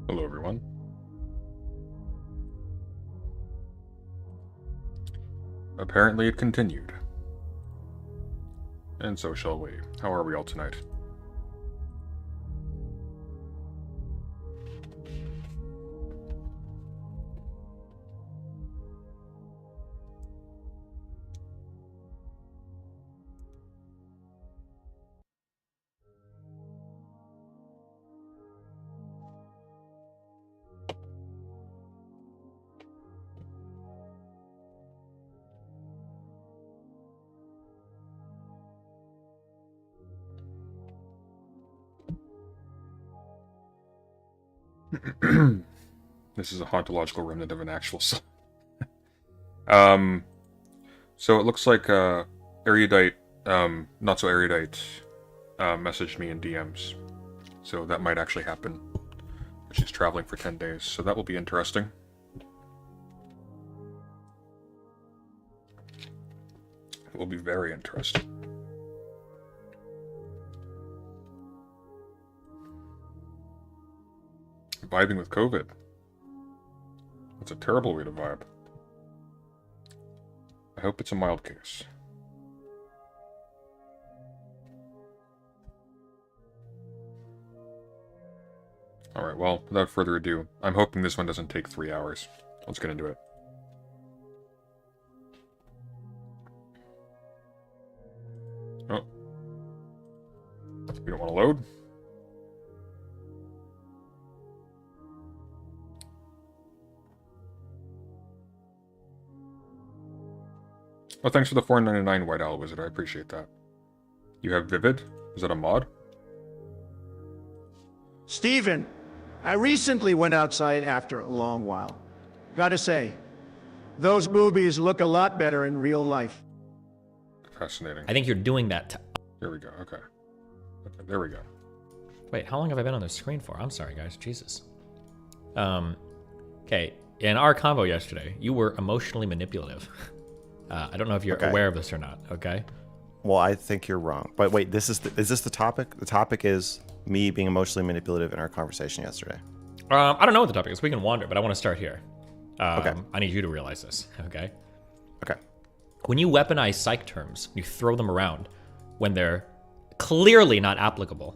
Hello, everyone. Apparently it continued. And so shall we. How are we all tonight? This is a hauntological remnant of an actual song. So it looks like Erudite, not so Erudite, messaged me in DMs. So that might actually happen. She's traveling for 10 days, so that will be interesting. It will be very interesting. Vibing with COVID. That's a terrible way to vibe. I hope it's a mild case. Alright, well, without further ado, I'm hoping this one doesn't take 3 hours. Let's get into it. Oh. You don't want to load? Oh, thanks for the $4.99 White Owl Wizard. I appreciate that. You have Vivid? Is that a mod? Steven, I recently went outside after a long while. Gotta say, those movies look a lot better in real life. Fascinating. I think you're doing that to... Here we go. Okay, there we go. Wait, how long have I been on the screen for? I'm sorry, guys. Jesus. Okay. In our convo yesterday, you were emotionally manipulative. I don't know if you're aware of this or not, okay? Well, I think you're wrong. But wait, is this the topic? The topic is me being emotionally manipulative in our conversation yesterday. I don't know what the topic is. We can wander, but I want to start here. Okay. I need you to realize this, okay? Okay. When you weaponize psych terms, you throw them around when they're clearly not applicable,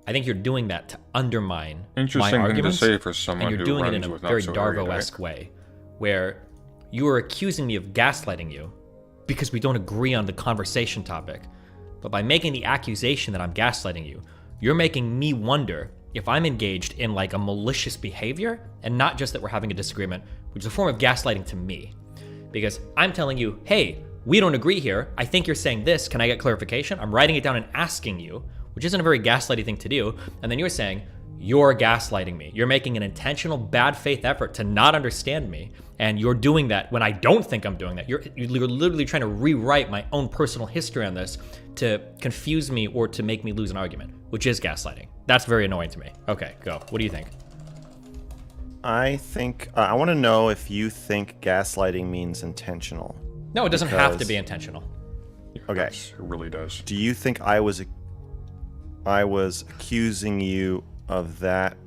I think you're doing that to undermine my arguments. Thing to say for someone and you're who doing it runs in a with very not so Darvo-esque way, where you are accusing me of gaslighting you because we don't agree on the conversation topic. But by making the accusation that I'm gaslighting you, you're making me wonder if I'm engaged in like a malicious behavior and not just that we're having a disagreement, which is a form of gaslighting to me. Because I'm telling you, hey, we don't agree here. I think you're saying this. Can I get clarification? I'm writing it down and asking you, which isn't a very gaslighty thing to do. And then you're saying, you're gaslighting me. You're making an intentional bad faith effort to not understand me. And you're doing that when I don't think I'm doing that. You're literally trying to rewrite my own personal history on this to confuse me or to make me lose an argument, which is gaslighting. That's very annoying to me. Okay, go. What do you think? I think, I want to know if you think gaslighting means intentional. No, it doesn't have to be intentional. Okay. It really does. Do you think I was accusing you of that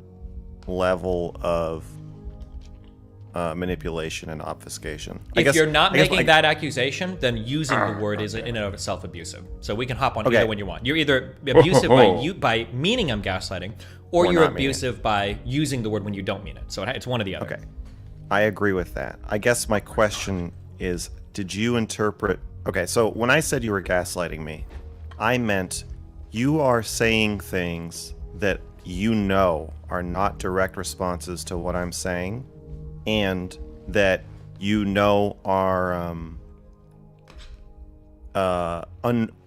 level of manipulation and obfuscation? If you're not making that accusation, then using the word is in and of itself abusive. So we can hop on either when you want. You're either abusive by meaning I'm gaslighting, or you're abusive by using the word when you don't mean it. So it's one or the other. Okay, I agree with that. I guess my question is, did you interpret... Okay, so when I said you were gaslighting me, I meant you are saying things that you know are not direct responses to what I'm saying, and that you know are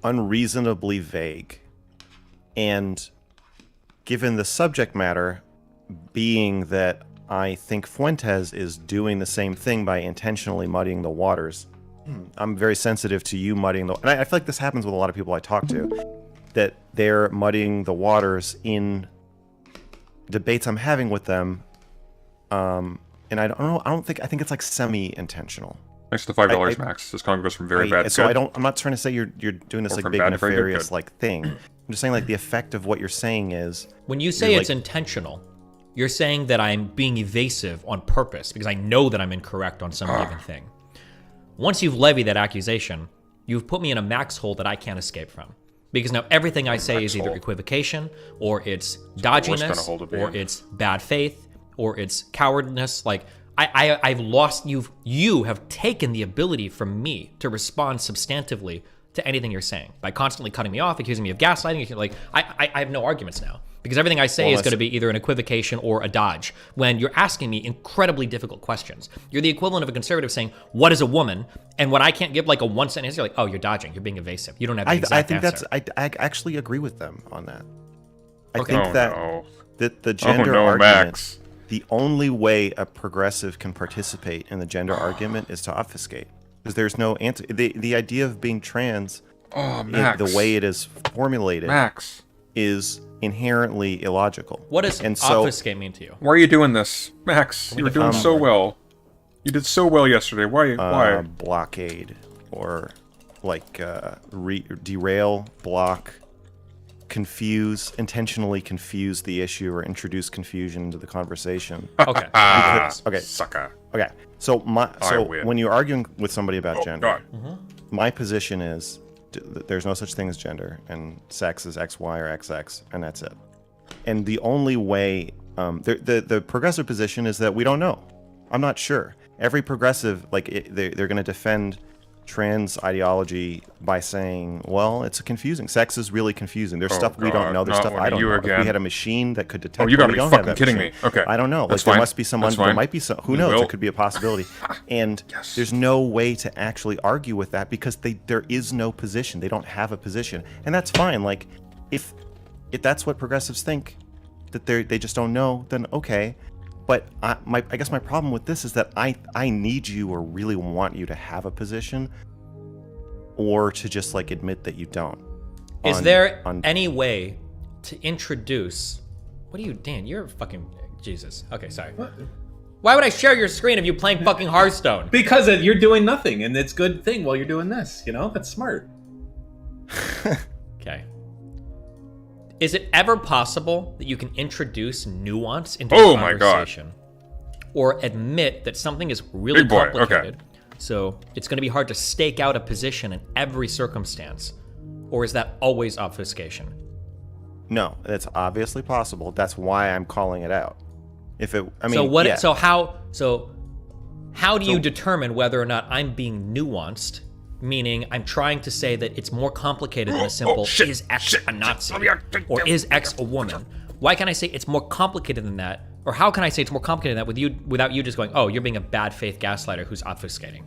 unreasonably vague. And given the subject matter being that I think Fuentes is doing the same thing by intentionally muddying the waters, I'm very sensitive to you muddying the... And I feel like this happens with a lot of people I talk to, that they're muddying the waters in debates I'm having with them, and I don't know. I think it's like semi-intentional. Thanks to $5, Max. This comment goes from very bad to so good. I'm not trying to say you're doing this like big nefarious like thing. I'm just saying like the effect of what you're saying is when you say it's intentional, you're saying that I'm being evasive on purpose because I know that I'm incorrect on some given thing. Once you've levied that accusation, you've put me in a max hole that I can't escape from. Because now everything I say is either equivocation, or it's dodginess, or it's bad faith, or it's cowardness. Like, I've lost, you have taken the ability from me to respond substantively to anything you're saying by constantly cutting me off, accusing me of gaslighting. Like, I have no arguments now. Because everything I say is going to be either an equivocation or a dodge when you're asking me incredibly difficult questions. You're the equivalent of a conservative saying, what is a woman? And when I can't give like a one sentence answer, you're like, oh, you're dodging. You're being evasive. You don't have the exact answer. I actually agree with them on that. I Okay. think that the gender argument, Max. the only way a progressive can participate in the gender argument is to obfuscate. Because there's no answer. The idea of being trans, the way it is formulated, is inherently illogical. What does obfuscate mean to you? Why are you doing this, Max? You were doing so well. You did so well yesterday. Why? Blockade, or like derail, block, confuse, intentionally confuse the issue or introduce confusion into the conversation. Okay. Okay. Sucker. Okay. So when you're arguing with somebody about gender, my position is there's no such thing as gender, and sex is XY or XX, and that's it. And the only way, the progressive position is that we don't know. I'm not sure. Every progressive, they're going to defend trans ideology by saying, well, it's confusing. Sex is really confusing. There's stuff we don't know. There's stuff I don't know. If we had a machine that could detect, you gotta be fucking kidding me. Okay, I don't know. That's there fine. must be someone. There might be some. Who knows? It could be a possibility. And there's no way to actually argue with that because there is no position. They don't have a position, and that's fine. Like, if that's what progressives think, that they just don't know, then okay. But I guess my problem with this is that I need you or really want you to have a position, or to just like admit that you don't. Is there any way to introduce? What are you, Dan? You're fucking Jesus. Okay, sorry. What? Why would I share your screen of you playing fucking Hearthstone? Because you're doing nothing, and it's a good thing while you're doing this. You know, that's smart. Okay. Is it ever possible that you can introduce nuance into a conversation? Or admit that something is really complicated, so it's going to be hard to stake out a position in every circumstance? Or is that always obfuscation? No, it's obviously possible. That's why I'm calling it out. How do you determine whether or not I'm being nuanced? Meaning, I'm trying to say that it's more complicated than a simple, is X a Nazi? Or is X a woman? Why can't I say it's more complicated than that? Or how can I say it's more complicated than that without you just going, oh, you're being a bad faith gaslighter who's obfuscating?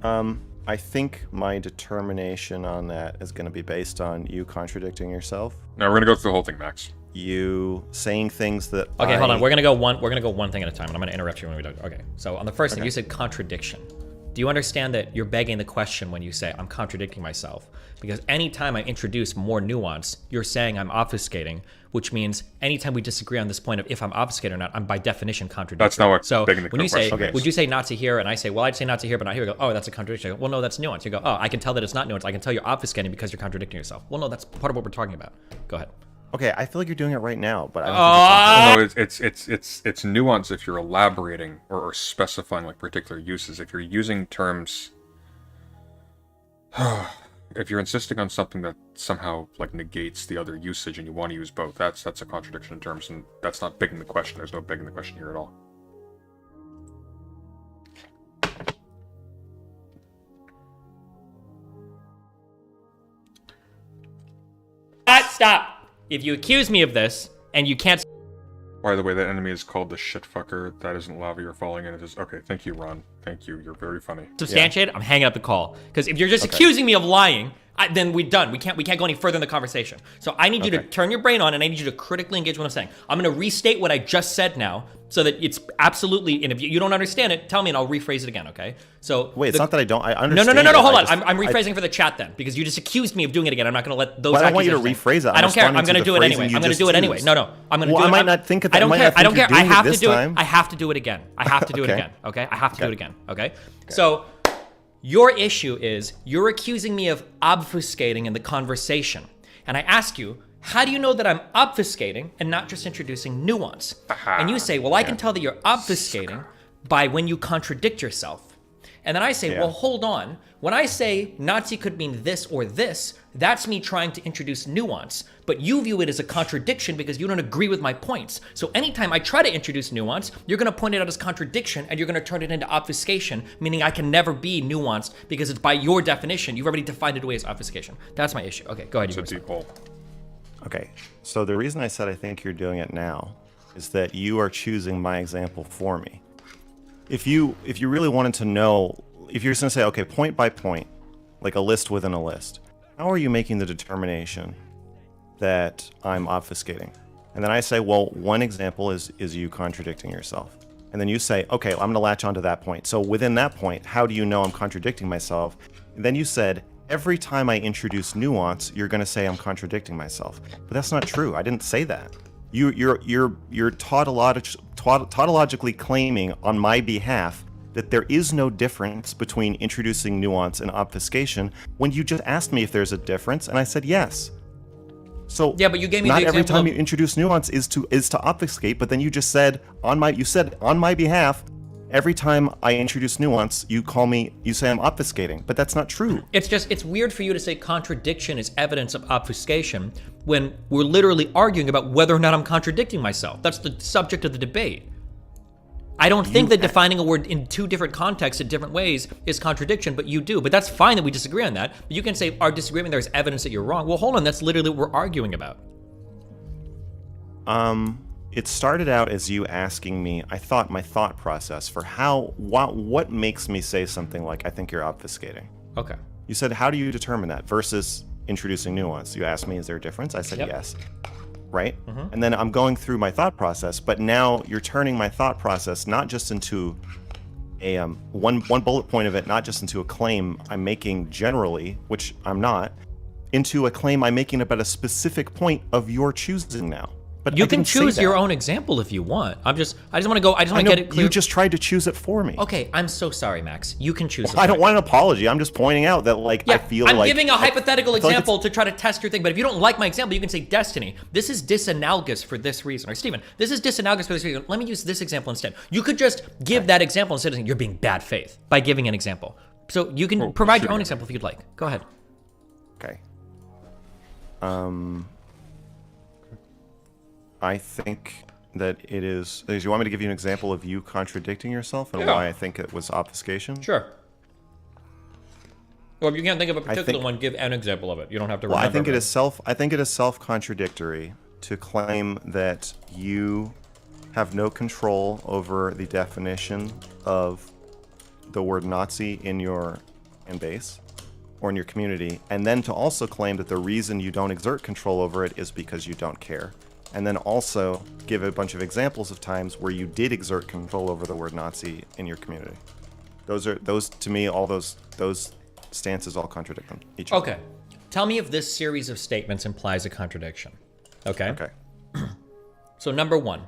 I think my determination on that is going to be based on you contradicting yourself. No, we're going to go through the whole thing, Max. You saying things that Okay, hold on. We're gonna go one thing at a time, and I'm gonna interrupt you when we do. Okay. So on the first thing, you said contradiction. Do you understand that you're begging the question when you say I'm contradicting myself? Because anytime I introduce more nuance, you're saying I'm obfuscating, which means anytime we disagree on this point of if I'm obfuscating or not, I'm by definition contradicting. That's not what so begging the when you say, question is. would you say Nazi here? And I say, well, I'd say Nazi here, but not here. You go, oh, that's a contradiction. I go, well, no, that's nuance. You go, oh, I can tell that it's not nuance. I can tell you're obfuscating because you're contradicting yourself. Well, no, that's part of what we're talking about. Go ahead. Okay, I feel like you're doing it right now, but I don't think it's nuance if you're elaborating or specifying like particular uses. If you're using terms, if you're insisting on something that somehow like negates the other usage and you want to use both, that's a contradiction in terms, and that's not begging the question. There's no begging the question here at all. Stop! If you accuse me of this, and you can't... By the way, that enemy is called the shitfucker. That isn't lava you're falling in. It is... Okay, thank you, Ron. Thank you. You're very funny. ...substantiate, I'm hanging up the call. Because if you're just accusing me of lying, then we're done. We can't go any further in the conversation. So I need you to turn your brain on, and I need you to critically engage what I'm saying. I'm going to restate what I just said now, so that it's absolutely... And if you don't understand it, tell me, and I'll rephrase it again, okay? So... Wait, it's not that I don't... I understand. No, hold on. I'm rephrasing for the chat then, because you just accused me of doing it again. I'm not going to let those... But I don't want you to rephrase it. I don't care. I'm going to do it anyway. I'm going to do it anyway. No. I'm going to do it. I might not think of that. I don't care. I don't care. I have to do it. I have to do it again. I have to do it again. Okay? I have to do it again. Okay? So... Your issue is you're accusing me of obfuscating in the conversation. And I ask you, How do you know that I'm obfuscating and not just introducing nuance? And you say, well, I can tell that you're obfuscating by when you contradict yourself. And then I say, well, hold on. When I say Nazi could mean this or this, that's me trying to introduce nuance. But you view it as a contradiction because you don't agree with my points. So anytime I try to introduce nuance, you're going to point it out as contradiction and you're going to turn it into obfuscation, meaning I can never be nuanced because it's by your definition. You've already defined it away as obfuscation. That's my issue. Okay, go ahead. It's a deep hole. Okay, so the reason I said I think you're doing it now is that you are choosing my example for me. If you really wanted to know, if you're just going to say, okay, point by point, like a list within a list, how are you making the determination that I'm obfuscating? And then I say, well, one example is you contradicting yourself. And then you say, okay, well, I'm going to latch onto that point. So within that point, how do you know I'm contradicting myself? And then you said, every time I introduce nuance, you're going to say I'm contradicting myself. But that's not true. I didn't say that. You're tautologically claiming on my behalf that there is no difference between introducing nuance and obfuscation when you just asked me if there's a difference, and I said yes. So yeah, but you gave me not the every example time you introduce nuance is to obfuscate, but then you just said on my behalf. Every time I introduce nuance, you say I'm obfuscating, but that's not true. It's weird for you to say contradiction is evidence of obfuscation when we're literally arguing about whether or not I'm contradicting myself. That's the subject of the debate. I don't think that defining a word in two different contexts in different ways is contradiction, but you do. But that's fine that we disagree on that. But you can say our disagreement there is evidence that you're wrong. Well, hold on, that's literally what we're arguing about. It started out as you asking me, my thought process for what makes me say something like, I think you're obfuscating. Okay. You said, how do you determine that versus introducing nuance? You asked me, is there a difference? I said, Yep. yes. Right? Mm-hmm. And then I'm going through my thought process, but now you're turning my thought process not just into a one bullet point of it, not just into a claim I'm making generally, which I'm not, into a claim I'm making about a specific point of your choosing now. But You I can didn't say choose that. your own example if you want. I just want to get it clear. You just tried to choose it for me. Okay, I'm so sorry, Max. You can choose it. I don't want an apology. I'm just pointing out that, I feel I'm like... giving a hypothetical I feel like example to try to test your thing, but if you don't like my example, you can say Destiny. This is disanalogous for this reason. Or Steven, this is disanalogous for this reason. Let me use this example instead. You could just give that example instead of saying you're being bad faith by giving an example. So you can provide your own example if you'd like. Go ahead. Okay. I think that it is... Do you want me to give you an example of you contradicting yourself and why I think it was obfuscation? Sure. Well, if you can't think of a particular one, give an example of it. You don't have to remember. I think it is self-contradictory to claim that you have no control over the definition of the word Nazi in your fan base or in your community, and then to also claim that the reason you don't exert control over it is because you don't care. And then also give a bunch of examples of times where you did exert control over the word Nazi in your community. Those to me, all those stances all contradict them. Each other. Okay. Tell me if this series of statements implies a contradiction. Okay? Okay. So number one,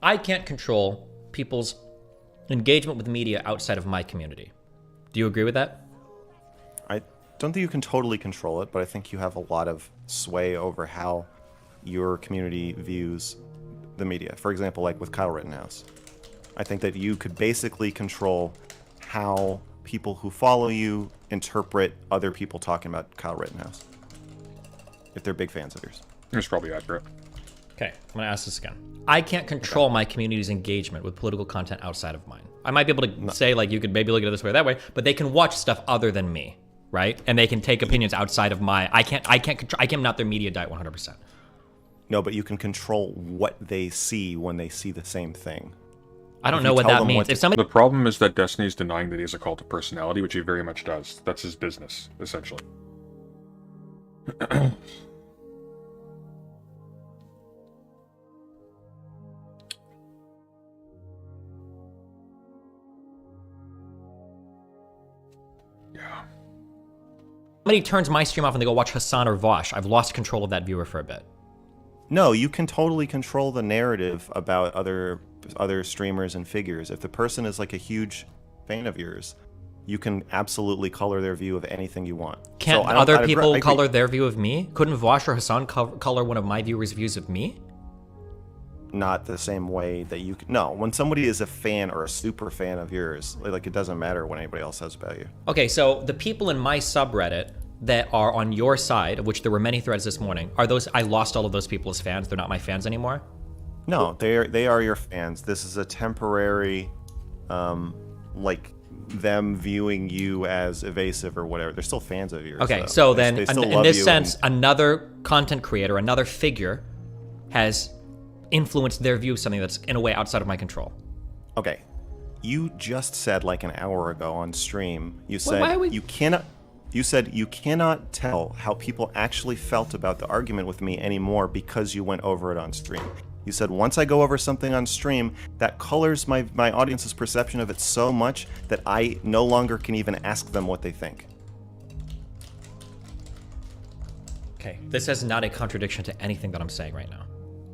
I can't control people's engagement with media outside of my community. Do you agree with that? I don't think you can totally control it, but I think you have a lot of sway over how your community views the media. For example, like with Kyle Rittenhouse. I think that you could basically control how people who follow you interpret other people talking about Kyle Rittenhouse, if they're big fans of yours. It's probably accurate. Okay, I'm going to ask this again. I can't control my community's engagement with political content outside of mine. I might be able to say, you could maybe look at it this way or that way, but they can watch stuff other than me, right? And they can take opinions outside of my... I can't not their media diet 100%. No, but you can control what they see when they see the same thing. I don't know what that means. If somebody... The problem is that Destiny's denying that he has a cult of personality, which he very much does. That's his business, essentially. Yeah. Somebody turns my stream off and they go watch Hassan or Vosh, I've lost control of that viewer for a bit. No, you can totally control the narrative about other streamers and figures. If the person is like a huge fan of yours, You can absolutely color their view of anything you want. Can't So I don't- other I agree- people I agree. color their view of me? Couldn't Vash or Hassan color one of my viewers' views of me? Not the same way that you can. No, when somebody is a fan or a super fan of yours, like it doesn't matter what anybody else says about you. Okay, so the people in my subreddit that are on your side, of which there were many threads this morning, are those, I lost all of those people as fans, they're not my fans anymore? No, they are your fans. This is a temporary, like them viewing you as evasive or whatever. They're still fans of yours. Okay, though. so They- then, they still in love this you sense, and- another content creator, another figure, has influenced their view of something that's in a way outside of my control. okay, you just said like an hour ago on stream. You said why are we- you cannot. You said you cannot tell how people actually felt about the argument with me anymore because you went over it on stream. You said once I go over something on stream, that colors my audience's perception of it so much that I no longer can even ask them what they think. Okay, this is not a contradiction to anything that I'm saying right now.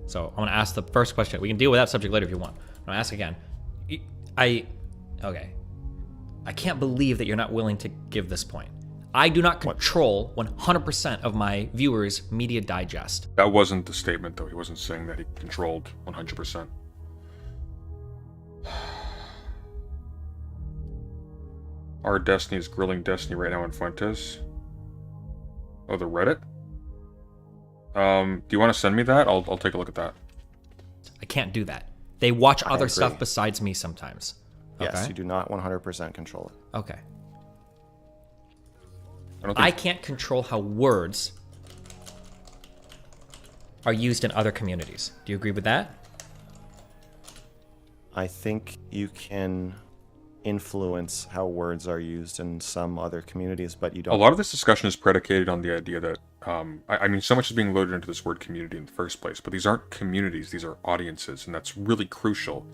So I'm gonna ask the first question. We can deal with that subject later if you want. I'm gonna ask again. Okay. I can't believe that you're not willing to give this point. I do not control 100% of my viewers' media digest. That wasn't the statement, though. He wasn't saying that he controlled 100%. Our Destiny is grilling Destiny right now in Fuentes. Oh, the Reddit? Do you want to send me that? I'll take a look at that. I can't do that. They watch other agree. stuff besides me sometimes. Yes, Okay? you do not 100% control it. Okay. I don't I think can't control how words are used in other communities. Do you agree with that? I think you can influence how words are used in some other communities, but you don't. a lot of this discussion is predicated on the idea that, I mean, so much is being loaded into this word community in the first place, but these aren't communities, these are audiences, and that's really crucial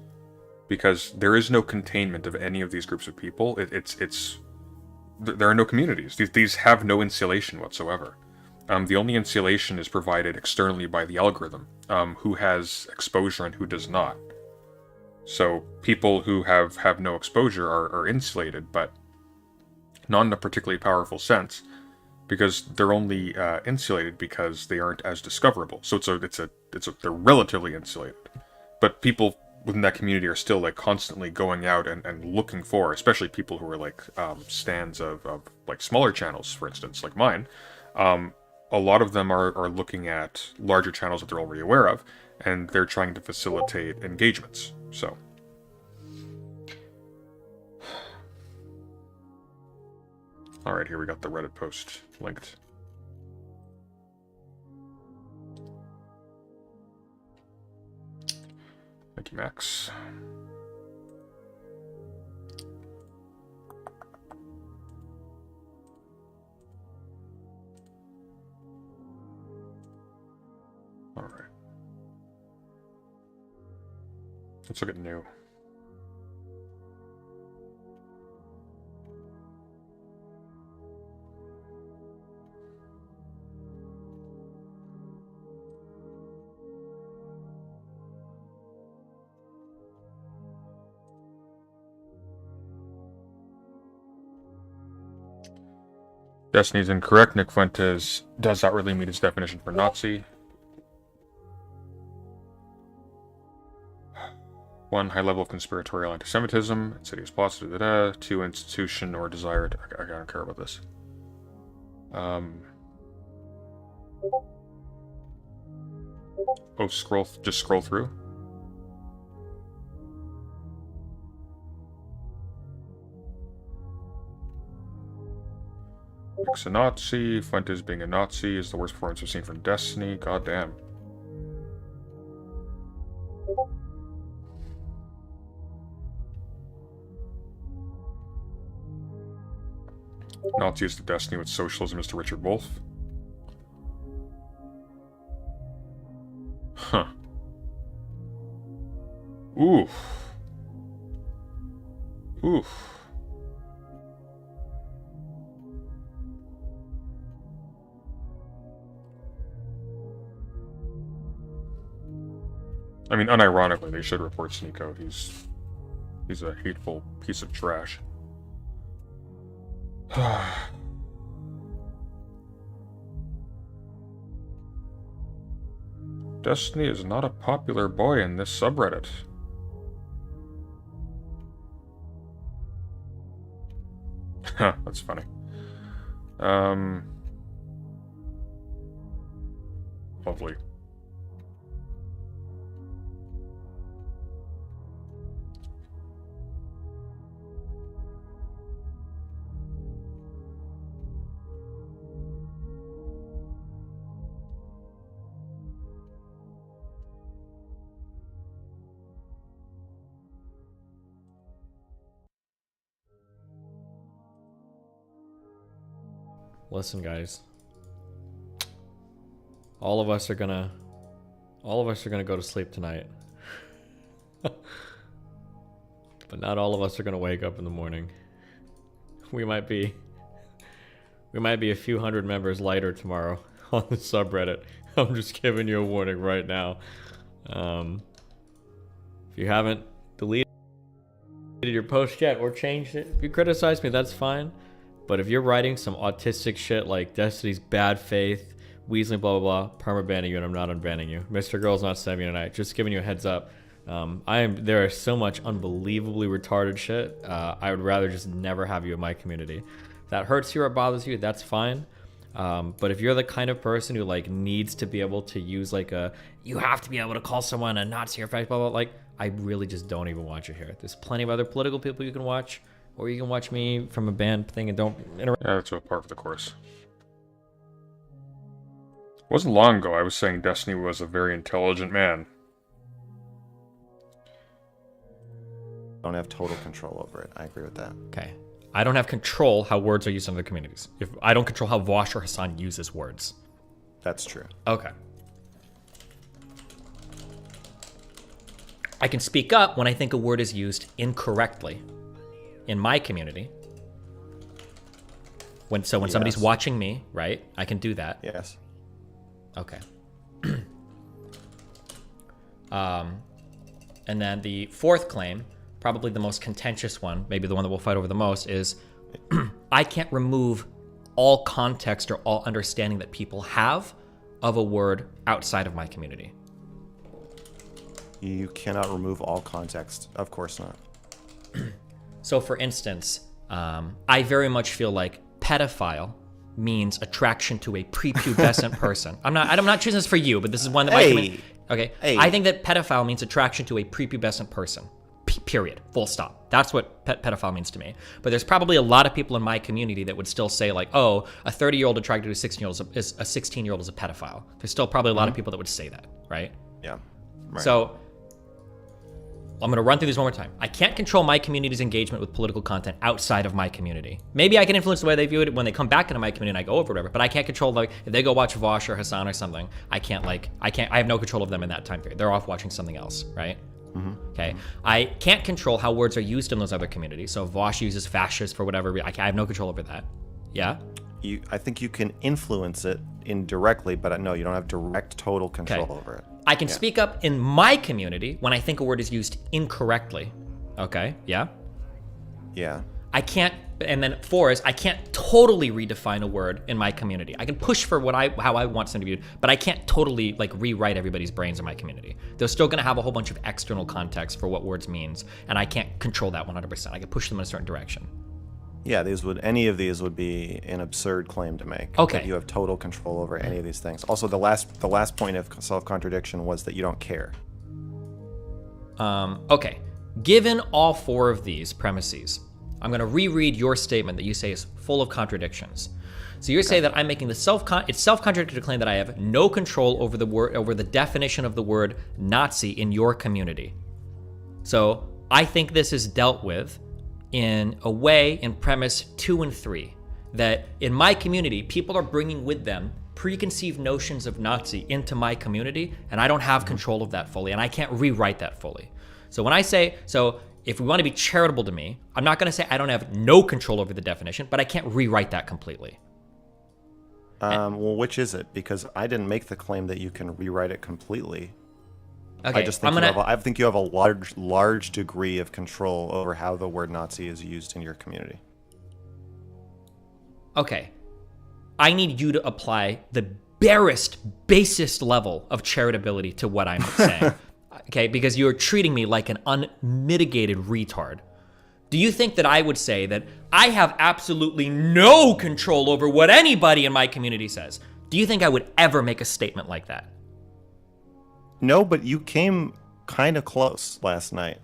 because there is no containment of any of these groups of people. There are no communities. These have no insulation whatsoever. The only insulation is provided externally by the algorithm, who has exposure and who does not. So people who have no exposure are insulated, but not in a particularly powerful sense, because they're only insulated because they aren't as discoverable. So they're relatively insulated, but people within that community are still like constantly going out and looking for, especially people who are like stands of like smaller channels, for instance, like mine. A lot of them are looking at larger channels that they're already aware of, and they're trying to facilitate engagements. So. Alright, here we got the Reddit post linked. Thank you, Max. Alright. Let's look at new. Destiny's incorrect. Nick Fuentes does not really meet its definition for Nazi. 1. High level of conspiratorial anti-Semitism, insidious plots, 2. Institution or desire to... I don't care about this. Oh, just scroll through. Nick's a Nazi. Fuentes being a Nazi is the worst performance we've seen from Destiny. God damn. Nazi is to Destiny what socialism is to Richard Wolff. Huh. Oof. Oof. I mean, unironically, they should report Sneeko. He's a hateful piece of trash. Destiny is not a popular boy in this subreddit. Huh, that's funny. Lovely. Listen, guys. All of us are gonna go to sleep tonight. But not all of us are gonna wake up in the morning. We might be a few hundred members lighter tomorrow on the subreddit. I'm just giving you a warning right now. If you haven't deleted your post yet or changed it, if you criticize me, that's fine. But if you're writing some autistic shit like Destiny's bad faith, Weasley, blah, blah, blah, perma-banning you, and I'm not unbanning you. Mr. Girl's not saving you tonight. Just giving you a heads up. There is so much unbelievably retarded shit. I would rather just never have you in my community. If that hurts you or bothers you, that's fine. But if you're the kind of person who like needs to be able to use like you have to be able to call someone a Nazi or fascist, blah, blah, like, I really just don't even want you here. There's plenty of other political people you can watch. Or you can watch me from a band thing and don't interact. Yeah, that's a part of the course. It wasn't long ago I was saying Destiny was a very intelligent man. Don't have total control over it. I agree with that. Okay. I don't have control how words are used in other communities. If I don't control how Vosh or Hassan uses words. That's true. Okay. I can speak up when I think a word is used incorrectly in my community. When somebody's watching me, right? I can do that. Yes. Okay. And then the fourth claim, probably the most contentious one, maybe the one that we'll fight over the most, is I can't remove all context or all understanding that people have of a word outside of my community. You cannot remove all context. Of course not. So for instance, I very much feel like pedophile means attraction to a prepubescent person. I'm not choosing this for you, but this is one that might come in. Okay. Hey. I think that pedophile means attraction to a prepubescent person. Period. Full stop. That's what pedophile means to me. But there's probably a lot of people in my community that would still say like, oh, a 30-year-old attracted to a 16-year-old is a 16-year-old is a pedophile. There's still probably a lot of people that would say that, right? Yeah. Right. So I'm going to run through these one more time. I can't control my community's engagement with political content outside of my community. Maybe I can influence the way they view it when they come back into my community and I go over whatever, but I can't control, like, if they go watch Vosh or Hassan or something, I have no control of them in that time period. They're off watching something else, right? Mm-hmm. Okay. I can't control how words are used in those other communities. So if Vosh uses fascist for whatever, I have no control over that. Yeah? I think you can influence it indirectly, but no, you don't have direct total control over it. I can speak up in my community when I think a word is used incorrectly. Okay, yeah? Yeah. I can't, and then four is I can't totally redefine a word in my community. I can push for how I want something to be, but I can't totally like rewrite everybody's brains in my community. They're still gonna have a whole bunch of external context for what words means, and I can't control that 100%. I can push them in a certain direction. Yeah, any of these would be an absurd claim to make. Okay. That you have total control over any of these things. Also, the last point of self-contradiction was that you don't care. Okay. Given all four of these premises, I'm going to reread your statement that you say is full of contradictions. So you're saying that I'm making the self-contradictory claim that I have no control over the definition of the word Nazi in your community. So I think this is dealt with in a way in premise 2 and 3, that in my community, people are bringing with them preconceived notions of Nazi into my community, and I don't have control of that fully, and I can't rewrite that fully. So when I say, if we want to be charitable to me, I'm not going to say I don't have no control over the definition, but I can't rewrite that completely. Well, which is it? Because I didn't make the claim that you can rewrite it completely. Okay, I just think I think you have a large degree of control over how the word Nazi is used in your community. Okay. I need you to apply the basest level of charitability to what I'm saying. Okay, because you're treating me like an unmitigated retard. Do you think that I would say that I have absolutely no control over what anybody in my community says? Do you think I would ever make a statement like that? No, but you came kind of close last night.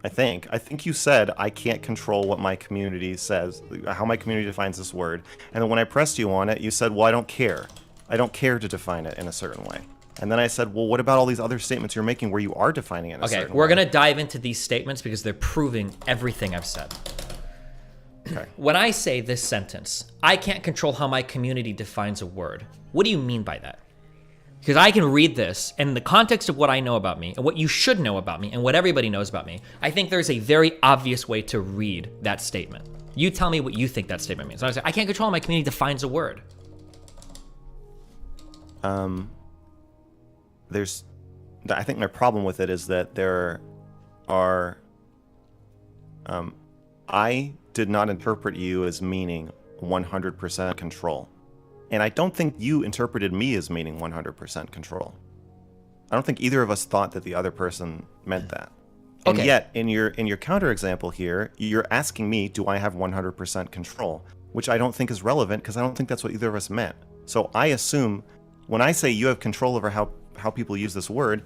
I think you said I can't control what my community says, how my community defines this word. And then when I pressed you on it, you said, well, I don't care. I don't care to define it in a certain way. And then I said, well, what about all these other statements you're making where you are defining it in a certain way? Okay, we're going to dive into these statements because they're proving everything I've said. Okay. When I say this sentence, I can't control how my community defines a word, what do you mean by that? Because I can read this, and in the context of what I know about me, and what you should know about me, and what everybody knows about me, I think there's a very obvious way to read that statement. You tell me what you think that statement means. So I say, I can't control how my community defines a word. I think my problem with it is that there are, I did not interpret you as meaning 100% control. And I don't think you interpreted me as meaning 100% control. I don't think either of us thought that the other person meant that. And Okay. yet, in your counterexample here, you're asking me, do I have 100% control? Which I don't think is relevant because I don't think that's what either of us meant. So I assume, when I say you have control over how people use this word,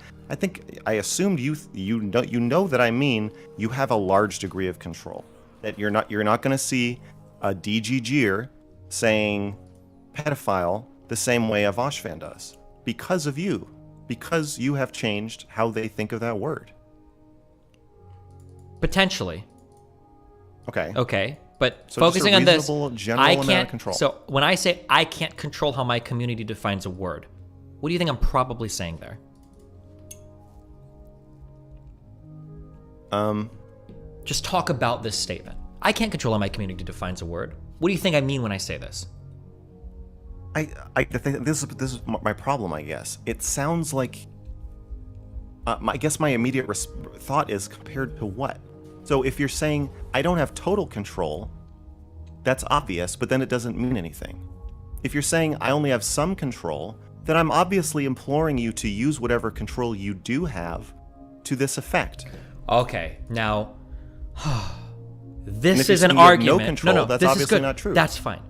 I assumed you know that I mean you have a large degree of control. That you're not going to see a DGGer saying pedophile the same way a Voshvan does because of you, because you have changed how they think of that word. Potentially. Okay. But So focusing just a on this, reasonable, general I amount of can't. control. So when I say I can't control how my community defines a word, what do you think I'm probably saying there? Just talk about this statement. I can't control how my community defines a word. What do you think I mean when I say this? I think this is my problem, I guess. It sounds like, I guess my immediate thought is compared to what? So if you're saying I don't have total control, that's obvious, but then it doesn't mean anything. If you're saying I only have some control, then I'm obviously imploring you to use whatever control you do have to this effect. Okay, now And this if you're is an saying you have argument. no control, no, that's this is obviously good. not true. That's fine.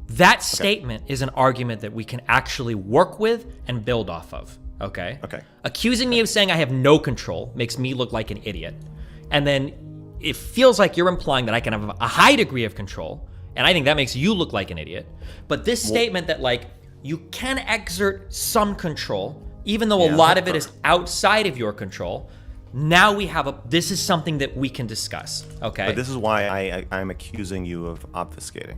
That statement is an argument that we can actually work with and build off of. Okay. Okay. Accusing me of saying I have no control makes me look like an idiot, and then it feels like you're implying that I can have a high degree of control, and I think that makes you look like an idiot. But this statement that like you can exert some control, even though a lot of it is outside of your control. Now we have this is something that we can discuss, okay? But this is why I'm accusing you of obfuscating.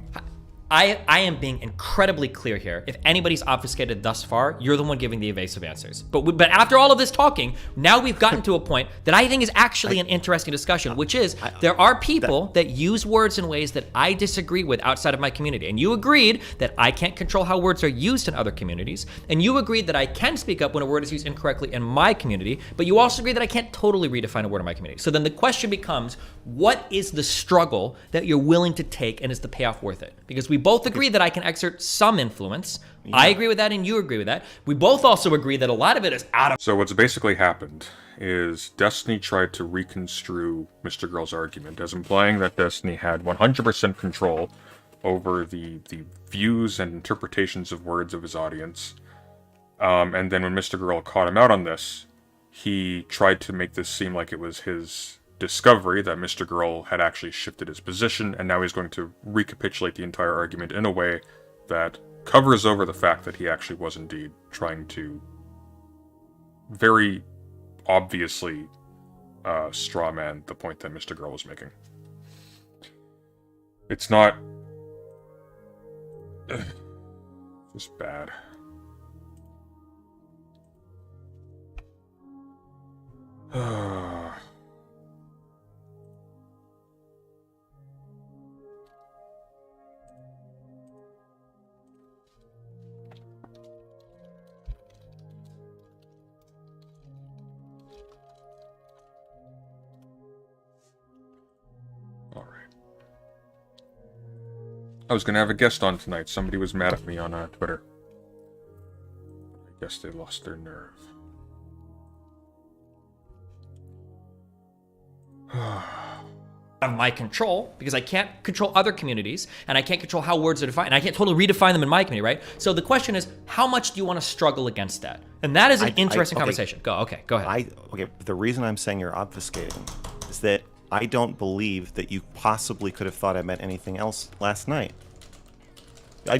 I am being incredibly clear here. If anybody's obfuscated thus far, you're the one giving the evasive answers. But after all of this talking, now we've gotten to a point that I think is actually an interesting discussion, which is there are people that use words in ways that I disagree with outside of my community. And you agreed that I can't control how words are used in other communities. And you agreed that I can speak up when a word is used incorrectly in my community. But you also agreed that I can't totally redefine a word in my community. So then the question becomes, what is the struggle that you're willing to take, and is the payoff worth it? Because we both agree that I can exert some influence. Yeah. I agree with that, and you agree with that. We both also agree that a lot of it is out of... So what's basically happened is Destiny tried to reconstrue Mr. Girl's argument as implying that Destiny had 100% control over the views and interpretations of words of his audience. And then when Mr. Girl caught him out on this, he tried to make this seem like it was his discovery that Mr. Girl had actually shifted his position, and now he's going to recapitulate the entire argument in a way that covers over the fact that he actually was indeed trying to very obviously strawman the point that Mr. Girl was making. It's not just bad. I was gonna have a guest on tonight. Somebody was mad at me on Twitter. I guess they lost their nerve. Of my control, because I can't control other communities, and I can't control how words are defined, and I can't totally redefine them in my community, right? So the question is, how much do you want to struggle against that? And that is an interesting conversation. Go ahead. The reason I'm saying you're obfuscating is that I don't believe that you possibly could have thought I meant anything else last night.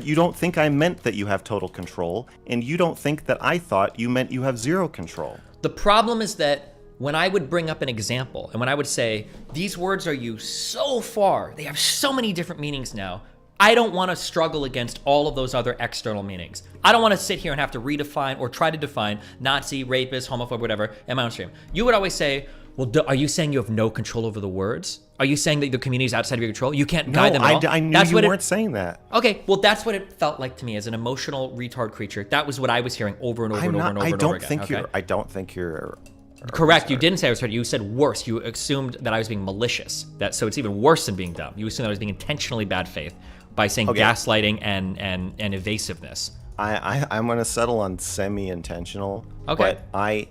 You don't think I meant that you have total control, and you don't think that I thought you meant you have zero control. The problem is that when I would bring up an example, and when I would say, these words are used so far, they have so many different meanings now, I don't want to struggle against all of those other external meanings. I don't want to sit here and have to redefine or try to define Nazi, rapist, homophobe, whatever, in my own stream. You would always say, well, are you saying you have no control over the words? Are you saying that the community is outside of your control? You can't guide them at all? I knew you weren't saying that. Okay, well, that's what it felt like to me as an emotional retard creature. That was what I was hearing over and over and over and over again. I don't think you're... Correct. You didn't say I was hurt. You said worse. You assumed that I was being malicious. So it's even worse than being dumb. You assumed that I was being intentionally bad faith by saying gaslighting and evasiveness. I'm gonna settle on semi-intentional. Okay. But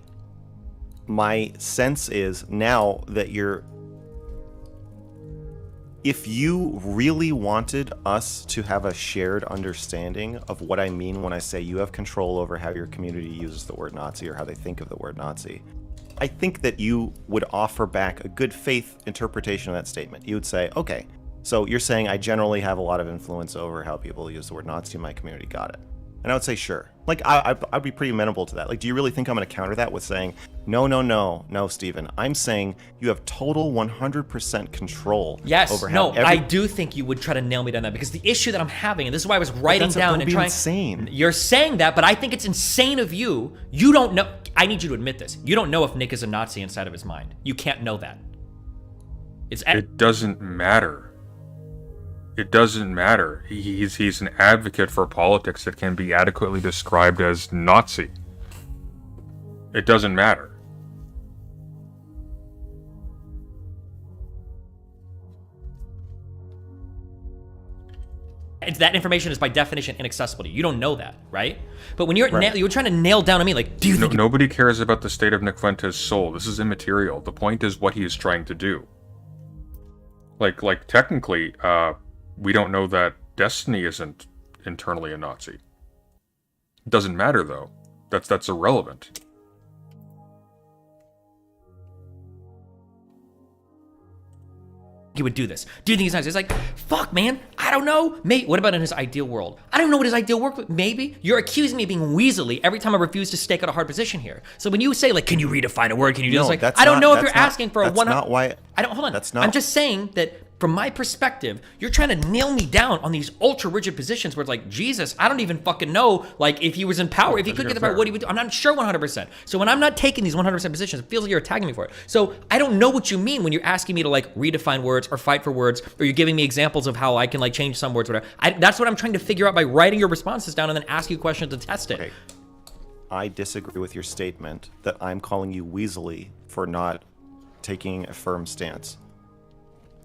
my sense is now that if you really wanted us to have a shared understanding of what I mean when I say you have control over how your community uses the word Nazi or how they think of the word Nazi, I think that you would offer back a good faith interpretation of that statement. You would say, okay, so you're saying I generally have a lot of influence over how people use the word Nazi in my community. Got it. And I would say, sure. Like, I'd be pretty amenable to that. Like, do you really think I'm going to counter that with saying, no, Stephen. I'm saying you have total 100% control over how I do think you would try to nail me down that, because the issue that I'm having, and this is why I was writing down and trying... insane. You're saying that, but I think it's insane of you. You don't know... I need you to admit this. You don't know if Nick is a Nazi inside of his mind. You can't know that. It doesn't matter. It doesn't matter. He's an advocate for politics that can be adequately described as Nazi. It doesn't matter. That information is by definition inaccessible to you. You don't know that, right? But when you're trying to nail down on me, like, do you think... Nobody cares about the state of Nick Fuentes' soul. This is immaterial. The point is what he is trying to do. Like technically, we don't know that Destiny isn't internally a Nazi. It doesn't matter, though. That's irrelevant. He would do this. Do you think he's Nazi? It's like, fuck, man. I don't know. Mate, what about in his ideal world? I don't know what his ideal world would. Maybe you're accusing me of being weaselly every time I refuse to stake out a hard position here. So when you say, like, can you redefine a word? Can you do this? Like, I don't know if you're asking for a one. That's not why. I don't. Hold on. That's not. I'm just saying that from my perspective, you're trying to nail me down on these ultra rigid positions where it's like, Jesus, I don't even fucking know, like, if he was in power, if he could get the power, what he would do. I'm not sure 100%. So when I'm not taking these 100% positions, it feels like you're attacking me for it. So I don't know what you mean when you're asking me to, like, redefine words or fight for words, or you're giving me examples of how I can, like, change some words or whatever. That's what I'm trying to figure out by writing your responses down and then ask you questions to test it. Okay. I disagree with your statement that I'm calling you weaselly for not taking a firm stance.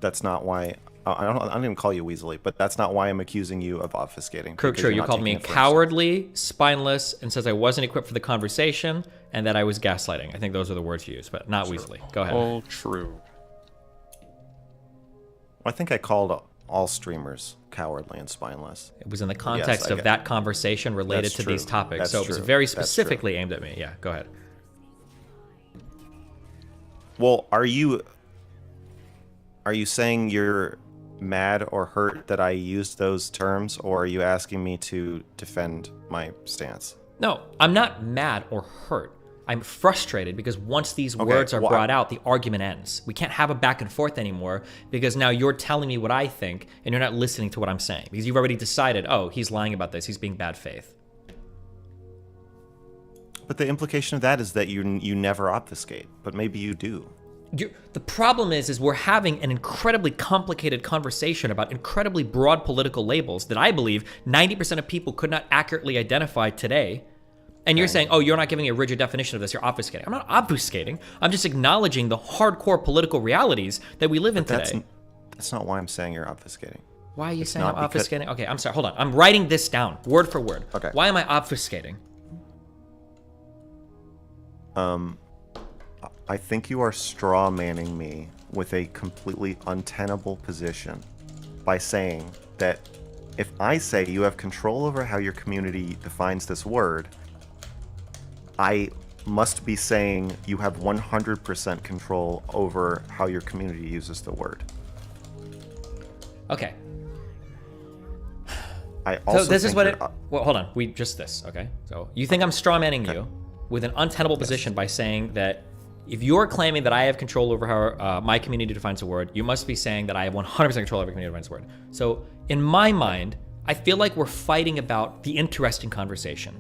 That's not why... I don't even call you weaselly, but that's not why I'm accusing you of obfuscating. True. You called me cowardly, spineless, and says I wasn't equipped for the conversation, and that I was gaslighting. I think those are the words you used, but not weaselly. Go ahead. All true. I think I called all streamers cowardly and spineless. It was in the context of that conversation related to these topics, so it was very specifically aimed at me. Yeah, go ahead. Well, are you saying you're mad or hurt that I used those terms, or are you asking me to defend my stance? No, I'm not mad or hurt. I'm frustrated because once these words are brought out, the argument ends. We can't have a back and forth anymore because now you're telling me what I think and you're not listening to what I'm saying because you've already decided, oh, he's lying about this. He's being bad faith. But the implication of that is that you never obfuscate, but maybe you do. The problem is we're having an incredibly complicated conversation about incredibly broad political labels that I believe 90% of people could not accurately identify today. And you're saying, oh, you're not giving a rigid definition of this, you're obfuscating. I'm not obfuscating. I'm just acknowledging the hardcore political realities that we live in today. That's not why I'm saying you're obfuscating. Why are you It's saying I'm not because- obfuscating? Okay, I'm sorry. Hold on. I'm writing this down word for word. Okay. Why am I obfuscating? I think you are straw manning me with a completely untenable position by saying that if I say you have control over how your community defines this word, I must be saying you have 100% control over how your community uses the word. Okay. I also So this is think what you're- it. Well, hold on. We just this. Okay. So you think I'm straw manning you with an untenable position by saying that if you're claiming that I have control over how my community defines a word, you must be saying that I have 100% control over community defines a word. So in my mind, I feel like we're fighting about the interesting conversation,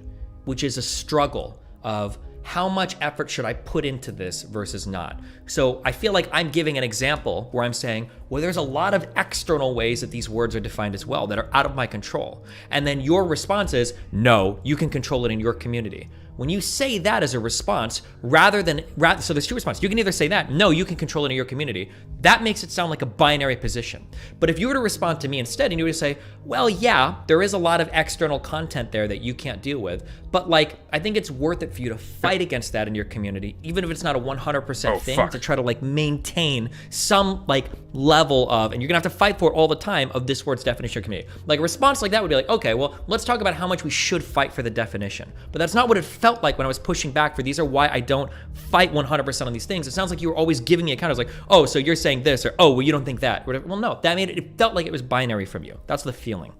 which is a struggle of how much effort should I put into this versus not. So I feel like I'm giving an example where I'm saying, well, there's a lot of external ways that these words are defined as well that are out of my control. And then your response is, no, you can control it in your community. When you say that as a response, so there's two responses. You can either say that, no, you can control it in your community. That makes it sound like a binary position. But if you were to respond to me instead and you were to say, well, yeah, there is a lot of external content there that you can't deal with, but like, I think it's worth it for you to fight against that in your community, even if it's not a 100% thing, to try to like maintain some like level of, and you're gonna have to fight for it all the time, of this word's definition of community. Like a response like that would be like, okay, well, let's talk about how much we should fight for the definition. But that's not what it felt like when I was pushing back for these are why I don't fight 100% on these things. It sounds like you were always giving me a counter. It's like, oh, so you're saying this, or oh, well, you don't think that. Well, no, that made it felt like it was binary from you. That's the feeling.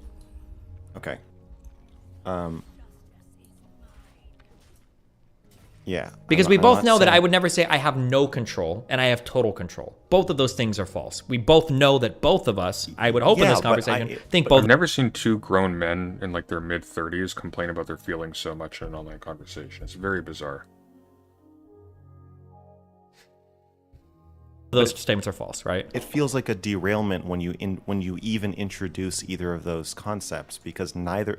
Okay. Yeah. Because I'm- we I'm both not know that saying- I would never say I have no control and I have total control. Both of those things are false. We both know that both of us, I would hope in Yeah, this but conversation, think I've both. never seen two grown men in like their mid-30s complain about their feelings so much in an online conversation. It's very bizarre. Those statements are false, right? It feels like a derailment when you even introduce either of those concepts, because neither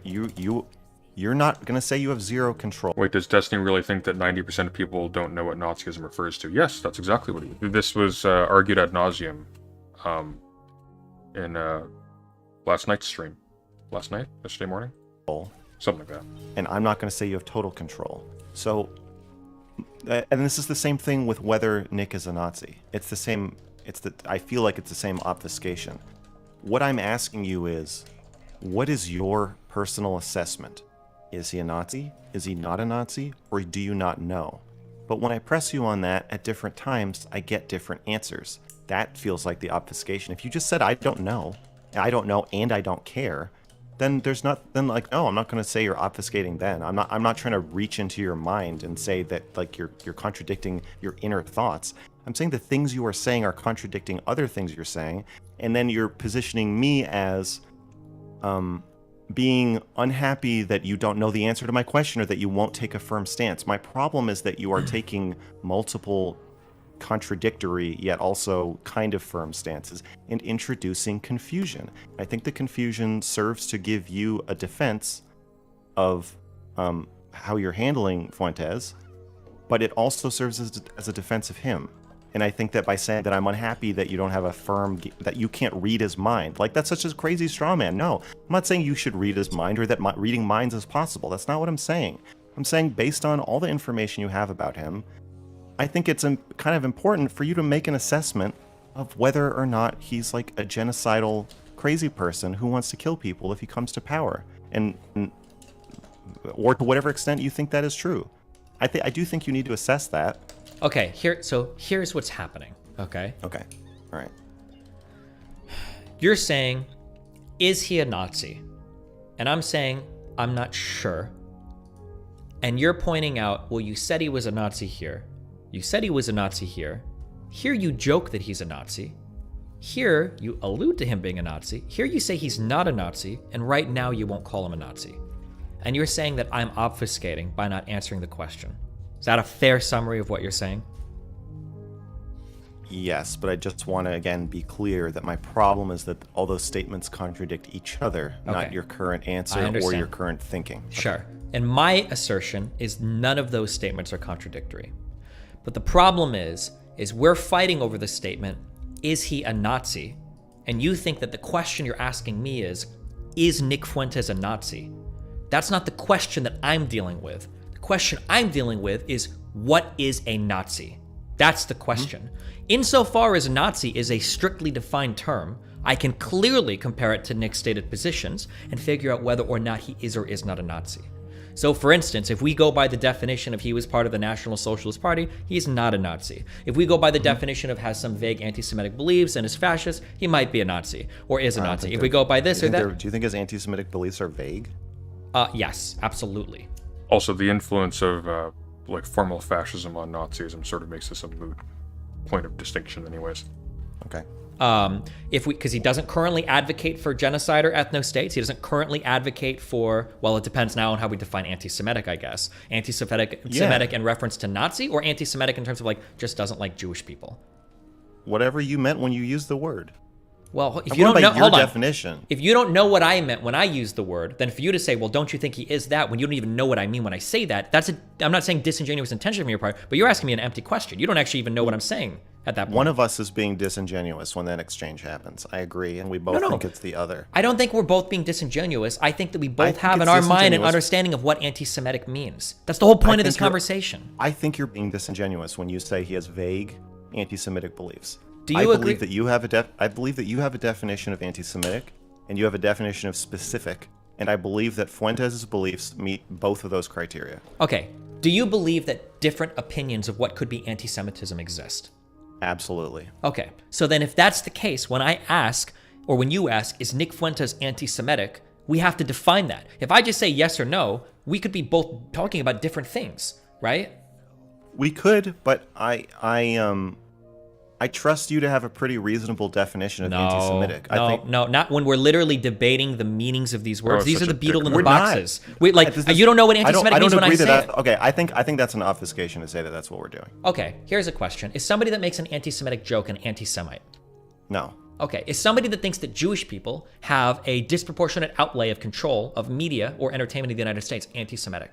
you're not going to say you have zero control. Wait, does Destiny really think that 90% of people don't know what Nazism refers to? Yes, that's exactly what this was argued ad nauseum in last night's stream. Last night? Yesterday morning? Something like that. And I'm not going to say you have total control. So, and this is the same thing with whether Nick is a Nazi. It's the same. I feel like it's the same obfuscation. What I'm asking you is, what is your personal assessment? Is he a Nazi? Is he not a Nazi? Or do you not know? But when I press you on that at different times, I get different answers. That feels like the obfuscation. If you just said, I don't know, and I don't care, then I'm not going to say you're obfuscating then. I'm not trying to reach into your mind and say that like you're contradicting your inner thoughts. I'm saying the things you are saying are contradicting other things you're saying, and then you're positioning me as being unhappy that you don't know the answer to my question or that you won't take a firm stance. My problem is that you are taking multiple contradictory yet also kind of firm stances and introducing confusion. I think the confusion serves to give you a defense of how you're handling Fuentes, but it also serves as a defense of him. And I think that by saying that I'm unhappy that you don't have a firm, that you can't read his mind, like that's such a crazy straw man. No, I'm not saying you should read his mind or that reading minds is possible. That's not what I'm saying. I'm saying based on all the information you have about him, I think it's kind of important for you to make an assessment of whether or not he's like a genocidal crazy person who wants to kill people if he comes to power, or to whatever extent you think that is true. I do think you need to assess that. Okay, here's what's happening, okay? Okay, all right. You're saying, is he a Nazi? And I'm saying, I'm not sure. And you're pointing out, well, you said he was a Nazi here. You said he was a Nazi here. Here you joke that he's a Nazi. Here you allude to him being a Nazi. Here you say he's not a Nazi, and right now you won't call him a Nazi. And you're saying that I'm obfuscating by not answering the question. Is that a fair summary of what you're saying? Yes, but I just want to again be clear that my problem is that all those statements contradict each other, not your current answer or your current thinking. Sure. And my assertion is none of those statements are contradictory. But the problem is we're fighting over the statement, is he a Nazi? and you think that the question you're asking me is Nick Fuentes a Nazi? That's not the question that I'm dealing with. The question I'm dealing with is, what is a Nazi? That's the question. Insofar as Nazi is a strictly defined term, I can clearly compare it to Nick's stated positions and figure out whether or not he is or is not a Nazi. So for instance, if we go by the definition of he was part of the National Socialist Party, he's not a Nazi. If we go by the definition of has some vague anti-Semitic beliefs and is fascist, he might be a Nazi or is a Nazi. If we go by this or that... Do you think his anti-Semitic beliefs are vague? Yes, absolutely. Also, the influence of like formal fascism on Nazism sort of makes this a moot point of distinction anyways. Okay. Because he doesn't currently advocate for genocide or ethno-states. He doesn't currently advocate for, well, it depends now on how we define anti-Semitic, I guess. Anti-Semitic in reference to Nazi, or anti-Semitic in terms of like just doesn't like Jewish people. Whatever you meant when you used the word. Well, if I'm you going don't know, by your hold on. definition. If you don't know what I meant when I used the word, then for you to say, well, don't you think he is that, when you don't even know what I mean when I say that, I'm not saying disingenuous intention from your part, but you're asking me an empty question. You don't actually even know what I'm saying at that point. One of us is being disingenuous when that exchange happens. I agree, and we both think it's the other. I don't think we're both being disingenuous. I think that we both think have in it's our mind an disingenuous. understanding of what anti-Semitic means. That's the whole point of this conversation. I think you're being disingenuous when you say he has vague anti-Semitic beliefs. Do you agree? I believe that you have a definition of anti-Semitic, and you have a definition of specific, and I believe that Fuentes' beliefs meet both of those criteria. Okay. Do you believe that different opinions of what could be anti-Semitism exist? Absolutely. Okay. So then if that's the case, when I ask, or when you ask, is Nick Fuentes anti-Semitic, we have to define that. If I just say yes or no, we could be both talking about different things, right? We could, but I trust you to have a pretty reasonable definition of anti-Semitic. No, not when we're literally debating the meanings of these words. Oh, These are such the a beetle dick. in the We're boxes. not. Wait, like, you don't know what anti-Semitic means when I say it. Okay, I think that's an obfuscation to say that that's what we're doing. Okay, here's a question. Is somebody that makes an anti-Semitic joke an anti-Semite? No. Okay, is somebody that thinks that Jewish people have a disproportionate outlay of control of media or entertainment in the United States anti-Semitic?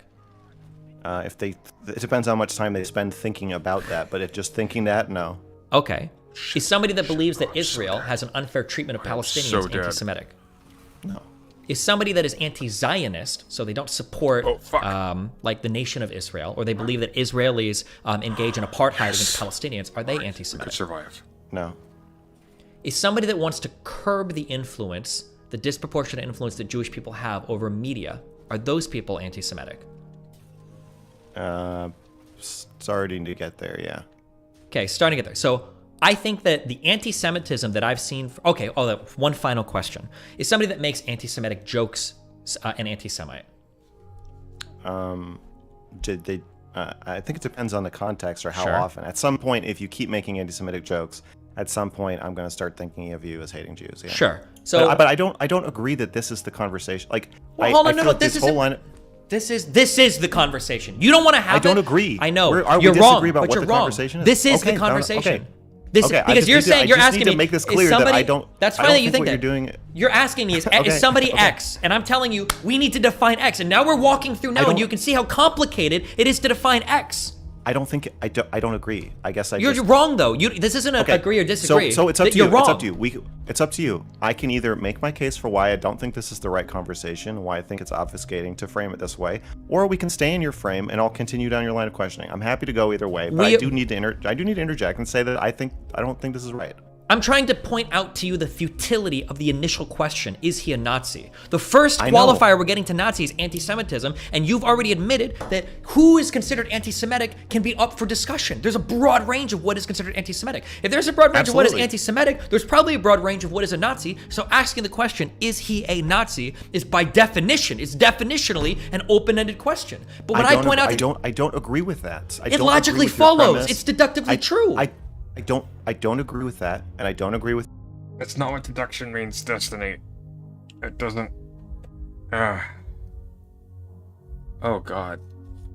It depends how much time they spend thinking about that, but if just thinking that, no. Okay. Is somebody that believes that Israel has an unfair treatment of Palestinians anti-Semitic? No. Is somebody that is anti-Zionist, so they don't support like the nation of Israel, or they believe that Israelis engage in apartheid against Palestinians, are they Could anti-Semitic? survive. No. Is somebody that wants to curb the influence, the disproportionate influence that Jewish people have over media, are those people anti-Semitic? Starting to get there, yeah. Okay, starting to get there. So I think that the anti-Semitism that I've seen... one final question. Is somebody that makes anti-Semitic jokes an anti-Semite? I think it depends on the context or how Sure. often. At some point, if you keep making anti-Semitic jokes, at some point, I'm going to start thinking of you as hating Jews. Yeah. Sure. So, but I don't agree that this is the conversation. Like, well, hold on, I feel no, like this this is whole line. This is the conversation. You don't want to have it. I don't agree. I know. We You're wrong, disagree about but what you're the wrong. conversation is. This is Okay, the conversation. okay. This Okay, I because just you're need to- saying I you're just asking need to me make this is clear that somebody, I don't- That's I fine don't that you think think what that. you're doing- You're asking me is Okay, somebody okay. X, and I'm telling you we need to define X, and now we're walking through now, and you can see how complicated it is to define X. I don't agree. I guess You're wrong though. This isn't a agree or disagree. So it's up to You're you. wrong. It's up to you. It's up to you. I can either make my case for why I don't think this is the right conversation, why I think it's obfuscating to frame it this way, or we can stay in your frame and I'll continue down your line of questioning. I'm happy to go either way, but I do need to interject and say that I don't think this is right. I'm trying to point out to you the futility of the initial question, is he a Nazi? The first qualifier we're getting to Nazi is anti-Semitism, and you've already admitted that who is considered anti-Semitic can be up for discussion. There's a broad range of what is considered anti-Semitic. If there's a broad range of what is anti-Semitic, there's probably a broad range of what is a Nazi, so asking the question, is he a Nazi, is by definition, is definitionally an open-ended question. But when I point out I don't agree with that. it logically follows. It's deductively true. I don't agree with that, and I don't agree with. That's not what deduction means, Destiny. It doesn't. Oh god.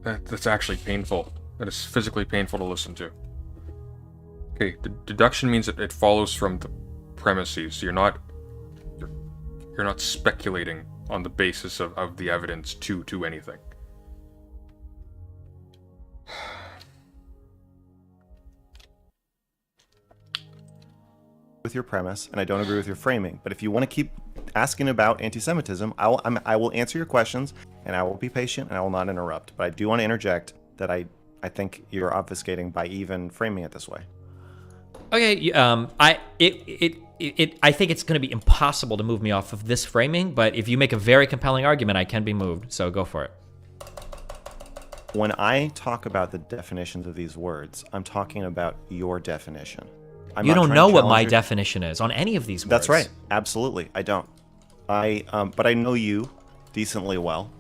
That's actually painful. That is physically painful to listen to. Okay, deduction means that it follows from the premises. You're not speculating on the basis of the evidence to anything. with your premise, and I don't agree with your framing. But if you want to keep asking about anti-Semitism, I will answer your questions, and I will be patient, and I will not interrupt. But I do want to interject that I think you're obfuscating by even framing it this way. Okay, I think it's going to be impossible to move me off of this framing, but if you make a very compelling argument, I can be moved, so go for it. When I talk about the definitions of these words, I'm talking about your definition. You don't know what my definition is on any of these words. That's right. Absolutely, I don't. But I know you decently well,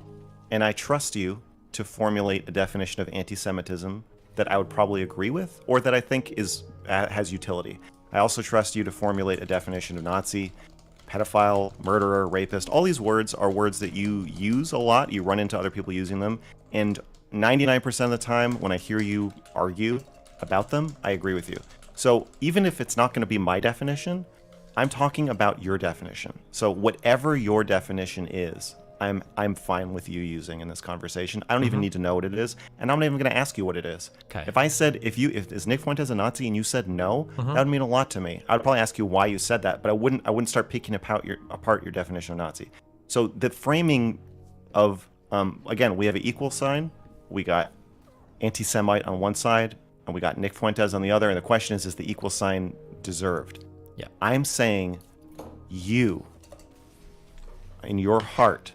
and I trust you to formulate a definition of anti-Semitism that I would probably agree with, or that I think has utility. I also trust you to formulate a definition of Nazi, pedophile, murderer, rapist. All these words are words that you use a lot. You run into other people using them, and 99% of the time when I hear you argue about them, I agree with you. So even if it's not going to be my definition, I'm talking about your definition. So whatever your definition is, I'm fine with you using in this conversation. I don't even need to know what it is, and I'm not even going to ask you what it is. Okay. If I said, is Nick Fuentes a Nazi, and you said no, that would mean a lot to me. I'd probably ask you why you said that, but I wouldn't start picking apart your definition of Nazi. So the framing of, again, we have an equal sign. We got anti-Semite on one side, and we got Nick Fuentes on the other, and the question is the equal sign deserved? Yeah. I'm saying you, in your heart,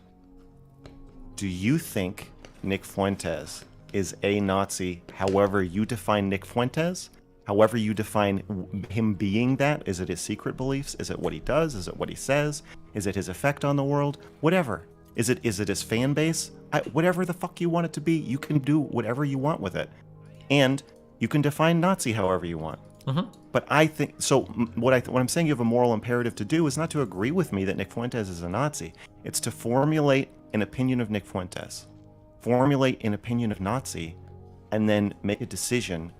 do you think Nick Fuentes is a Nazi however you define Nick Fuentes? However you define him being that? Is it his secret beliefs? Is it what he does? Is it what he says? Is it his effect on the world? Whatever. Is it his fan base? Whatever the fuck you want it to be, you can do whatever you want with it. And you can define Nazi however you want. But I think, so what I'm saying you have a moral imperative to do is not to agree with me that Nick Fuentes is a Nazi. It's to formulate an opinion of Nick Fuentes, formulate an opinion of Nazi, and then make a decision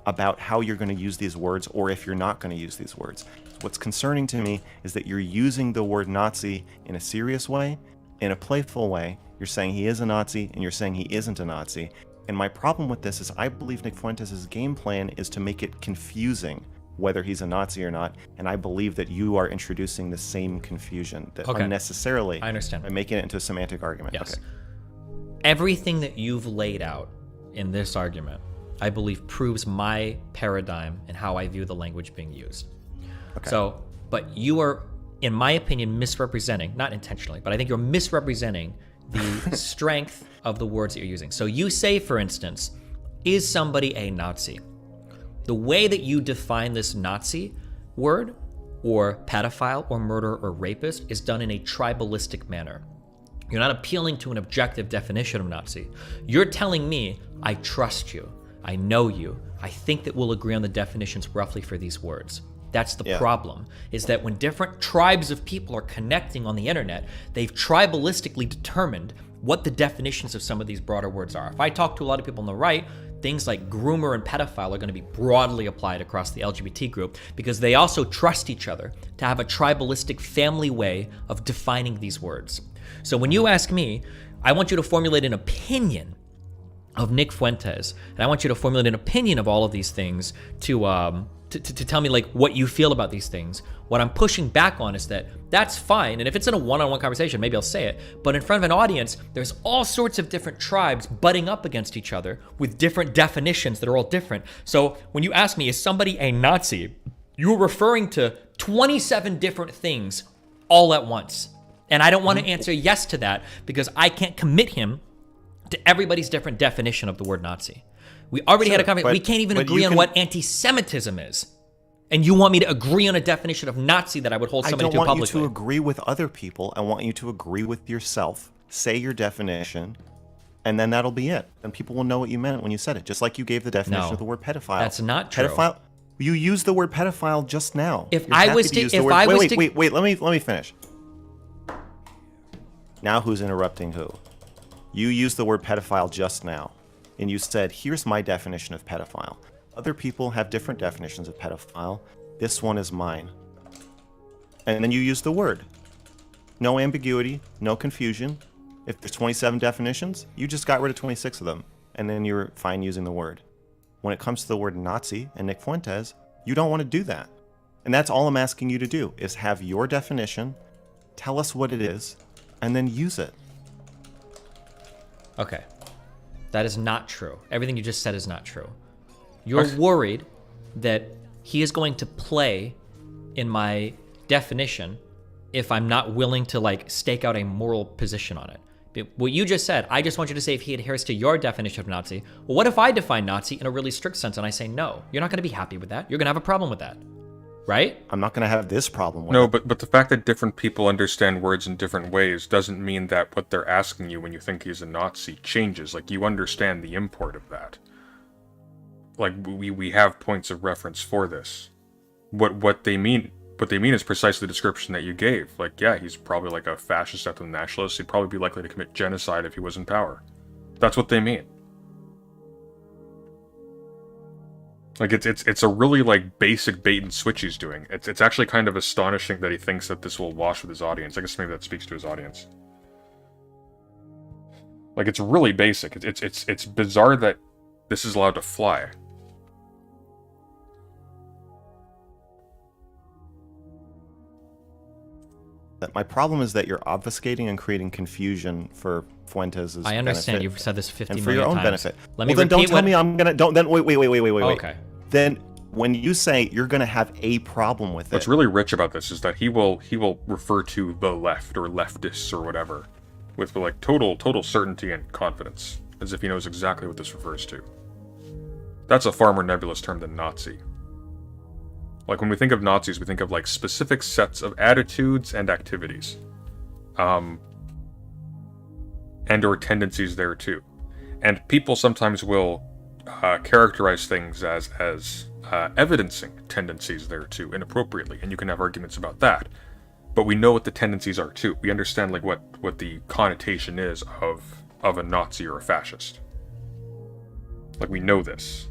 about how you're going to use these words, or if you're not going to use these words. What's concerning to me is that you're using the word Nazi in a serious way, in a playful way. You're saying he is a Nazi, and you're saying he isn't a Nazi. And my problem with this is I believe Nick Fuentes' game plan is to make it confusing whether he's a Nazi or not, and I believe that you are introducing the same confusion that unnecessarily I understand. by making it into a semantic argument. Yes. Okay. Everything that you've laid out in this argument, I believe, proves my paradigm and how I view the language being used. Okay. So, but you are, in my opinion, misrepresenting, not intentionally, but I think you're misrepresenting the strength of the words that you're using. So you say, for instance, is somebody a Nazi? The way that you define this Nazi word, or pedophile, or murderer, or rapist, is done in a tribalistic manner. You're not appealing to an objective definition of Nazi. You're telling me, I trust you, I know you, I think that we'll agree on the definitions roughly for these words. That's the problem, is that when different tribes of people are connecting on the internet, they've tribalistically determined what the definitions of some of these broader words are. If I talk to a lot of people on the right, things like groomer and pedophile are going to be broadly applied across the LGBT group because they also trust each other to have a tribalistic family way of defining these words. So when you ask me, I want you to formulate an opinion of Nick Fuentes, and I want you to formulate an opinion of all of these things to tell me like what you feel about these things. What I'm pushing back on is that that's fine, and if it's in a one-on-one conversation, maybe I'll say it, but in front of an audience, there's all sorts of different tribes butting up against each other with different definitions that are all different. So when you ask me, is somebody a Nazi, you're referring to 27 different things all at once. And I don't want to answer yes to that because I can't commit him to everybody's different definition of the word Nazi. We already had a conversation. We can't even agree on what anti-Semitism is. And you want me to agree on a definition of Nazi that I would hold somebody to publicly? I don't want you to agree with other people. I want you to agree with yourself. Say your definition, and then that'll be it. And people will know what you meant when you said it. Just like you gave the definition of the word pedophile. That's not true. Pedophile. You used the word pedophile just now. If I was to, wait. Let me finish. Now who's interrupting who? You used the word pedophile just now, and you said, here's my definition of pedophile. Other people have different definitions of pedophile. This one is mine. And then you use the word. No ambiguity, no confusion. If there's 27 definitions, you just got rid of 26 of them, and then you're fine using the word. When it comes to the word Nazi and Nick Fuentes, you don't want to do that. And that's all I'm asking you to do, is have your definition, tell us what it is, and then use it. Okay. That is not true. Everything you just said is not true. You're worried that he is going to play in my definition if I'm not willing to like stake out a moral position on it. But what you just said, I just want you to say if he adheres to your definition of Nazi. Well, what if I define Nazi in a really strict sense and I say no? You're not going to be happy with that. You're going to have a problem with that, right? I'm not going to have this problem with No, it. but the fact that different people understand words in different ways doesn't mean that what they're asking you when you think he's a Nazi changes. Like, you understand the import of that. Like, we have points of reference for this. What they mean is precisely the description that you gave. Like, yeah, he's probably like a fascist ethno nationalist. He'd probably be likely to commit genocide if he was in power. That's what they mean. Like, it's a really like basic bait and switch he's doing. It's actually kind of astonishing that he thinks that this will wash with his audience. I guess maybe that speaks to his audience. Like, it's really basic. It's bizarre that this is allowed to fly. My problem is that you're obfuscating and creating confusion for Fuentes' I understand. benefit, You've said this 50 and for million your own times. benefit. Let me Well, then don't repeat tell what- me I'm gonna. Don't then wait. Okay. Then when you say you're gonna have a problem with What's it, really rich about this is that he will refer to the left or leftists or whatever with like total certainty and confidence, as if he knows exactly what this refers to. That's a far more nebulous term than Nazi. Like, when we think of Nazis, we think of like specific sets of attitudes and activities, and or tendencies there too. And people sometimes will characterize things as evidencing tendencies there too inappropriately, and you can have arguments about that. But we know what the tendencies are too. We understand like what the connotation is of a Nazi or a fascist. Like, we know this.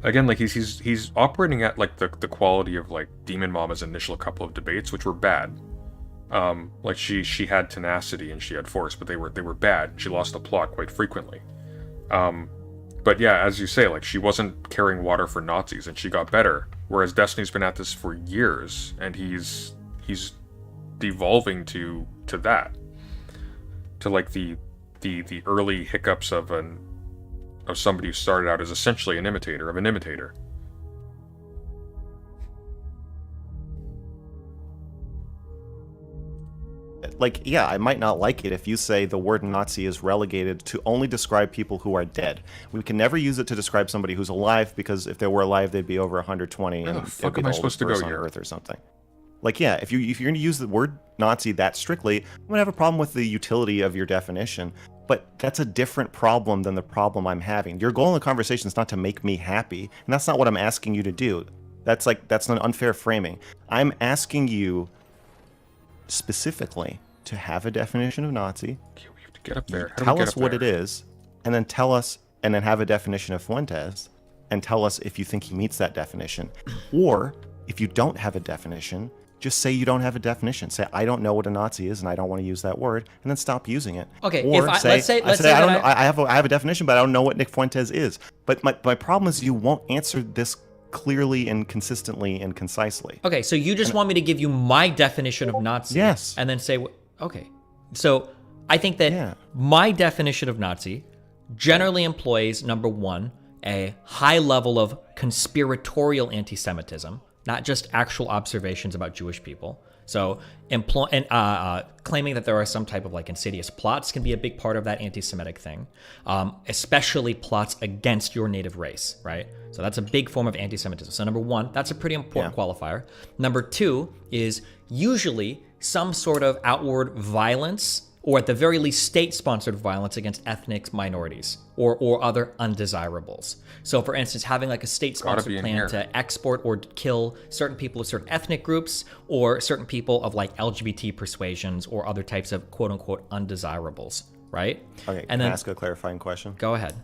Again, like he's operating at like the quality of like Demon Mama's initial couple of debates, which were bad. Like she had tenacity and she had force, but they were bad. She lost the plot quite frequently. But yeah, as you say, like, she wasn't carrying water for Nazis and she got better. Whereas Destiny's been at this for years and he's devolving to that. To like the early hiccups of somebody who started out as essentially an imitator of an imitator. like, yeah, I might not like it if you say the word Nazi is relegated to only describe people who are dead. We can never use it to describe somebody who's alive, because if they were alive, they'd be over 120 Where the and fuck they'd be am the I oldest supposed to go person on here? Earth or something. Like, yeah, if you're going to use the word Nazi that strictly, I'm going to have a problem with the utility of your definition. But that's a different problem than the problem I'm having. Your goal in the conversation is not to make me happy, and that's not what I'm asking you to do. That's an unfair framing. I'm asking you specifically to have a definition of Nazi. Okay, we have to get up there. How do we Tell get us up what there? it is, and then have a definition of Fuentes, and tell us if you think he meets that definition. Or if you don't have a definition, just say you don't have a definition. Say, I don't know what a Nazi is, and I don't want to use that word, and then stop using it. Okay, Or let's say I that don't know. I have a definition, but I don't know what Nick Fuentes is. But my problem is you won't answer this clearly and consistently and concisely. Okay, so you just want me to give you my definition of Nazi. Yes. And then say, okay. So I think that my definition of Nazi generally employs, number one, a high level of conspiratorial anti-Semitism, not just actual observations about Jewish people. So claiming that there are some type of like insidious plots can be a big part of that anti-Semitic thing, especially plots against your native race, right? So that's a big form of anti-Semitism. So number one, that's a pretty important qualifier. Number two is usually some sort of outward violence, or at the very least state-sponsored violence against ethnic minorities or other undesirables. So for instance, having like a state-sponsored plan to export or kill certain people of certain ethnic groups, or certain people of like LGBT persuasions or other types of quote-unquote undesirables, right? Okay, and can then I ask a clarifying question? go ahead.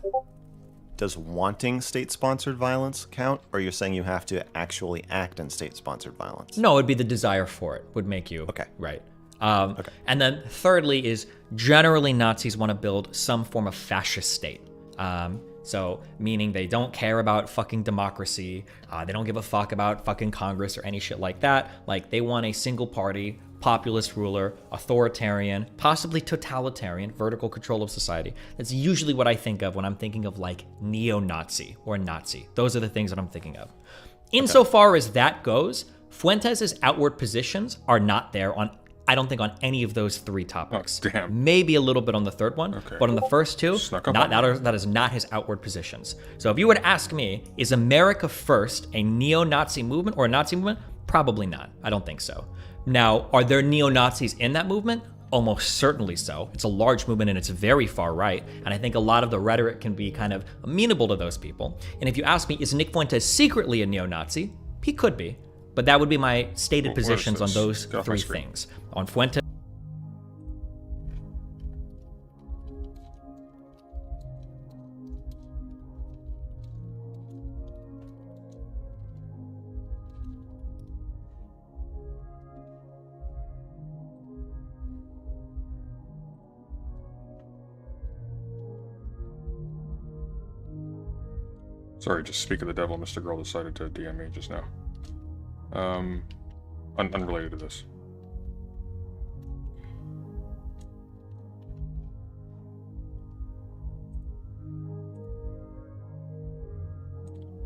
Does wanting state-sponsored violence count, or you're saying you have to actually act in state-sponsored violence? No, it'd be the desire for it would make you Okay. right. And then thirdly is generally Nazis want to build some form of fascist state. So, meaning they don't care about fucking democracy, they don't give a fuck about fucking Congress or any shit like that. Like, they want a single party, populist ruler, authoritarian, possibly totalitarian, vertical control of society. That's usually what I think of when I'm thinking of like neo-Nazi or Nazi. Those are the things that I'm thinking of. Insofar as that goes, Fuentes' outward positions are not there on, I don't think, on any of those three topics. Oh, damn. Maybe a little bit on the third one, but on the first two, Snuck up on that is not his outward positions. So if you were to ask me, is America First a neo-Nazi movement or a Nazi movement? Probably not. I don't think so. Now, are there neo-Nazis in that movement? Almost certainly so. It's a large movement and it's very far right. And I think a lot of the rhetoric can be kind of amenable to those people. And if you ask me, is Nick Fuentes secretly a neo-Nazi? He could be. But that would be my stated positions on those three things. On Fuentes. Sorry, just speak of the devil, Mr. Girl decided to DM me just now. Unrelated to this.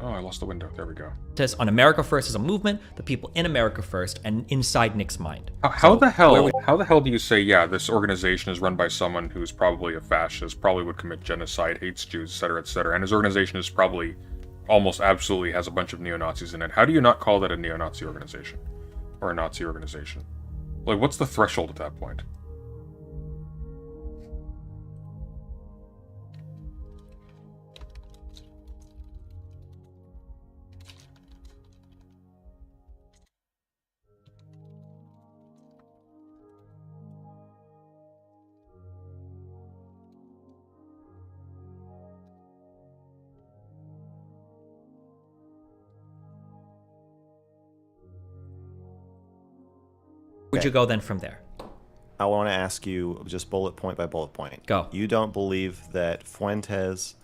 Oh, I lost the window. There we go. On America First as a movement, the people in America First, and inside Nick's mind. How the hell do you say, yeah, this organization is run by someone who's probably a fascist, probably would commit genocide, hates Jews, etc., and his organization is probably almost absolutely has a bunch of neo-Nazis in it. How do you not call that a neo-Nazi organization? Or a Nazi organization? Like, what's the threshold at that point? Where'd you go then from there? I want to ask you just bullet point by bullet point. Go. You don't believe that Fuentes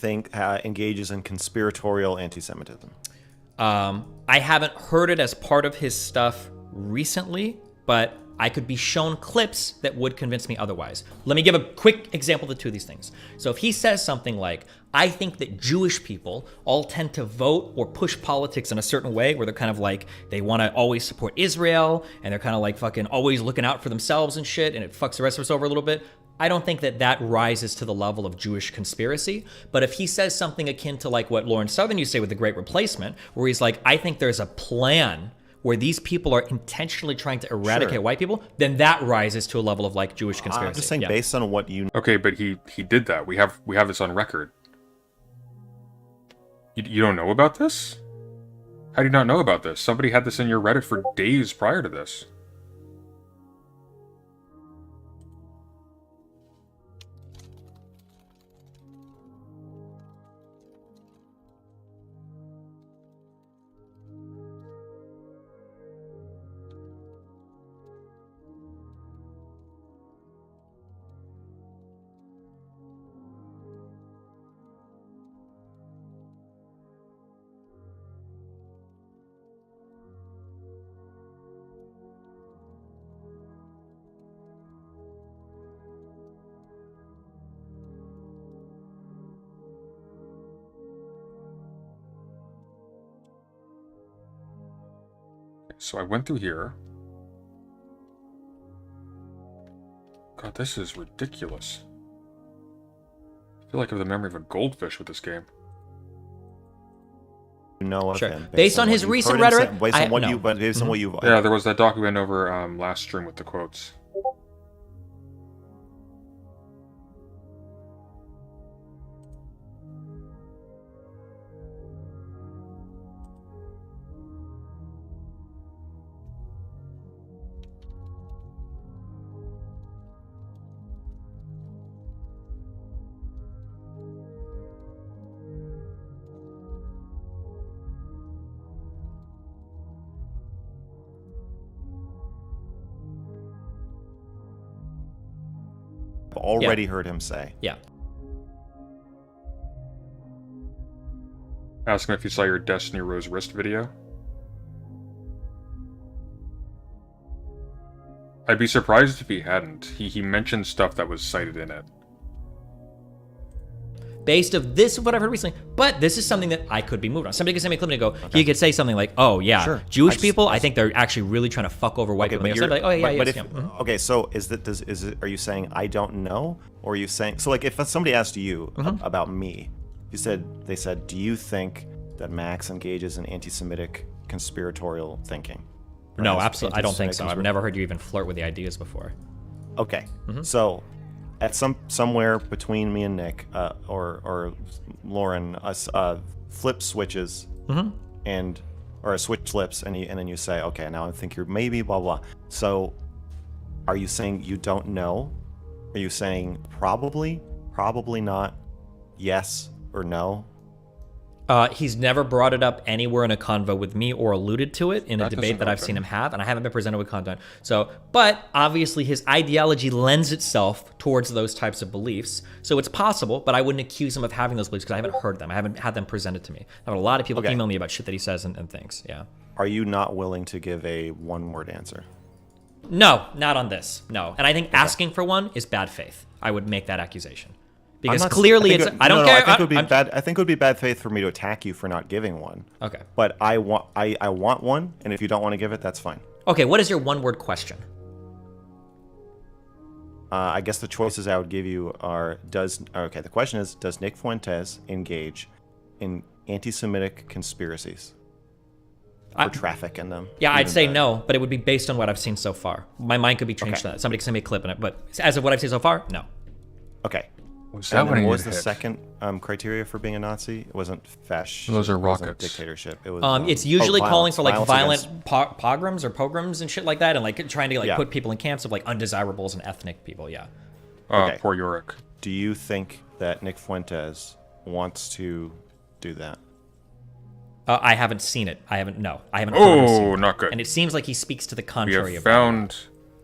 engages in conspiratorial anti-Semitism? I haven't heard it as part of his stuff recently, but I could be shown clips that would convince me otherwise. Let me give a quick example of the two of these things. So if he says something like, I think that Jewish people all tend to vote or push politics in a certain way where they're kind of like, they want to always support Israel and they're kind of like fucking always looking out for themselves and shit, and it fucks the rest of us over a little bit. I don't think that that rises to the level of Jewish conspiracy. But if he says something akin to like what Lauren Southern used to say with The Great Replacement, where he's like, I think there's a plan where these people are intentionally trying to eradicate white people, then that rises to a level of like Jewish conspiracy. I'm just saying, based on what you... Okay, but he did that. We have this on record. You don't know about this? How do you not know about this? Somebody had this in your Reddit for days prior to this. So I went through here. God, this is ridiculous. I feel like I have the memory of a goldfish with this game. know of him. Based on his recent rhetoric, based on what you've... Yeah, there was that doc we went over last stream with the quotes. Already heard him say. Yeah. Ask him if he saw your Destiny Rose wrist video. I'd be surprised if he hadn't. He mentioned stuff that was cited in it. Based of this, what I've heard recently, but this is something that I could be moved on. Somebody could send me a clip and go, he could say something like, "Oh yeah, Sure. Jewish people, I think they're actually really trying to fuck over white people." But Like, oh yeah, but yes, if, yeah. okay, so are you saying I don't know, or are you saying so? Like, if somebody asked you about me, they said, do you think that Max engages in anti-Semitic conspiratorial thinking? Or No, has absolutely, I don't think so. anti-Semitic I've never heard you even flirt with the ideas before. Okay, so at somewhere between me and Nick, or Lauren, us flip switches, or a switch flips, and then you say, okay, now I think you're maybe blah blah. So, are you saying you don't know? Are you saying probably not, yes or no? He's never brought it up anywhere in a convo with me or alluded to it in a That debate doesn't that I've happen. seen him have, and I haven't been presented with content. So, but obviously his ideology lends itself towards those types of beliefs. So it's possible, but I wouldn't accuse him of having those beliefs because I haven't heard them. I haven't had them presented to me. I've had a lot of people email me about shit that he says and things. Yeah. Are you not willing to give a one-word answer? No, not on this. No. And I think asking for one is bad faith. I would make that accusation. Because clearly it's I don't care. I think it would be bad. I think it would be bad faith for me to attack you for not giving one. Okay. But I want one, and if you don't want to give it, that's fine. Okay, what is your one-word question? I guess the choices I would give you are the question is, does Nick Fuentes engage in anti-Semitic conspiracies? Or traffic in them? Yeah, I'd Even say better. no, but it would be based on what I've seen so far. My mind could be changed to that. Somebody can send me a clip in it, but as of what I've seen so far, no. Okay. Was And that then when he what was hit? the second criteria for being a Nazi? It wasn't fascism. Those are it wasn't rockets. Dictatorship. It was. It's usually calling for like violence violent pogroms or pogroms and shit like that, and like trying to like Yeah. put people in camps of like undesirables and ethnic people. Yeah. Okay. Poor Yorick. Do you think that Nick Fuentes wants to do that? I haven't seen it. I haven't heard him seen Oh, it. not good. And it seems like he speaks to the We contrary have of found.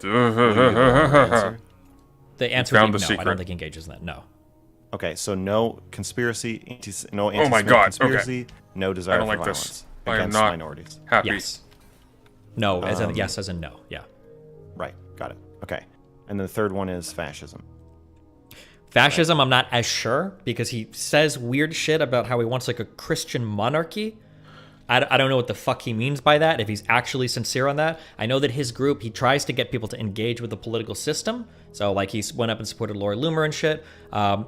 Answer? the answer. found Would be the no, I secret. don't think he engages in that. No. Okay, so no conspiracy, no Oh my anti-Semitic God, conspiracy, no desire I don't for like violence this. I am against not minorities. happy. Yes. No, as in yes, as in no. Yeah. Right, got it. Okay, and then the third one is fascism. Fascism, I'm not as sure because he says weird shit about how he wants like a Christian monarchy. I don't know what the fuck he means by that, if he's actually sincere on that. I know that his group, he tries to get people to engage with the political system. So, like, he went up and supported Laura Loomer and shit.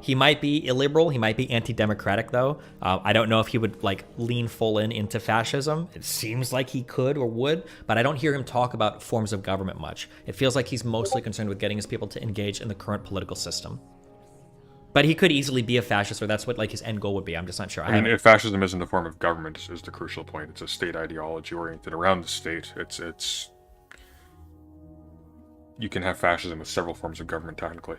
He might be illiberal. He might be anti-democratic, though. I don't know if he would, like, lean full into fascism. It seems like he could or would, but I don't hear him talk about forms of government much. It feels like he's mostly concerned with getting his people to engage in the current political system. But he could easily be a fascist, or that's what like his end goal would be. I'm just not sure. I mean, if fascism isn't a form of government, is the crucial point. It's a state ideology oriented around the state. It's. You can have fascism with several forms of government, technically.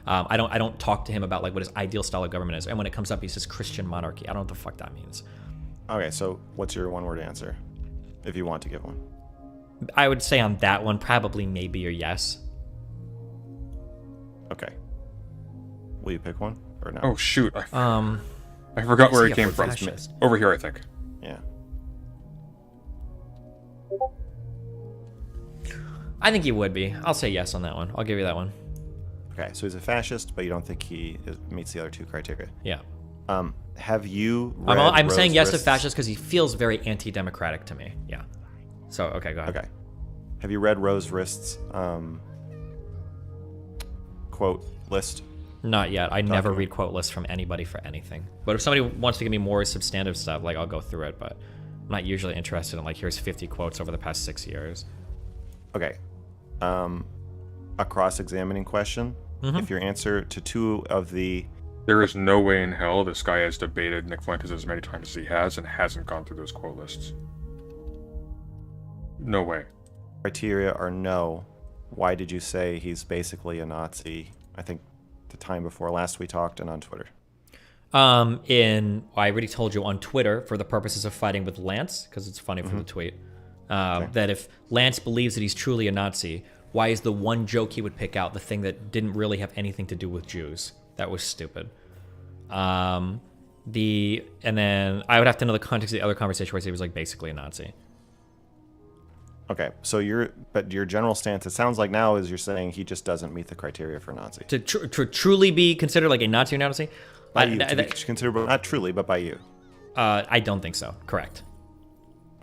I don't talk to him about like what his ideal style of government is. And when it comes up, he says Christian monarchy. I don't know what the fuck that means. Okay, so what's your one-word answer, if you want to give one? I would say on that one, probably maybe or yes. Okay. Will you pick one or no? Oh shoot! I I forgot where see it a came from. fascist. Over here, I think. Yeah. I think he would be. I'll say yes on that one. I'll give you that one. Okay, so he's a fascist, but you don't think meets the other two criteria. Yeah. Have you read I'm Rose saying yes to Wrist's- fascist because he feels very anti-democratic to me. Yeah. So, okay, go ahead. Okay. Have you read Rose Wrist's quote list? Not yet. I never Document. read quote lists from anybody for anything. But if somebody wants to give me more substantive stuff, like I'll go through it. But I'm not usually interested in like here's 50 quotes over the past 6 years. Okay. A cross-examining question. If your answer to two of the There is no way in hell this guy has debated Nick Fuentes as many times as he has and hasn't gone through those quote lists. No way. criteria are no, why did you say he's basically a Nazi? I think the time before last we talked and on Twitter. I already told you on Twitter for the purposes of fighting with Lance, because it's funny for the tweet, that if Lance believes that he's truly a Nazi, why is the one joke he would pick out the thing that didn't really have anything to do with Jews? That was stupid. And then I would have to know the context of the other conversation where he was like basically a Nazi. Okay, so your general stance, it sounds like now, is you're saying he just doesn't meet the criteria for Nazi. To truly be considered like a Nazi or Nazi? By you, to be considered, not truly, but by you. I don't think so. Correct.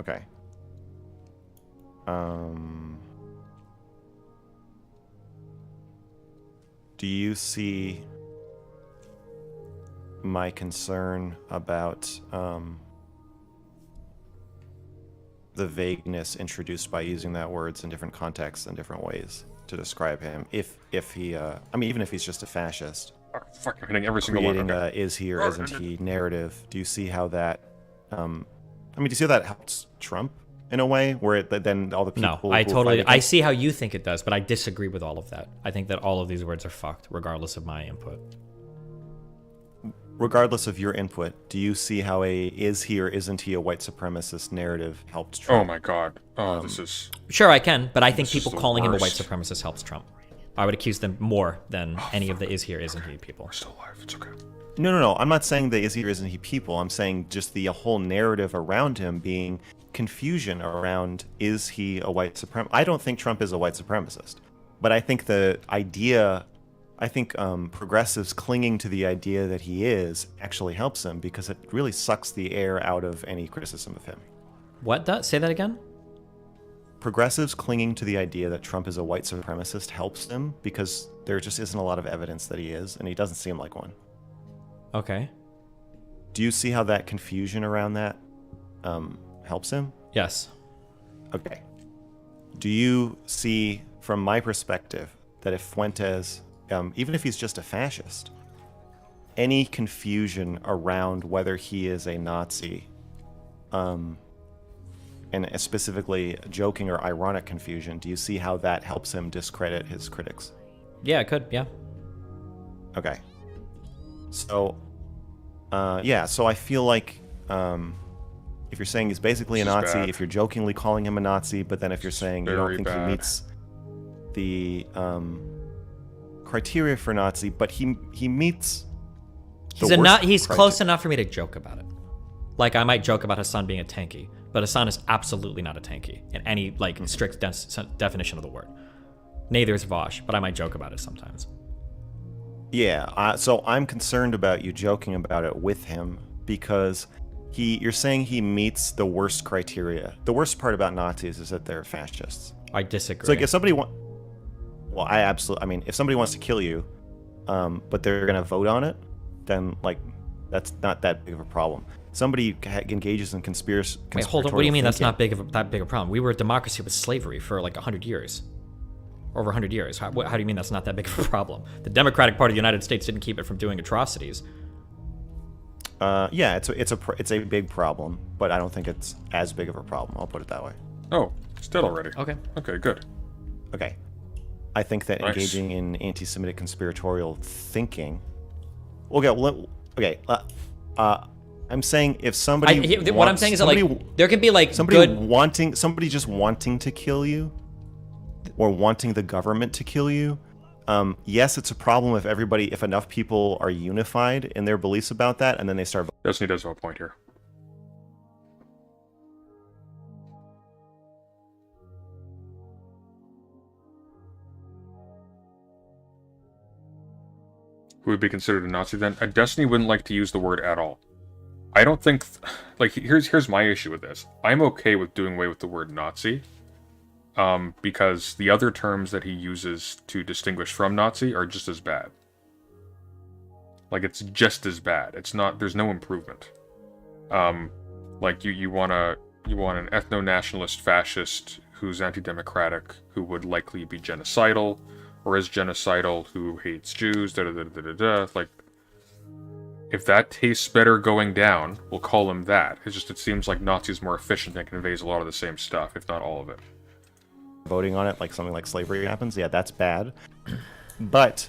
Okay. Do you see my concern about the vagueness introduced by using that words in different contexts and different ways to describe him? If he, even if he's just a fascist. Oh, fuck, I'm hitting every single one. Creating a is he or isn't he narrative. Do you see how that, do you see how that helps Trump in a way where then all the people... No, I see how you think it does, but I disagree with all of that. I think that all of these words are fucked, regardless of my input. Regardless of your input, do you see how a is he or isn't he a white supremacist narrative helps Trump? Oh my god. Oh, this is... Sure, I can, but I think This is people the calling him a white worst. supremacist helps Trump. I would accuse them more than any of the is he or isn't he people. We're still alive. It's okay. No. I'm not saying the is he or isn't he people. I'm saying just the whole narrative around him being confusion around is he a white supremacist. I don't think Trump is a white supremacist, but I think the idea... progressives clinging to the idea that he is actually helps him because it really sucks the air out of any criticism of him. What? Say that again? Progressives clinging to the idea that Trump is a white supremacist helps him because there just isn't a lot of evidence that he is, and he doesn't seem like one. Okay. Do you see how that confusion around that helps him? Yes. Okay. Do you see, from my perspective, that if Fuentes... even if he's just a fascist, any confusion around whether he is a Nazi, and specifically joking or ironic confusion, do you see how that helps him discredit his critics? Yeah, it could, yeah. Okay. So, so I feel like if you're saying he's basically a This is Nazi, bad. if you're jokingly calling him a Nazi, but then if you're saying you don't very think he bad. meets the criteria for Nazi, but he meets the He's close enough for me to joke about it. Like, I might joke about Hassan being a tanky, but Hassan is absolutely not a tanky in any strict definition of the word. Neither is Vosh, but I might joke about it sometimes. Yeah, so I'm concerned about you joking about it with him because you're saying he meets the worst criteria. The worst part about Nazis is that they're fascists. I disagree. So like if somebody if somebody wants to kill you, but they're gonna vote on it, then that's not that big of a problem. Somebody engages in conspiracy. Wait, hold on. What do you mean that's not that big of a problem? We were a democracy with slavery for 100 years. Over 100 years. How do you mean that's not that big of a problem? The Democratic Party of the United States didn't keep it from doing atrocities. Yeah, it's a big problem, but I don't think it's as big of a problem. I'll put it that way. Oh, it's dead already. Okay. Okay, good. Okay. I think that Nice. engaging in anti-Semitic conspiratorial thinking. Okay. I'm saying if somebody. What I'm saying is that there can be somebody just wanting to kill you, or wanting the government to kill you. Yes, it's a problem if enough people are unified in their beliefs about that, and then they start. Destiny does have a point here. Who would be considered a Nazi then? Destiny wouldn't like to use the word at all. I don't think... here's my issue with this. I'm okay with doing away with the word Nazi, because the other terms that he uses to distinguish from Nazi are just as bad. It's just as bad. It's not... There's no improvement. You want an ethno-nationalist fascist who's anti-democratic, who would likely be genocidal, or is genocidal, who hates Jews, da-da-da-da-da-da. If that tastes better going down, we'll call him that. It seems like Nazi's more efficient and conveys a lot of the same stuff, if not all of it. voting on it, like something like slavery happens, yeah, that's bad. But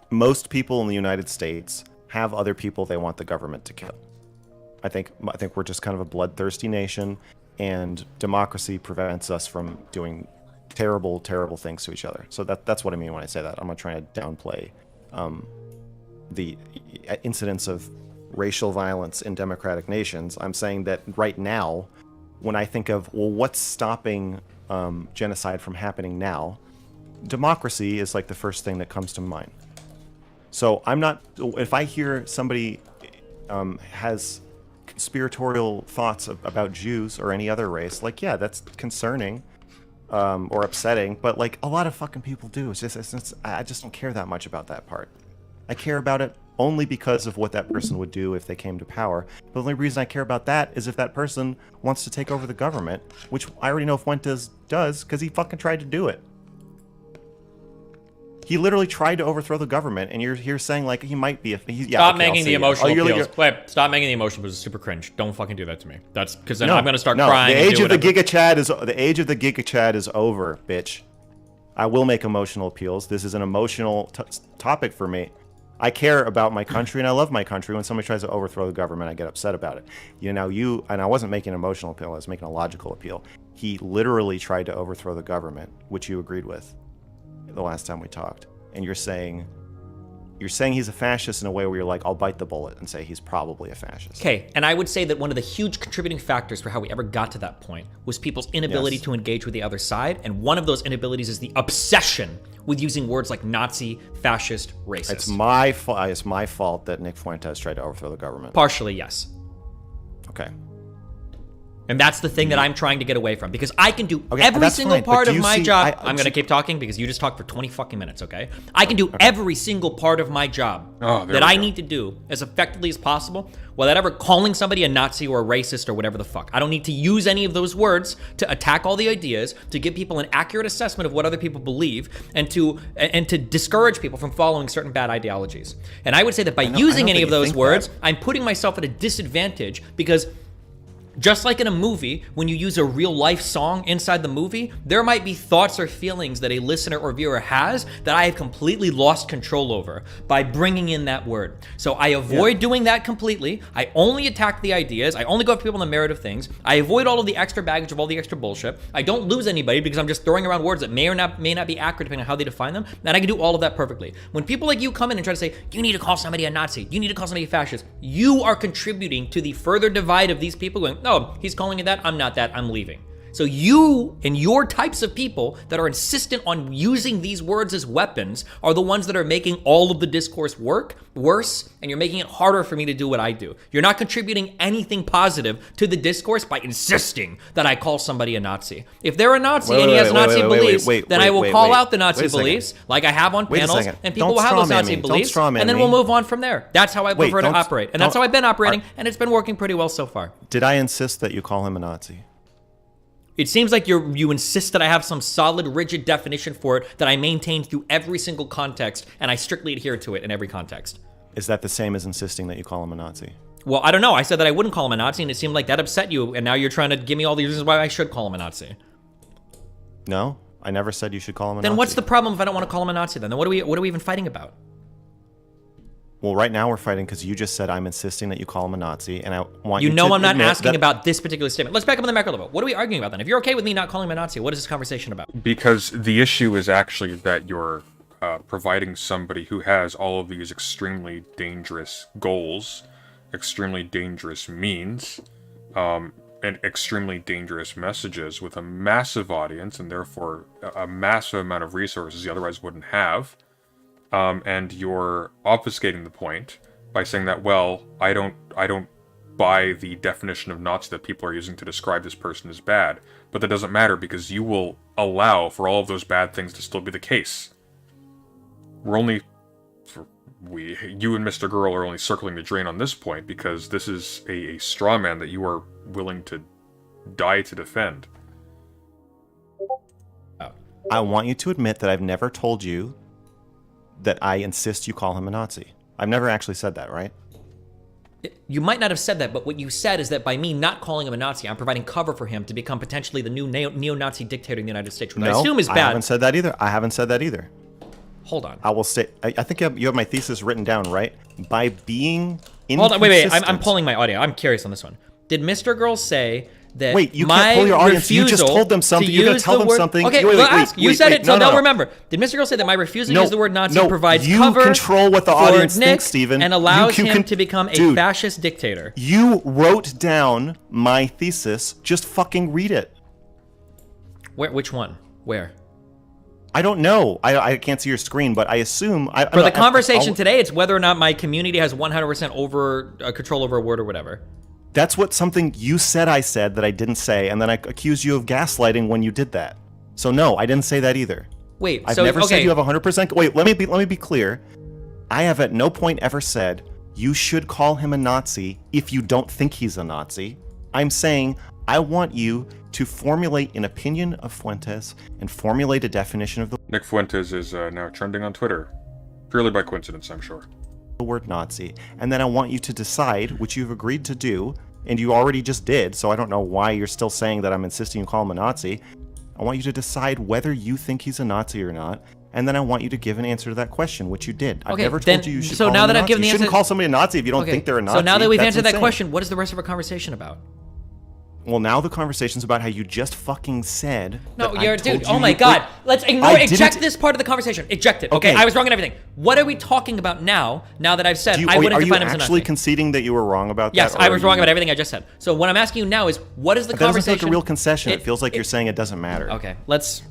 most people in the United States have other people they want the government to kill. I think we're just kind of a bloodthirsty nation, and democracy prevents us from doing terrible, terrible things to each other. So that's what I mean when I say that. I'm not trying to downplay the incidence of racial violence in democratic nations. I'm saying that right now, when I think of, well, what's stopping genocide from happening now, democracy is like the first thing that comes to mind. So I'm not, if I hear somebody has conspiratorial thoughts about Jews or any other race, like, yeah, that's concerning or upsetting, but like a lot of fucking people do. I just don't care that much about that part. I care about it only because of what that person would do if they came to power. The only reason I care about that is if that person wants to take over the government, which I already know Fuentes does because he fucking tried to do it. He literally tried to overthrow the government, and you're here saying like he might be. Stop making the emotional appeals. Wait, stop making the emotional appeals. It's super cringe. Don't fucking do that to me. That's because then I'm gonna start crying. The age of the Giga Chad is over, bitch. I will make emotional appeals. This is an emotional topic for me. I care about my country, and I love my country. When somebody tries to overthrow the government, I get upset about it. And I wasn't making an emotional appeal. I was making a logical appeal. He literally tried to overthrow the government, which you agreed with the last time we talked. And you're saying he's a fascist in a way where you're like, I'll bite the bullet and say he's probably a fascist. Okay, and I would say that one of the huge contributing factors for how we ever got to that point was people's inability to engage with the other side, and one of those inabilities is the obsession with using words like Nazi, fascist, racist. It's my fault that Nick Fuentes tried to overthrow the government. Partially, yes. Okay. And that's the thing that I'm trying to get away from, because I can do every single part of my job. I'm going to keep talking because you just talked for 20 fucking minutes, okay? I can do every single part of my job that I need to do as effectively as possible without ever calling somebody a Nazi or a racist or whatever the fuck. I don't need to use any of those words to attack all the ideas, to give people an accurate assessment of what other people believe, and to discourage people from following certain bad ideologies. And I would say that by using any of those words, I'm putting myself at a disadvantage, because just like in a movie, when you use a real life song inside the movie, there might be thoughts or feelings that a listener or viewer has that I have completely lost control over by bringing in that word. So I avoid doing that completely. I only attack the ideas. I only go after people on the merit of things. I avoid all of the extra baggage of all the extra bullshit. I don't lose anybody because I'm just throwing around words that may not be accurate depending on how they define them. And I can do all of that perfectly. When people like you come in and try to say, you need to call somebody a Nazi, you need to call somebody a fascist, you are contributing to the further divide of these people going, no, he's calling it that, I'm not that, I'm leaving. So you and your types of people that are insistent on using these words as weapons are the ones that are making all of the discourse worse, and you're making it harder for me to do what I do. You're not contributing anything positive to the discourse by insisting that I call somebody a Nazi. If they're a Nazi and he has Nazi beliefs, then I will call out the Nazi beliefs like I have on panels, and people will have those Nazi beliefs, and then we'll move on from there. That's how I prefer to operate, and that's how I've been operating, and it's been working pretty well so far. Did I insist that you call him a Nazi? It seems like you insist that I have some solid, rigid definition for it that I maintain through every single context, and I strictly adhere to it in every context. Is that the same as insisting that you call him a Nazi? Well, I don't know. I said that I wouldn't call him a Nazi, and it seemed like that upset you, and now you're trying to give me all the reasons why I should call him a Nazi. No, I never said you should call him a Nazi. Then what's the problem if I don't want to call him a Nazi then? Then what are we even fighting about? Well, right now we're fighting because you just said I'm insisting that you call him a Nazi, and I want you to know I'm not asking about this particular statement. Let's back up on the macro level. What are we arguing about then? If you're okay with me not calling him a Nazi, what is this conversation about? Because the issue is actually that you're providing somebody who has all of these extremely dangerous goals, extremely dangerous means, and extremely dangerous messages with a massive audience, and therefore a massive amount of resources you otherwise wouldn't have. And you're obfuscating the point by saying that, well, I don't buy the definition of Nazi that people are using to describe this person as bad. But that doesn't matter because you will allow for all of those bad things to still be the case. You and Mr. Girl are only circling the drain on this point because this is a straw man that you are willing to die to defend. I want you to admit that I've never told you that I insist you call him a Nazi. I've never actually said that, right? You might not have said that, but what you said is that by me not calling him a Nazi, I'm providing cover for him to become potentially the new neo-Nazi dictator in the United States, which I assume is bad. I haven't said that either. I haven't said that either. Hold on. I will say, I think you have my thesis written down, right? By being inconsistent. Hold on, wait. I'm pulling my audio. I'm curious on this one. Did Mr. Girl say that wait, you my can't pull your audience. You just refusal told them something. to You gotta use tell the them word- something. Okay, Wait, ask. You said it, so no, they'll no. remember. Did Mr. Girl say that my refusal to use the word Nazi provides you cover control what the for audience Nick thinks, Steven. and allows You him can- to become a Dude, fascist dictator? You wrote down my thesis. Just fucking read it. Which one? Where? I don't know. I can't see your screen, but I assume... For the conversation today, it's whether or not my community has 100% control over a word or whatever. That's what something you said I said that I didn't say, and then I accused you of gaslighting when you did that. So no, I didn't say that either. Wait, I've never said you have 100%... Wait, let me be clear. I have at no point ever said you should call him a Nazi if you don't think he's a Nazi. I'm saying I want you to formulate an opinion of Fuentes and formulate a definition of Nick Fuentes is now trending on Twitter. Purely by coincidence, I'm sure. the word Nazi. And then I want you to decide, which you've agreed to do, and you already just did, so I don't know why you're still saying that I'm insisting you call him a Nazi. I want you to decide whether you think he's a Nazi or not, and then I want you to give an answer to that question, which you did. I've never told you should call him a Nazi. You shouldn't call somebody a Nazi if you don't think they're a Nazi. So now that we've That's answered that insane. question, what is the rest of our conversation about? Well, now the conversation's about how you just fucking said. No, that you're I a told dude. you Oh my you- god. Wait, Let's ignore, I eject didn't- this part of the conversation. Eject it. Okay, Okay. I was wrong in everything. What are we talking about now that I've said I wouldn't are you define him as a actually Nazi? conceding that you were wrong about Yes, that? I was wrong about everything I just said. So what I'm asking you now is, what is the That doesn't conversation? feel like a real concession. It feels like you're saying it doesn't matter. Okay, let's...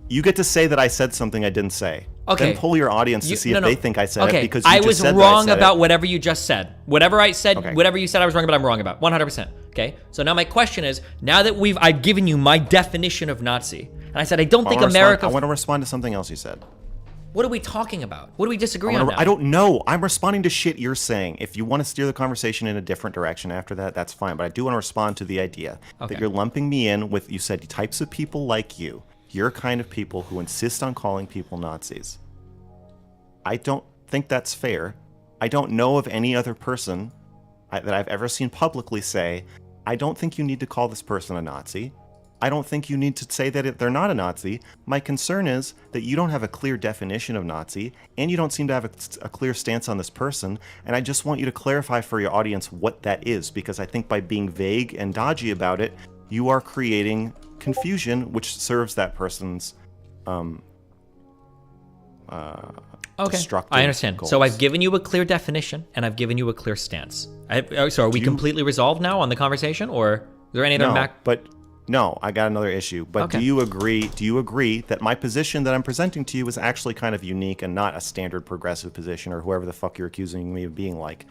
You get to say that I said something I didn't say. Okay. Then pull your audience to see if they think I said it, because you I just was said wrong that I said about it. whatever you just said. Whatever I said, Okay. whatever you said I was wrong about, I'm wrong about. 100%. Okay? So now my question is, now that I've given you my definition of Nazi, and I said I don't think America... I want to respond to something else you said. What are we talking about? What do we disagree on now? I don't know. I'm responding to shit you're saying. If you want to steer the conversation in a different direction after that, that's fine. But I do want to respond to the idea that you're lumping me in with, you said, types of people like you. You're kind of people who insist on calling people Nazis. I don't think that's fair. I don't know of any other person that I've ever seen publicly say, I don't think you need to call this person a Nazi. I don't think you need to say that they're not a Nazi. My concern is that you don't have a clear definition of Nazi, and you don't seem to have a clear stance on this person, and I just want you to clarify for your audience what that is, because I think by being vague and dodgy about it, you are creating confusion, which serves that person's destructive I understand. goals. So I've given you a clear definition, and I've given you a clear stance. So are we completely resolved now on the conversation, or is there any other back... No, I got another issue. But Okay. do you agree that my position that I'm presenting to you is actually kind of unique and not a standard progressive position, or whoever the fuck you're accusing me of being like?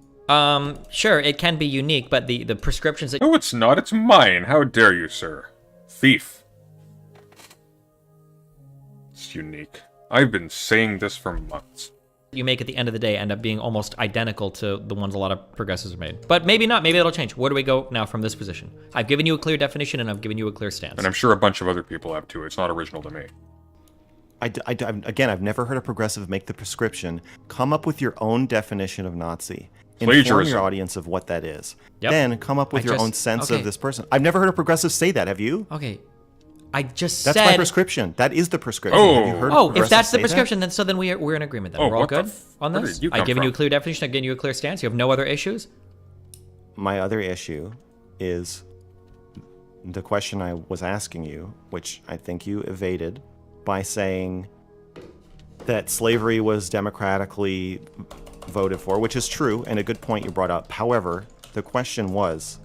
Sure, it can be unique, but the prescriptions that No, it's not. It's mine. How dare you, sir? Thief. It's unique. I've been saying this for months. you make at the end of the day end up being almost identical to the ones a lot of progressives have made. But maybe not. Maybe it'll change. Where do we go now from this position? I've given you a clear definition, and I've given you a clear stance. And I'm sure a bunch of other people have too. It's not original to me. Again, I've never heard a progressive make the prescription. Come up with your own definition of Nazi. Inform Plagiarism. your audience of what that is. Yep. Then come up with your own sense okay. of this person. I've never heard a progressive say that. Have you? Okay. I just That's said... my prescription. That is the prescription. Oh. Have you heard a Oh, if progressive that's the say that? prescription, then we're in agreement. Then Oh, we're all what the good f- on where this. did you I've come given you a from? clear definition. I've given you a clear stance. You have no other issues. My other issue is the question I was asking you, which I think you evaded by saying that slavery was democratically voted for, which is true and a good point you brought up. However, the question was,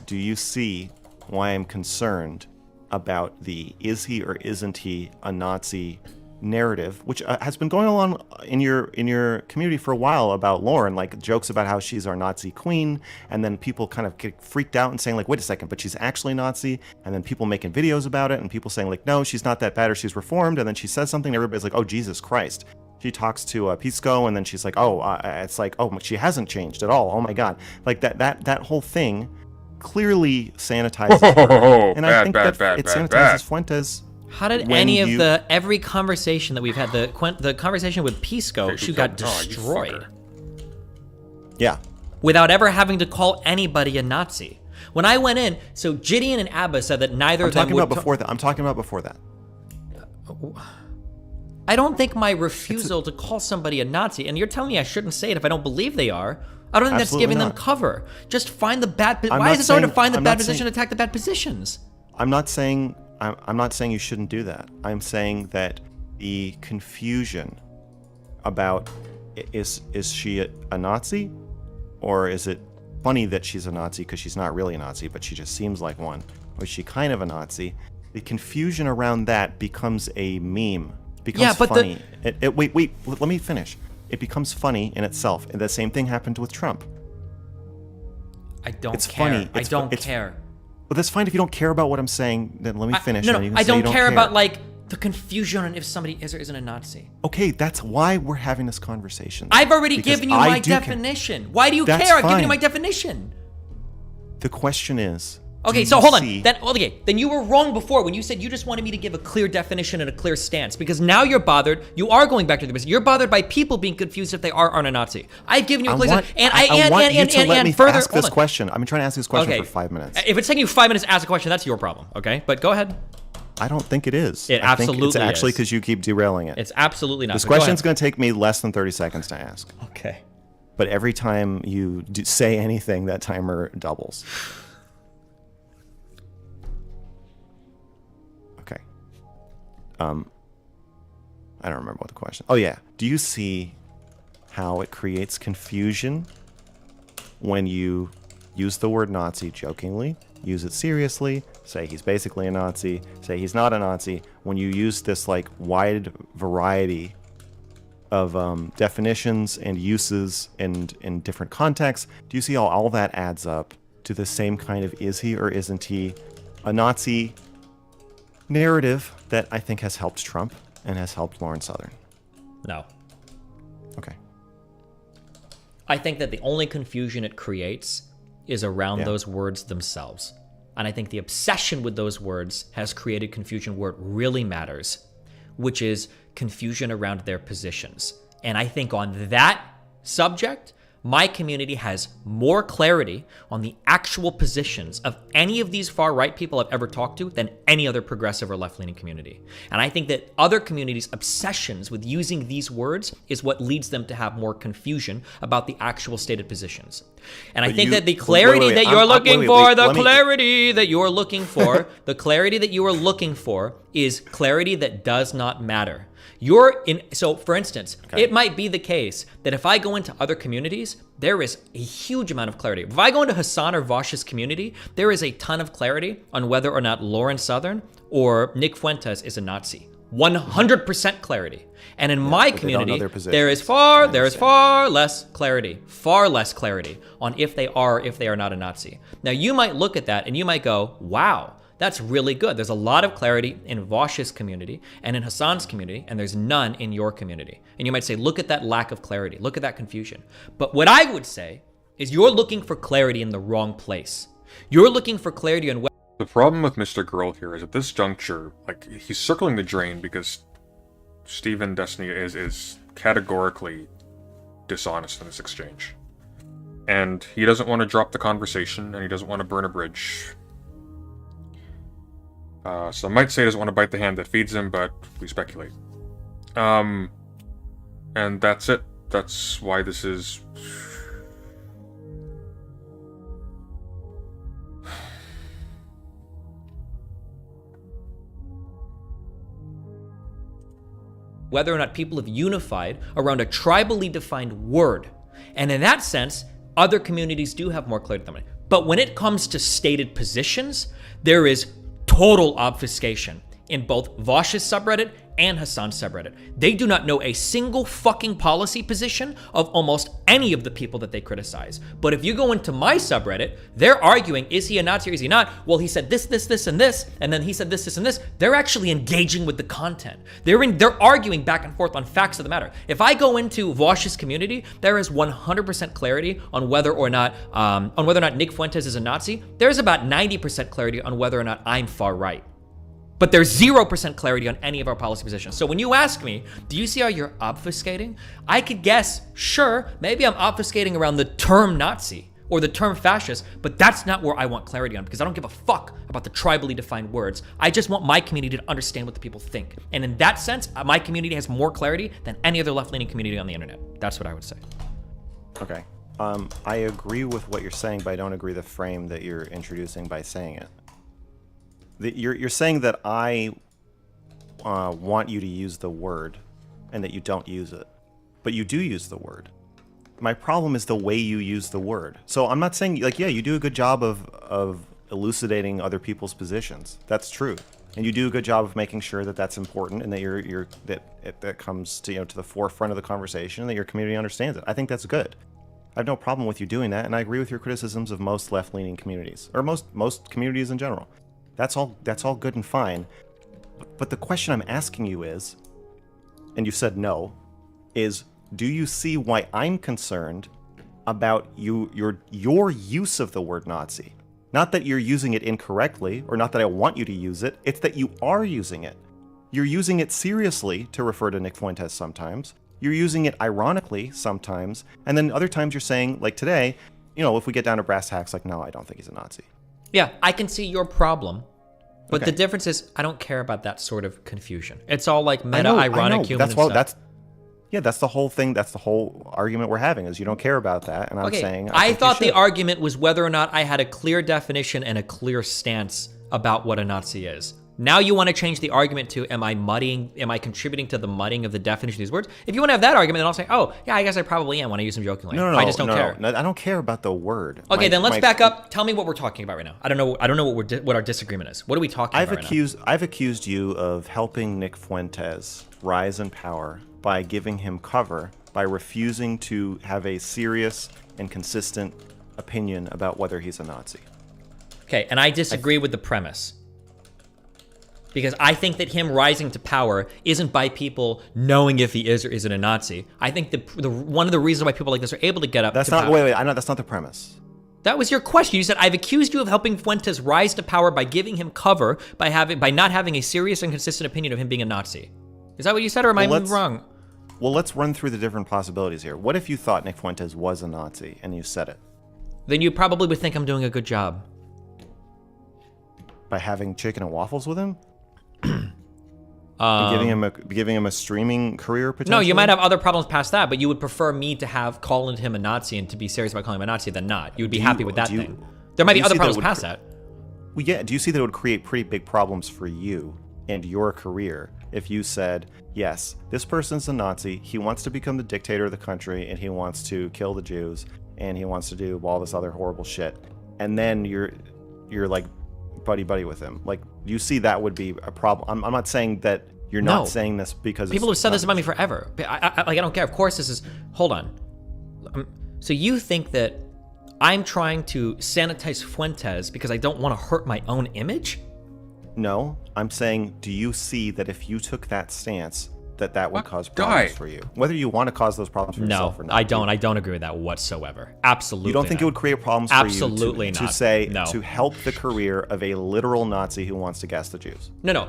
do you see why I'm concerned about the is he or isn't he a Nazi narrative, which has been going on in your community for a while about Lauren, like jokes about how she's our Nazi queen, and then people kind of get freaked out and saying like, wait a second, but she's actually Nazi, and then people making videos about it, and people saying like, no, she's not that bad, or she's reformed, and then she says something, and everybody's like, oh, Jesus Christ. She talks to Pisco, and then she's like, oh, it's like, oh, she hasn't changed at all. Oh my God, like that whole thing clearly sanitizes her. And I think that it sanitizes Fuentes. How did when any of you- every conversation that we've had, the conversation with Pisco, she got destroyed. Yeah. without ever having to call anybody a Nazi. When I went in, so Gideon and Abba said that neither of them I'm talking about before that. I don't think my refusal to call somebody a Nazi, and you're telling me I shouldn't say it if I don't believe they are, I don't think that's giving them cover. Just find the bad. Why is it so hard to find the bad position and attack the bad positions? I'm not saying you shouldn't do that. I'm saying that the confusion about is she a Nazi, or is it funny that she's a Nazi because she's not really a Nazi, but she just seems like one, or is she kind of a Nazi? The confusion around that becomes a meme. Becomes funny. Wait, let me finish. It becomes funny in itself. And the same thing happened with Trump. I don't it's care. Funny. I don't care. Well, that's fine if you don't care about what I'm saying. Then let me finish. I don't care about like the confusion on if somebody is or isn't a Nazi. Okay, that's why we're having this conversation. I've already given you my definition. Why do you care? I've given you my definition. The question is. Okay, so hold on. Then you were wrong before when you said you just wanted me to give a clear definition and a clear stance, because now you're bothered. You are going back to the business. You're bothered by people being confused if they are or aren't a Nazi. I've given you a clear stance. I want you to let me ask this question. I've been trying to ask this question for 5 minutes. If it's taking you 5 minutes to ask a question, that's your problem. Okay, but go ahead. I don't think it is. It absolutely is. It's actually because you keep derailing it. It's absolutely not. This question's going to take me less than 30 seconds to ask. Okay. But every time you say anything, that timer doubles. Okay. I don't remember what the question. Oh yeah. Do you see how it creates confusion when you use the word Nazi jokingly, use it seriously, say he's basically a Nazi, say he's not a Nazi, when you use this like wide variety of definitions and uses and in different contexts? Do you see how all that adds up to the same kind of is he or isn't he a Nazi narrative that I think has helped Trump and has helped Lauren Southern? No. Okay. I think that the only confusion it creates is around those words themselves. And I think the obsession with those words has created confusion where it really matters, which is confusion around their positions. And I think on that subject, my community has more clarity on the actual positions of any of these far-right people I've ever talked to than any other progressive or left-leaning community. And I think that other communities' obsessions with using these words is what leads them to have more confusion about the actual stated positions. And I think that the clarity that you're looking for, the clarity that you are looking for, the clarity that you are looking for is clarity that does not matter. So for instance, it might be the case that if I go into other communities, there is a huge amount of clarity. If I go into Hassan or Vosh's community, there is a ton of clarity on whether or not Lauren Southern or Nick Fuentes is a Nazi. 100% clarity. And in my community, there is far less clarity on if they are not a Nazi. Now you might look at that and you might go, wow, that's really good. There's a lot of clarity in Vosh's community and in Hassan's community, and there's none in your community. And you might say, look at that lack of clarity. Look at that confusion. But what I would say is you're looking for clarity in the wrong place. You're looking for clarity on the problem with Mr. Girl here is at this juncture, like, he's circling the drain because Stephen Destiny is categorically dishonest in this exchange. And he doesn't want to drop the conversation, and he doesn't want to burn a bridge. So I might say he doesn't want to bite the hand that feeds him, but we speculate. And that's it. That's why this is... whether or not people have unified around a tribally defined word. And in that sense, other communities do have more clarity than mine. But when it comes to stated positions, there is total obfuscation in both Vosh's subreddit and Hassan's subreddit. They do not know a single fucking policy position of almost any of the people that they criticize. But if you go into my subreddit, they're arguing, is he a Nazi or is he not? Well, he said this, and this, and then he said this, and this. They're actually engaging with the content. They're arguing back and forth on facts of the matter. If I go into Vosh's community, there is 100% clarity on whether or not Nick Fuentes is a Nazi. There's about 90% clarity on whether or not I'm far right. But there's 0% clarity on any of our policy positions. So when you ask me, do you see how you're obfuscating? I could guess, sure, maybe I'm obfuscating around the term Nazi or the term fascist, but that's not where I want clarity on, because I don't give a fuck about the tribally defined words. I just want my community to understand what the people think. And in that sense, my community has more clarity than any other left-leaning community on the internet. That's what I would say. Okay. I agree with what you're saying, but I don't agree the frame that you're introducing by saying it. You're saying that I want you to use the word and that you don't use it. But you do use the word. My problem is the way you use the word. So I'm not saying, like, yeah, you do a good job of elucidating other people's positions. That's true. And you do a good job of making sure that that's important and that that comes to, to the forefront of the conversation and that your community understands it. I think that's good. I have no problem with you doing that, and I agree with your criticisms of most left-leaning communities, or most communities in general. That's all good and fine. But the question I'm asking you is, and you said no, is do you see why I'm concerned about your use of the word Nazi? Not that you're using it incorrectly, or not that I want you to use it, it's that you are using it. You're using it seriously to refer to Nick Fuentes sometimes. You're using it ironically sometimes, and then other times you're saying, like today, if we get down to brass tacks, like, no, I don't think he's a Nazi. Yeah, I can see your problem, but Okay. the difference is I don't care about that sort of confusion. It's all like meta-ironic human That's stuff. that's the whole thing. That's the whole argument we're having is you don't care about that, and I'm saying I think you thought the should. argument was whether or not I had a clear definition and a clear stance about what a Nazi is. Now you want to change the argument to, am I contributing to the mudding of the definition of these words? If you want to have that argument, then I'll say, oh, yeah, I guess I probably am when I use them jokingly. No, I just don't care. No, I don't care about the word. Okay, then let's back up. Tell me what we're talking about right now. I don't know what our disagreement is. What are we talking about right now? I've accused you of helping Nick Fuentes rise in power by giving him cover, by refusing to have a serious and consistent opinion about whether he's a Nazi. Okay, and I disagree with the premise. Because I think that him rising to power isn't by people knowing if he is or isn't a Nazi. I think one of the reasons why people like this are able to get up to power. Wait, I know that's not the premise. That was your question. You said, I've accused you of helping Fuentes rise to power by giving him cover, by not having a serious and consistent opinion of him being a Nazi. Is that what you said, or am I wrong? Well, let's run through the different possibilities here. What if you thought Nick Fuentes was a Nazi and you said it? Then you probably would think I'm doing a good job. By having chicken and waffles with him? And giving him a streaming career potentially? No, you might have other problems past that, but you would prefer me to have called him a Nazi and to be serious about calling him a Nazi than not. You would be happy with that thing. There might be other problems past that. Well, yeah. Do you see that it would create pretty big problems for you and your career if you said, yes, this person's a Nazi, he wants to become the dictator of the country, and he wants to kill the Jews, and he wants to do all this other horrible shit, and then you're like buddy with him? Like, do you see that would be a problem? I'm not saying that you're not saying this because people have said this about me forever. I don't care. Of course, this is. Hold on. So you think that I'm trying to sanitize Fuentes because I don't want to hurt my own image? No, I'm saying, do you see that if you took that stance, that would cause problems for you? Whether you want to cause those problems for yourself or not. I don't. I don't agree with that whatsoever. Absolutely. You don't think it would create problems for Absolutely you not. to say No. to help the career of a literal Nazi who wants to gas the Jews? No.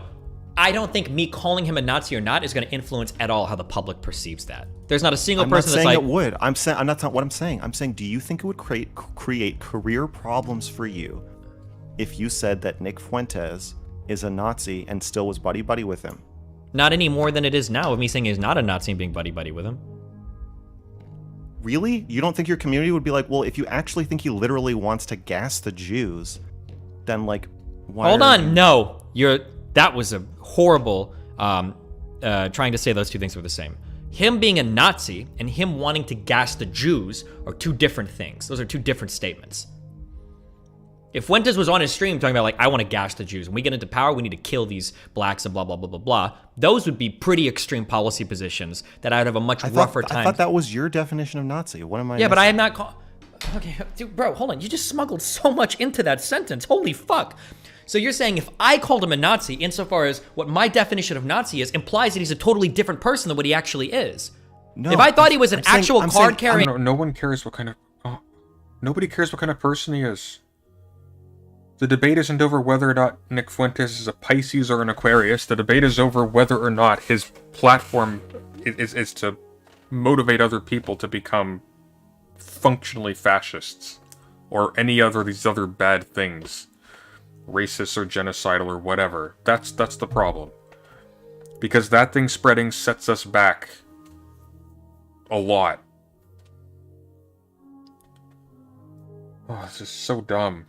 I don't think me calling him a Nazi or not is going to influence at all how the public perceives that. There's not a single person that's like. I'm not saying it would. I'm not what I'm saying. I'm saying, do you think it would create career problems for you if you said that Nick Fuentes is a Nazi and still was buddy with him? Not any more than it is now of me saying he's not a Nazi and being buddy with him. Really? You don't think your community would be like, well, if you actually think he literally wants to gas the Jews, then like, why? Hold on, no. That was a horrible trying to say those two things were the same. Him being a Nazi and him wanting to gas the Jews are two different things. Those are two different statements. If Fuentes was on his stream talking about, like, I want to gash the Jews, when we get into power, we need to kill these blacks and blah, blah, blah, blah, blah, those would be pretty extreme policy positions that I would have a much rougher time. I thought that was your definition of Nazi. What am I Yeah, missing? but I am not Okay, dude, bro, hold on. You just smuggled so much into that sentence. Holy fuck. So you're saying if I called him a Nazi, insofar as what my definition of Nazi is, implies that he's a totally different person than what he actually is. No, if I thought he was an actual card-carrying... No one cares what kind of... nobody cares what kind of person he is. The debate isn't over whether or not Nick Fuentes is a Pisces or an Aquarius. The debate is over whether or not his platform is to motivate other people to become functionally fascists. Or any other these other bad things. Racist or genocidal or whatever. That's the problem. Because that thing spreading sets us back a lot. Oh, this is so dumb.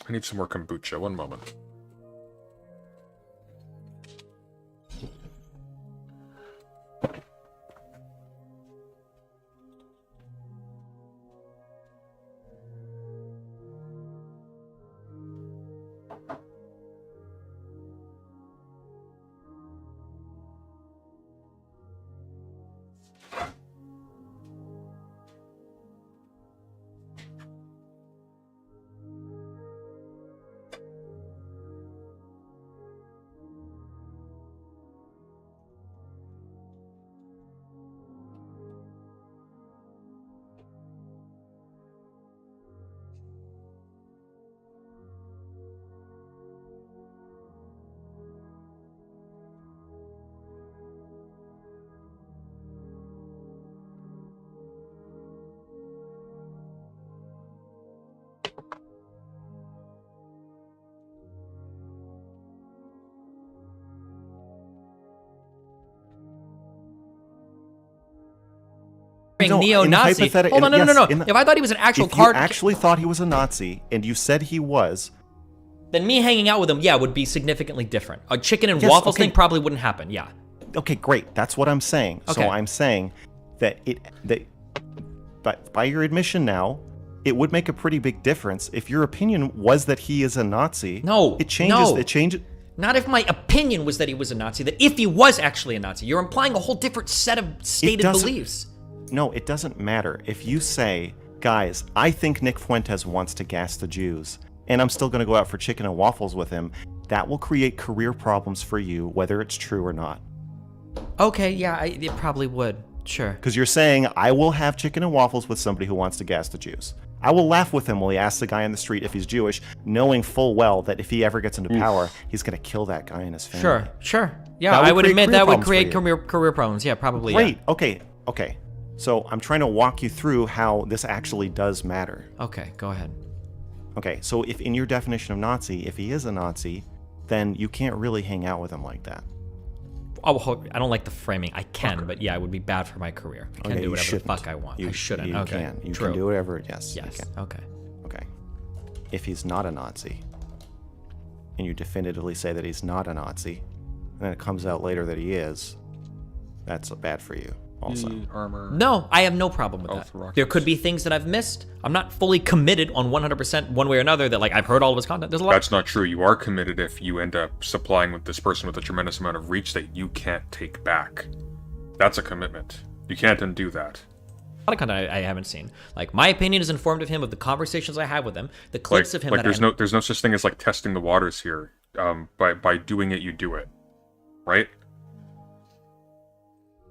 I need some more kombucha. One moment. Neo-Nazi. Hold on, no. If I thought he was an actual If card, you actually thought he was a Nazi, and you said he was, then me hanging out with him, yeah, would be significantly different. A chicken and Yes, waffles okay. thing probably wouldn't happen. Yeah. okay, great. That's what I'm saying. Okay. So I'm saying that by your admission now, it would make a pretty big difference if your opinion was that he is a Nazi. No, it changes. no. It changes. Not if my opinion was that he was a Nazi. That if he was actually a Nazi, you're implying a whole different set of stated doesn't- beliefs. No, it doesn't matter. If you say, guys, I think Nick Fuentes wants to gas the Jews, and I'm still going to go out for chicken and waffles with him, that will create career problems for you, whether it's true or not. Okay, yeah, it probably would. Sure. Because you're saying, I will have chicken and waffles with somebody who wants to gas the Jews. I will laugh with him while he asks the guy on the street if he's Jewish, knowing full well that if he ever gets into power, he's going to kill that guy and his family. Sure. Yeah, That would I would create admit career that would problems for create you. career problems. Yeah, probably. Great. Okay. So I'm trying to walk you through how this actually does matter. Yeah. Okay, go ahead. Okay, so if in your definition of Nazi, if he is a Nazi, then you can't really hang out with him like that. Oh, I don't like the framing. I can, but yeah, it would be bad for my career. I can Okay, do you whatever the shouldn't. fuck I want. I shouldn't. You Okay. can. You True. can do whatever. Yes. You Yes. can. Okay. Okay. If he's not a Nazi, and you definitively say that he's not a Nazi, and then it comes out later that he is, that's bad for you also. Armor. No, I have no problem with Health that. rockets. There could be things that I've missed. I'm not fully committed on 100% one way or another that like I've heard all of his content. There's a lot. That's not true. You are committed if you end up supplying with this person with a tremendous amount of reach that you can't take back. That's a commitment. You can't undo that. A lot of content I haven't seen. Like my opinion is informed of him of the conversations I have with him, the clips of him that there's no such thing as like testing the waters here. By doing it, you do it, right?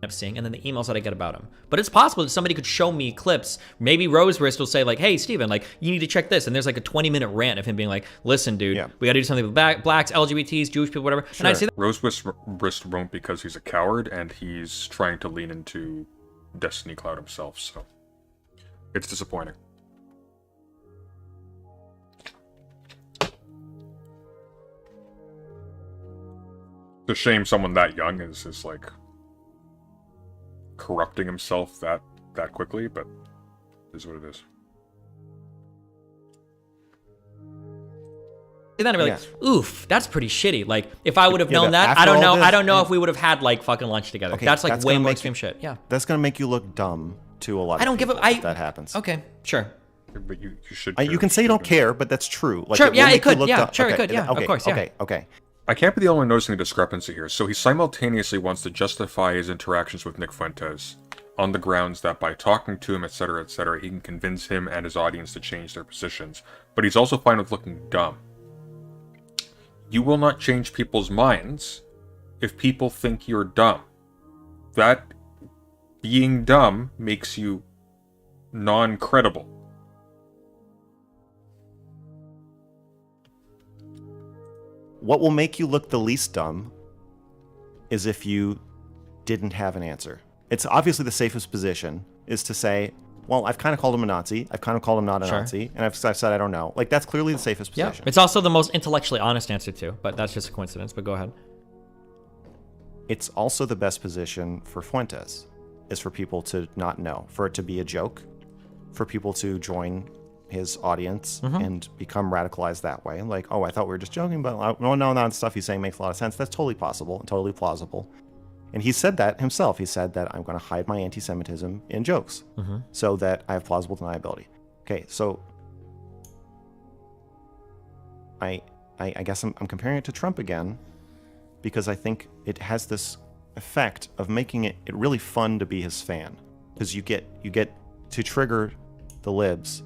up seeing, and then the emails that I get about him. But it's possible that somebody could show me clips. Maybe Rose Wrist will say like, "Hey, Steven, like you need to check this," and there's like a 20-minute rant of him being like, "Listen, dude, we got to do something with blacks, LGBTs, Jewish people, whatever." Sure. And I'd say that. Rose Wrist won't because he's a coward and he's trying to lean into Destiny Cloud himself. So it's disappointing. It's a shame someone that young is like corrupting himself that quickly, but it is what it is. And then I'd be like, "Oof, that's pretty shitty." Like, if I would have known that, after I don't all know. this, I don't know if we would have had like fucking lunch together. Okay, that's like that's way gonna more make extreme shit. Yeah. That's gonna make you look dumb to a lot of I don't give a. people if that happens. Okay, sure. But you should. You can say you don't care, but that's true. Like, Sure, will yeah, make it could, you look yeah, dumb. sure, it Okay, could, yeah, okay, of course, yeah. Okay. I can't be the only one noticing the discrepancy here. So he simultaneously wants to justify his interactions with Nick Fuentes on the grounds that by talking to him, etc., he can convince him and his audience to change their positions. But he's also fine with looking dumb. You will not change people's minds if people think you're dumb. That being dumb makes you non-credible. What will make you look the least dumb is if you didn't have an answer. It's obviously the safest position is to say, well, I've kind of called him a Nazi. I've kind of called him not a Sure. Nazi. And I've said I don't know. Like, that's clearly the safest Yeah. position. It's also the most intellectually honest answer too, but that's just a coincidence. But go ahead. It's also the best position for Fuentes, is for people to not know, for it to be a joke, for people to join his audience and become radicalized that way. Like, oh, I thought we were just joking, but no, that stuff he's saying makes a lot of sense. That's totally possible and totally plausible. And he said that himself. He said that I'm going to hide my anti-Semitism in jokes so that I have plausible deniability. Okay, so I guess I'm comparing it to Trump again because I think it has this effect of making it really fun to be his fan, because you get to trigger the libs.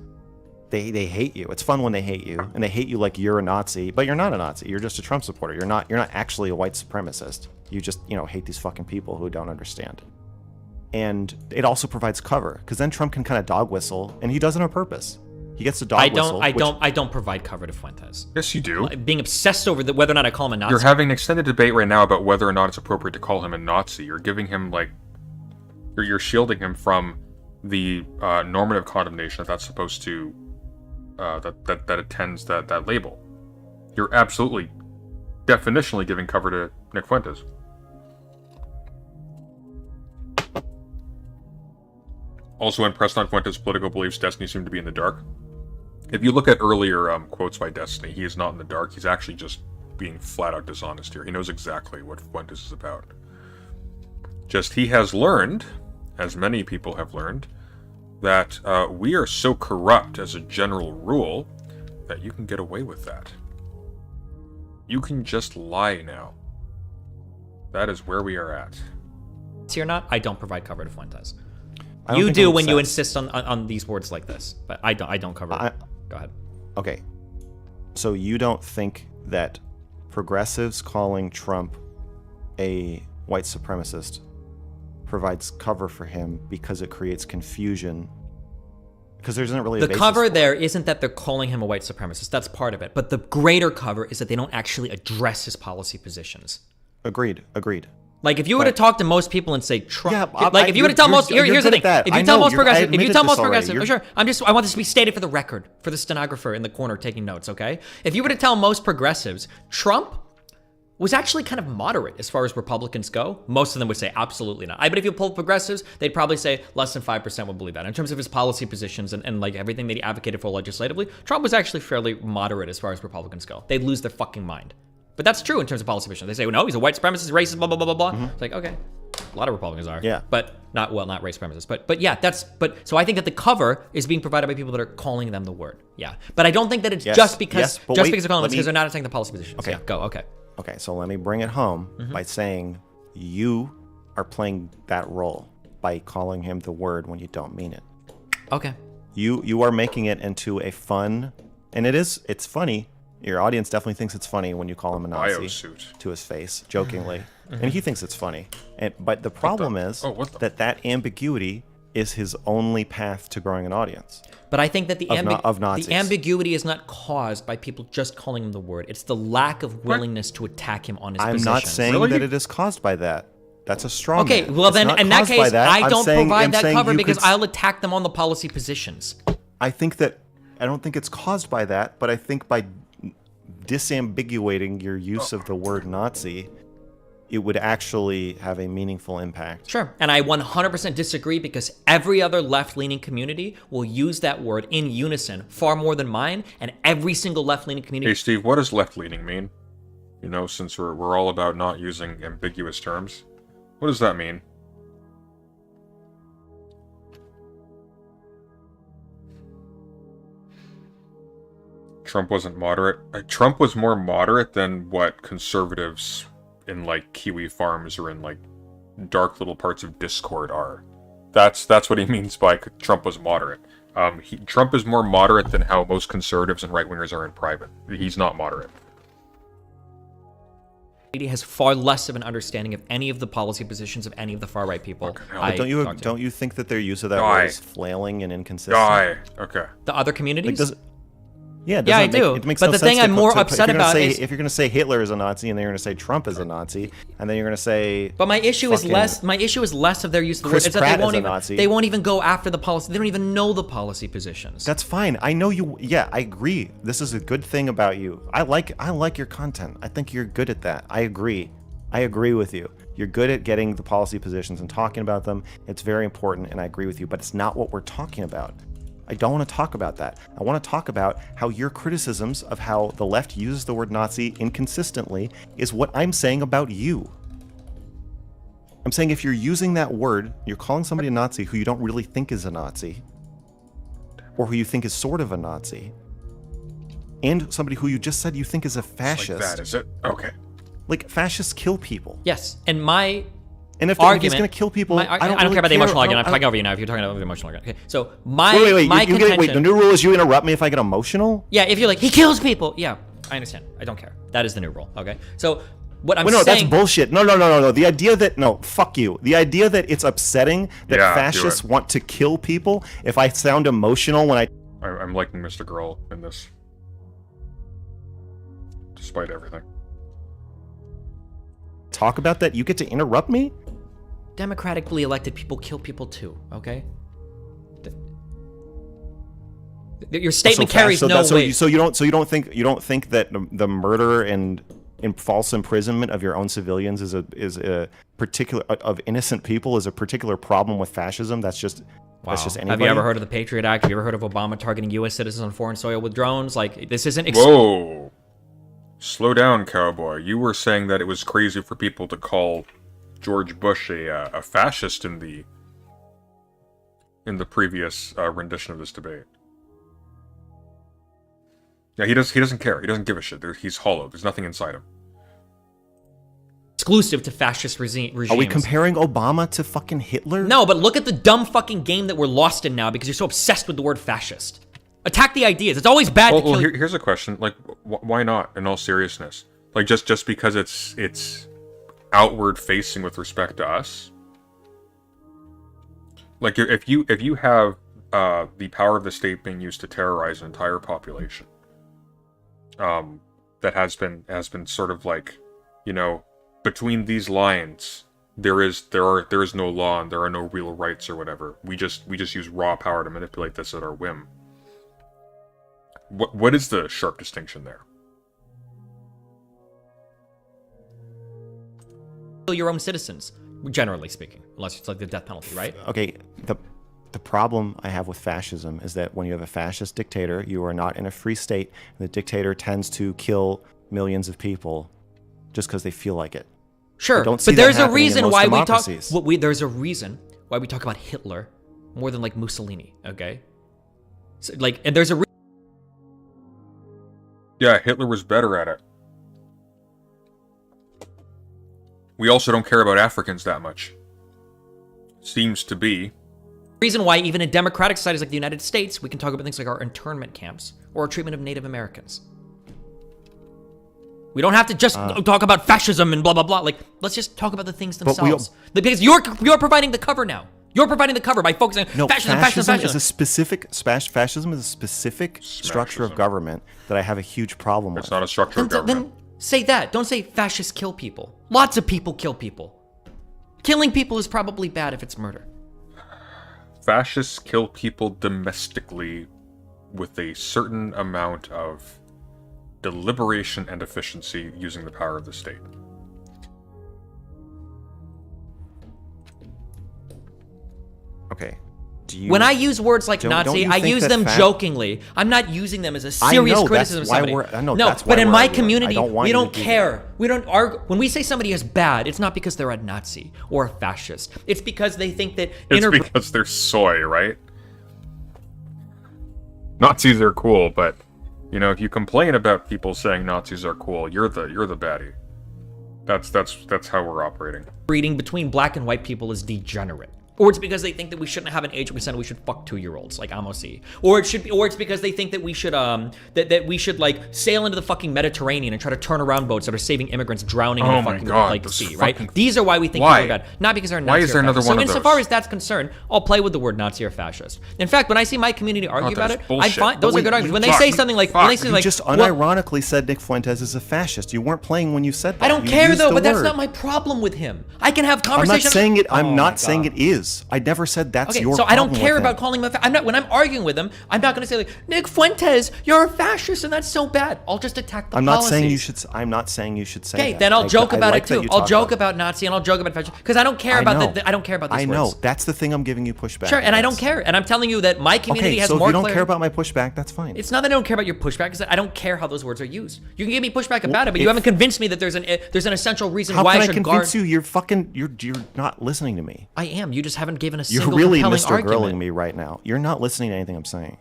They hate you. It's fun when they hate you, and they hate you like you're a Nazi, but you're not a Nazi. You're just a Trump supporter. You're not actually a white supremacist. You just, hate these fucking people who don't understand. And it also provides cover, because then Trump can kind of dog whistle, and he does it on purpose. He gets to dog whistle. I don't provide cover to Fuentes. Yes, you do. Being obsessed over whether or not I call him a Nazi. You're having an extended debate right now about whether or not it's appropriate to call him a Nazi. You're giving him, you're shielding him from the normative condemnation that's supposed to, that attends that label. You're absolutely, definitionally giving cover to Nick Fuentes. Also, when pressed on Fuentes' political beliefs, Destiny seemed to be in the dark. If you look at earlier quotes by Destiny, he is not in the dark. He's actually just being flat-out dishonest here. He knows exactly what Fuentes is about. Just he has learned, as many people have learned, that we are so corrupt as a general rule that you can get away with that. You can just lie now. That is where we are at. Or not, I don't provide cover to Fuentes. I don't You think do it when makes you sense. insist on these words like this, but I don't cover. Go ahead. Okay. So you don't think that progressives calling Trump a white supremacist provides cover for him because it creates confusion? Because there isn't really a The basis cover for it. there isn't that they're calling him a white supremacist. That's part of it. But the greater cover is that they don't actually address his policy positions. Agreed. Like if you were to talk to most people and say Trump, Yeah, like if you were to tell most, you're here's the good thing. at that. If I you tell know, most I progressive, if you admitted tell this most already. progressive, sure. I want this to be stated for the record, for the stenographer in the corner taking notes. Okay. If you were to tell most progressives, Trump was actually kind of moderate as far as Republicans go. Most of them would say absolutely not. But if you poll progressives, they'd probably say less than 5% would believe that. In terms of his policy positions and like everything that he advocated for legislatively, Trump was actually fairly moderate as far as Republicans go. They'd lose their fucking mind. But that's true in terms of policy positions. They say, well, no, he's a white supremacist, racist, blah, blah, blah, blah, blah. It's like, okay. A lot of Republicans are. Yeah. But not race supremacists. But yeah, so I think that the cover is being provided by people that are calling them the word. Yeah. But I don't think that it's Yes, just because yes, but just wait, because they're calling let them, because me- they're not attacking the policy positions. Okay. Yeah, go, okay. Okay, so let me bring it home Mm-hmm. by saying you are playing that role by calling him the word when you don't mean it. Okay. You are making it into a fun, and it's funny. Your audience definitely thinks it's funny when you call him a Nazi Biosuit. to his face, jokingly, and he thinks it's funny. But the problem is what the- that ambiguity is his only path to growing an audience. But I think that the Of Nazis. ambiguity is not caused by people just calling him the word. It's the lack of willingness to attack him on his I'm positions. not saying Really? that it is caused by that. That's a strong Okay, man. well It's then, not in that caused by case, that. I I'm don't saying- provide I'm that saying cover you because could- I'll attack them on the policy positions. I don't think it's caused by that, but I think by disambiguating your use of the word Nazi, it would actually have a meaningful impact. Sure. And I 100% disagree because every other left-leaning community will use that word in unison far more than mine, and every single left-leaning Hey, community... Steve, what does left-leaning mean? You know, since we're all about not using ambiguous terms. What does that mean? Trump wasn't moderate. Trump was more moderate than what conservatives in, like, Kiwi farms or in, like, dark little parts of Discord are. That's what he means by Trump was moderate. Trump is more moderate than how most conservatives and right-wingers are in private. He's not moderate. has far less of an understanding of any of the policy positions of any of the far right people. hell. Don't you think that their use of that word is flailing and inconsistent? Die. Okay. The other communities? Yeah, I do. It makes But no the sense thing to I'm more upset if you're gonna about say, is- if you're going to say Hitler is a Nazi and then you're going to say Trump is a Nazi and then you're going to say. But my issue is fucking less. My issue is less of their use of the Chris word. It's that Pratt they won't is a even. Nazi. They won't even go after the policy. They don't even know the policy positions. That's fine. I know you. Yeah, I agree. This is a good thing about you. I like your content. I think you're good at that. I agree. I agree with you. You're good at getting the policy positions and talking about them. It's very important, and I agree with you. But it's not what we're talking about. I don't want to talk about that. I want to talk about how your criticisms of how the left uses the word Nazi inconsistently is what I'm saying about you. I'm saying if you're using that word, you're calling somebody a Nazi who you don't really think is a Nazi, or who you think is sort of a Nazi, and somebody who you just said you think is a fascist. Like that, is it? Okay. Like, fascists kill people. Yes, and my And if argument, he's going to kill people, I don't really care about the emotional I argument. don't- I'm talking over you now. If you're talking about the emotional argument, okay. So my Wait, my you contention. wait, the new rule is you interrupt me if I get emotional? Yeah, if you're like he kills people, yeah, I understand. I don't care. That is the new rule. Okay. So what I'm Well, no, saying. that's bullshit. No. The idea that, no, fuck you. The idea that it's upsetting that Yeah, do fascists it. want to kill people, if I sound emotional when I I'm liking Mr. Girl in this. Despite everything. talk about that, you get to interrupt me? Democratically elected people kill people too. Okay. Your statement carries no weight. So you don't think that the murder and false imprisonment of your own civilians is a particular of innocent people is a particular problem with fascism? That's just anybody. Have you ever heard of the Patriot Act? Have you ever heard of Obama targeting U.S. citizens on foreign soil with drones? Like, this isn't... Whoa! Slow down, cowboy. You were saying that it was crazy for people to call George Bush a fascist in the previous rendition of this debate. Yeah, he doesn't care. He doesn't give a shit. He's hollow. There's nothing inside him. exclusive to fascist regimes. Are we comparing Obama to fucking Hitler? No, but look at the dumb fucking game that we're lost in now because you're so obsessed with the word fascist. Attack the ideas. It's always bad to kill... Here's a question. Like, why not, in all seriousness? Like, just because it's outward facing with respect to us? Like, if you have the power of the state being used to terrorize an entire population, that has been sort of like, you know, between these lines, there is no law and there are no real rights or whatever. We just use raw power to manipulate this at our whim. What is the sharp distinction there? Kill your own citizens, generally speaking, unless it's like the death penalty, right? Okay, the problem I have with fascism is that when you have a fascist dictator, you are not in a free state, and the dictator tends to kill millions of people just because they feel like it. Sure, don't see but that there's a happening in reason most why we talk. democracies. There's a reason why we talk about Hitler more than like Mussolini. Okay, so, like, and there's a. Yeah, Hitler was better at it. We also don't care about Africans that much. Seems to be. Reason why even in democratic societies like the United States, we can talk about things like our internment camps or our treatment of Native Americans. We don't have to just talk about fascism and blah, blah, blah. Like, let's just talk about the things themselves. Because you're providing the cover now. You're providing the cover by focusing on fascism. Is a specific fascism is a specific structure of government that I have a huge problem with. It's not a structure of government. Then say that. Don't say fascists kill people. Lots of people kill people. Killing people is probably bad if it's murder. Fascists kill people domestically with a certain amount of deliberation and efficiency using the power of the state. Okay. When I use words like don't Nazi, you I think use that them jokingly. I'm not using them as a serious criticism of somebody. That's but why in we're my arguing. community, I don't want we you to don't do care. that. We don't argue. When we say somebody is bad, it's not because they're a Nazi or a fascist. It's because they think that It's because they're soy, right? Nazis are cool, but you know, if you complain about people saying Nazis are cool, you're the baddie. That's how we're operating. breeding between black and white people is degenerate. Or it's because they think that we shouldn't have an age consent, we should fuck 2-year-olds like Amosi. Or it's because they think that we should that we should like sail into the fucking Mediterranean and try to turn around boats that are saving immigrants drowning in the fucking like sea, right? These are why we think people are bad, not because they're Nazi. Why is there another one of those? So insofar as that's concerned, I'll play with the word Nazi or fascist. In fact, when I see my community argue about it, I find those are good arguments. When they say something like, you just unironically said Nick Fuentes is a fascist. You weren't playing when you said that. I don't care though, but that's not my problem with him. I can have conversations. I'm not saying it is. I never said that's your problem. So I don't care about calling him I'm not, when I'm arguing with him, I'm not going to say like, Nick Fuentes, you're a fascist and that's so bad. I'll just attack the policies. I'm not saying you should say that. Okay, then I'll joke about it too. I'll joke about Nazi and I'll joke about fascist because I don't care about I don't care about these words. I know. That's the thing I'm giving you pushback. Sure, and I don't care. And I'm telling you that my community has more clarity. So if you don't clarity. care about my pushback, that's fine. It's not that I don't care about your pushback, it's that I don't care how those words are used. You can give me pushback about it, but you haven't convinced me that there's an essential reason why I should guard. How can I convince you? You're not listening to me. I am. You just haven't given a single compelling argument. You're really Mr. Grilling me right now. You're not listening to anything I'm saying.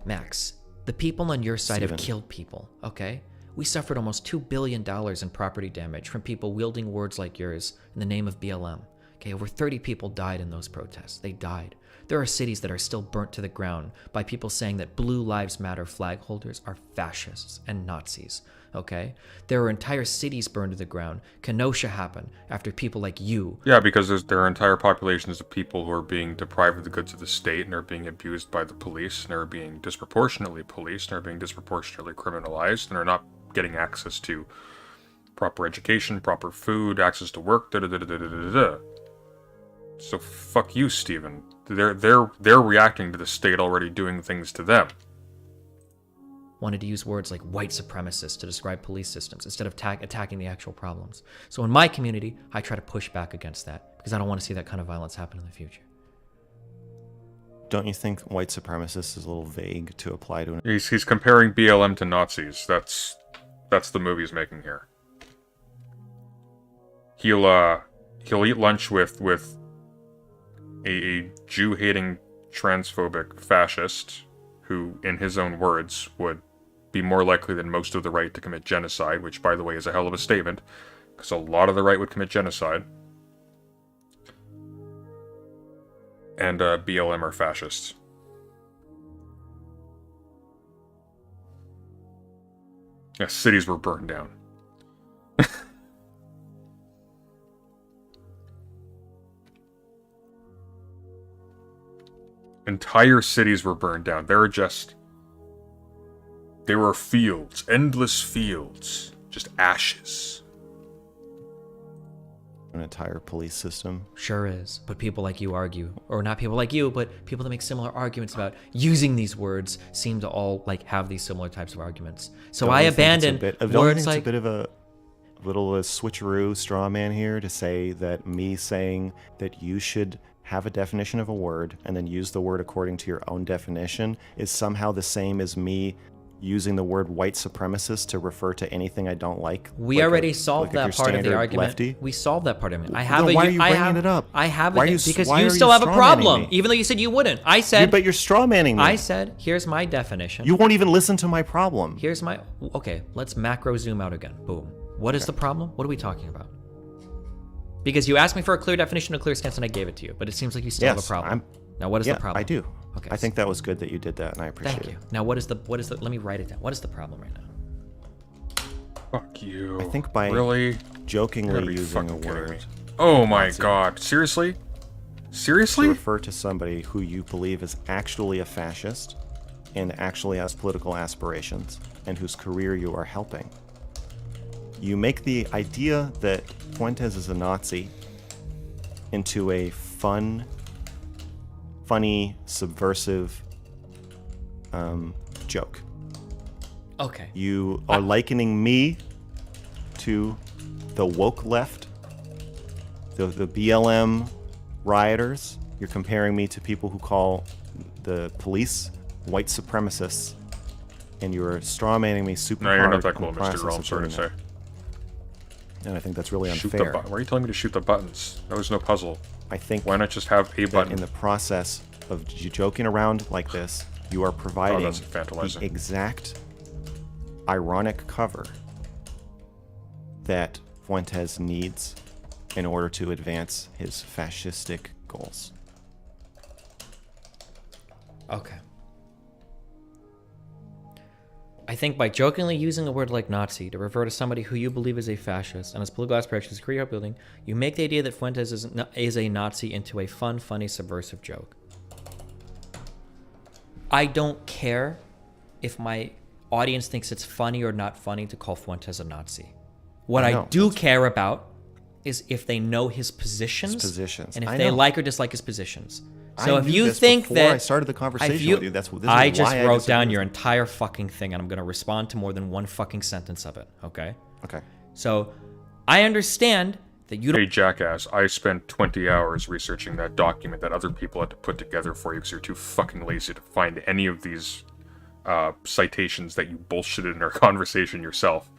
Max, the people on your side have killed people, okay? We suffered almost $2 billion in property damage from people wielding words like yours in the name of BLM. Okay, over 30 people died in those protests. They died. There are cities that are still burnt to the ground by people saying that Blue Lives Matter flag holders are fascists and Nazis, okay? There are entire cities burned to the ground. Kenosha happened after people like you. Yeah, because there are entire populations of people who are being deprived of the goods of the state and are being abused by the police and are being disproportionately policed and are being disproportionately criminalized and are not getting access to proper education, proper food, access to work, da-da-da-da-da-da-da. So fuck you, Steven. They're reacting to the state already doing things to them. Wanted to use words like white supremacist to describe police systems instead of attacking the actual problems. So in my community, I try to push back against that because I don't want to see that kind of violence happen in the future. Don't you think white supremacist is a little vague to apply to? He's comparing BLM to Nazis. That's the move he's making here. He'll eat lunch with a Jew-hating, transphobic fascist who, in his own words, would be more likely than most of the right to commit genocide, which, by the way, is a hell of a statement, because a lot of the right would commit genocide. And BLM are fascists. Yeah, cities were burned down. Entire cities were burned down. There were fields, endless fields, just ashes. An entire police system. Sure is, but people like you argue, or not people like you, but people that make similar arguments about using these words seem to all like have these similar types of arguments. So I abandon words like. It's a bit of a little switcheroo straw man here to say that me saying that you should have a definition of a word and then use the word according to your own definition is somehow the same as me using the word white supremacist to refer to anything I don't like. We already solved that part of the argument. Lefty. We solved that part of it. Why are you bringing it up? I have it because you still have a problem, even though you said you wouldn't. I said, but you're straw manning me. I said, here's my definition. You won't even listen to my problem. Okay, let's macro zoom out again. Boom. What is the problem? What are we talking about? Because you asked me for a clear definition, a clear stance, and I gave it to you. But it seems like you still have a problem. Now, what is the problem? I do. Okay. I think that was good that you did that, and I appreciate it. Thank you. Now, what is the? Let me write it down. What is the problem right now? Fuck you. I think by jokingly using a word. Oh my god. Seriously? Seriously? To refer to somebody who you believe is actually a fascist and actually has political aspirations and whose career you are helping. You make the idea that Fuentes is a Nazi into a funny, subversive joke. Okay. You are likening me to the woke left, the BLM rioters. You're comparing me to people who call the police white supremacists, and you're strawmanning me super hard. No, you're not that cool, Mr. Girl, I'm sorry to say. And I think that's really unfair. Why are you telling me to shoot the buttons? That was no puzzle. I think. Why not just have a button? In the process of you joking around like this, you are providing the exact ironic cover that Fuentes needs in order to advance his fascistic goals. Okay. I think by jokingly using a word like Nazi to refer to somebody who you believe is a fascist and has political aspirations to create upbuilding, you make the idea that Fuentes is a Nazi into a fun, funny, subversive joke. I don't care if my audience thinks it's funny or not funny to call Fuentes a Nazi. What I do care about is if they know his positions, and if they like or dislike his positions. So if you think that I started the conversation with you, this is I just why wrote down your entire fucking thing, and I'm going to respond to more than one fucking sentence of it. Okay. Okay. So I understand that you don't. Hey, jackass, I spent 20 hours researching that document that other people had to put together for you because you're too fucking lazy to find any of these citations that you bullshitted in our conversation yourself.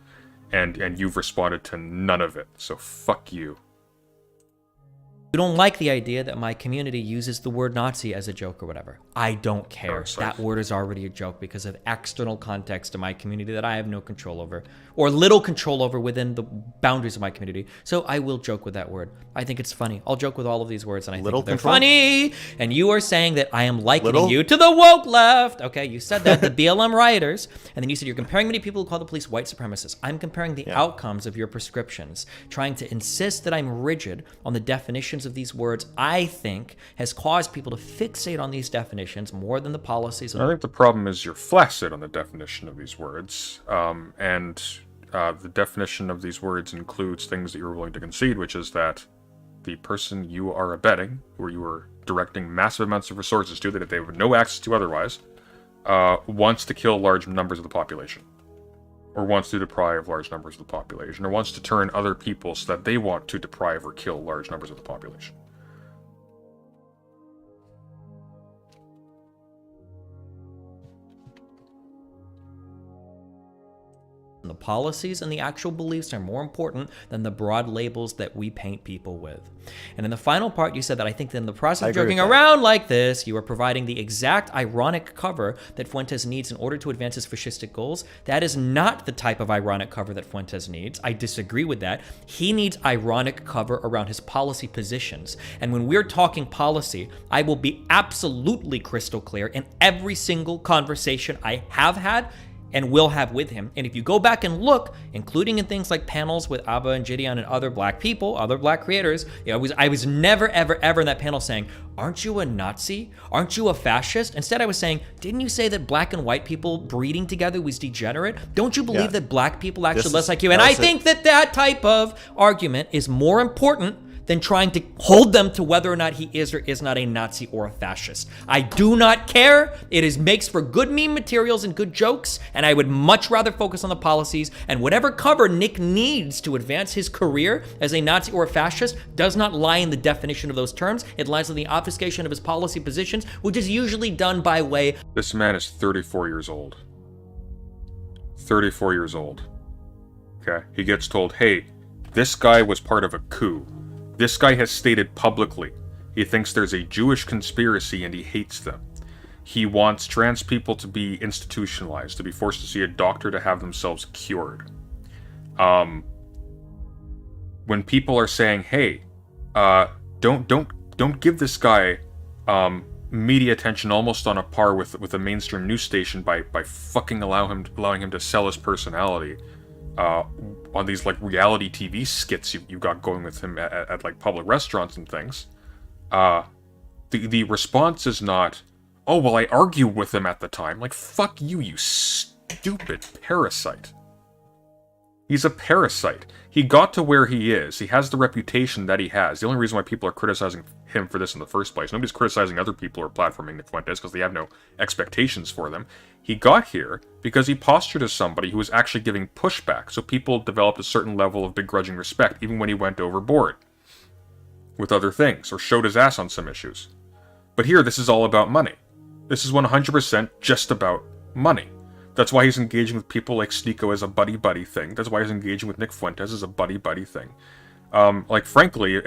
And you've responded to none of it, so fuck you. You don't like the idea that my community uses the word Nazi as a joke or whatever. I don't care. Parasite. That word is already a joke because of external context to my community that I have no control over, or little control over within the boundaries of my community. So I will joke with that word. I think it's funny. I'll joke with all of these words, and I think they're funny. And you are saying that I am likening you to the woke left. Okay, you said that, the BLM rioters, and then you said you're comparing many people who call the police white supremacists. I'm comparing the outcomes of your prescriptions, trying to insist that I'm rigid on the definitions of these words. I think has caused people to fixate on these definitions more than the policies. I think the problem is you're flaccid on the definition of these words, and the definition of these words includes things that you're willing to concede, which is that the person you are abetting, or you are directing massive amounts of resources to that they have no access to otherwise, wants to kill large numbers of the population, or wants to deprive large numbers of the population, or wants to turn other people so that they want to deprive or kill large numbers of the population. The policies and the actual beliefs are more important than the broad labels that we paint people with. And in the final part, you said that I think that in the process of joking around like this, you are providing the exact ironic cover that Fuentes needs in order to advance his fascistic goals. That is not the type of ironic cover that Fuentes needs. I disagree with that. He needs ironic cover around his policy positions. And when we're talking policy, I will be absolutely crystal clear in every single conversation I have had and will have with him. And if you go back and look, including in things like panels with Abba and Gideon and other black people, other black creators, I was never, ever, ever in that panel saying, aren't you a Nazi? Aren't you a fascist? Instead, I was saying, didn't you say that black and white people breeding together was degenerate? Don't you believe that black people actually less like you? And I think that that type of argument is more important than trying to hold them to whether or not he is or is not a Nazi or a fascist. I do not care. It makes for good meme materials and good jokes, and I would much rather focus on the policies, and whatever cover Nick needs to advance his career as a Nazi or a fascist does not lie in the definition of those terms. It lies in the obfuscation of his policy positions, which is usually done by way. This man is 34 years old. 34 years old. Okay? He gets told, hey, this guy was part of a coup. This guy has stated publicly he thinks there's a Jewish conspiracy and he hates them. He wants trans people to be institutionalized, to be forced to see a doctor to have themselves cured. When people are saying, "Hey, don't give this guy media attention almost on a par with a mainstream news station by fucking allowing him to sell his personality." On these like reality TV skits you got going with him at like public restaurants and things, the response is not, oh well, I argued with him at the time. Like, fuck you, you stupid parasite. He's a parasite. He got to where he is. He has the reputation that he has. The only reason why people are criticizing him for this in the first place, nobody's criticizing other people who are platforming Nick Fuentes because they have no expectations for them. He got here because he postured as somebody who was actually giving pushback, so people developed a certain level of begrudging respect, even when he went overboard with other things, or showed his ass on some issues. But here, this is all about money. This is 100% just about money. That's why he's engaging with people like Sneeko as a buddy-buddy thing. That's why he's engaging with Nick Fuentes as a buddy-buddy thing. Like, frankly,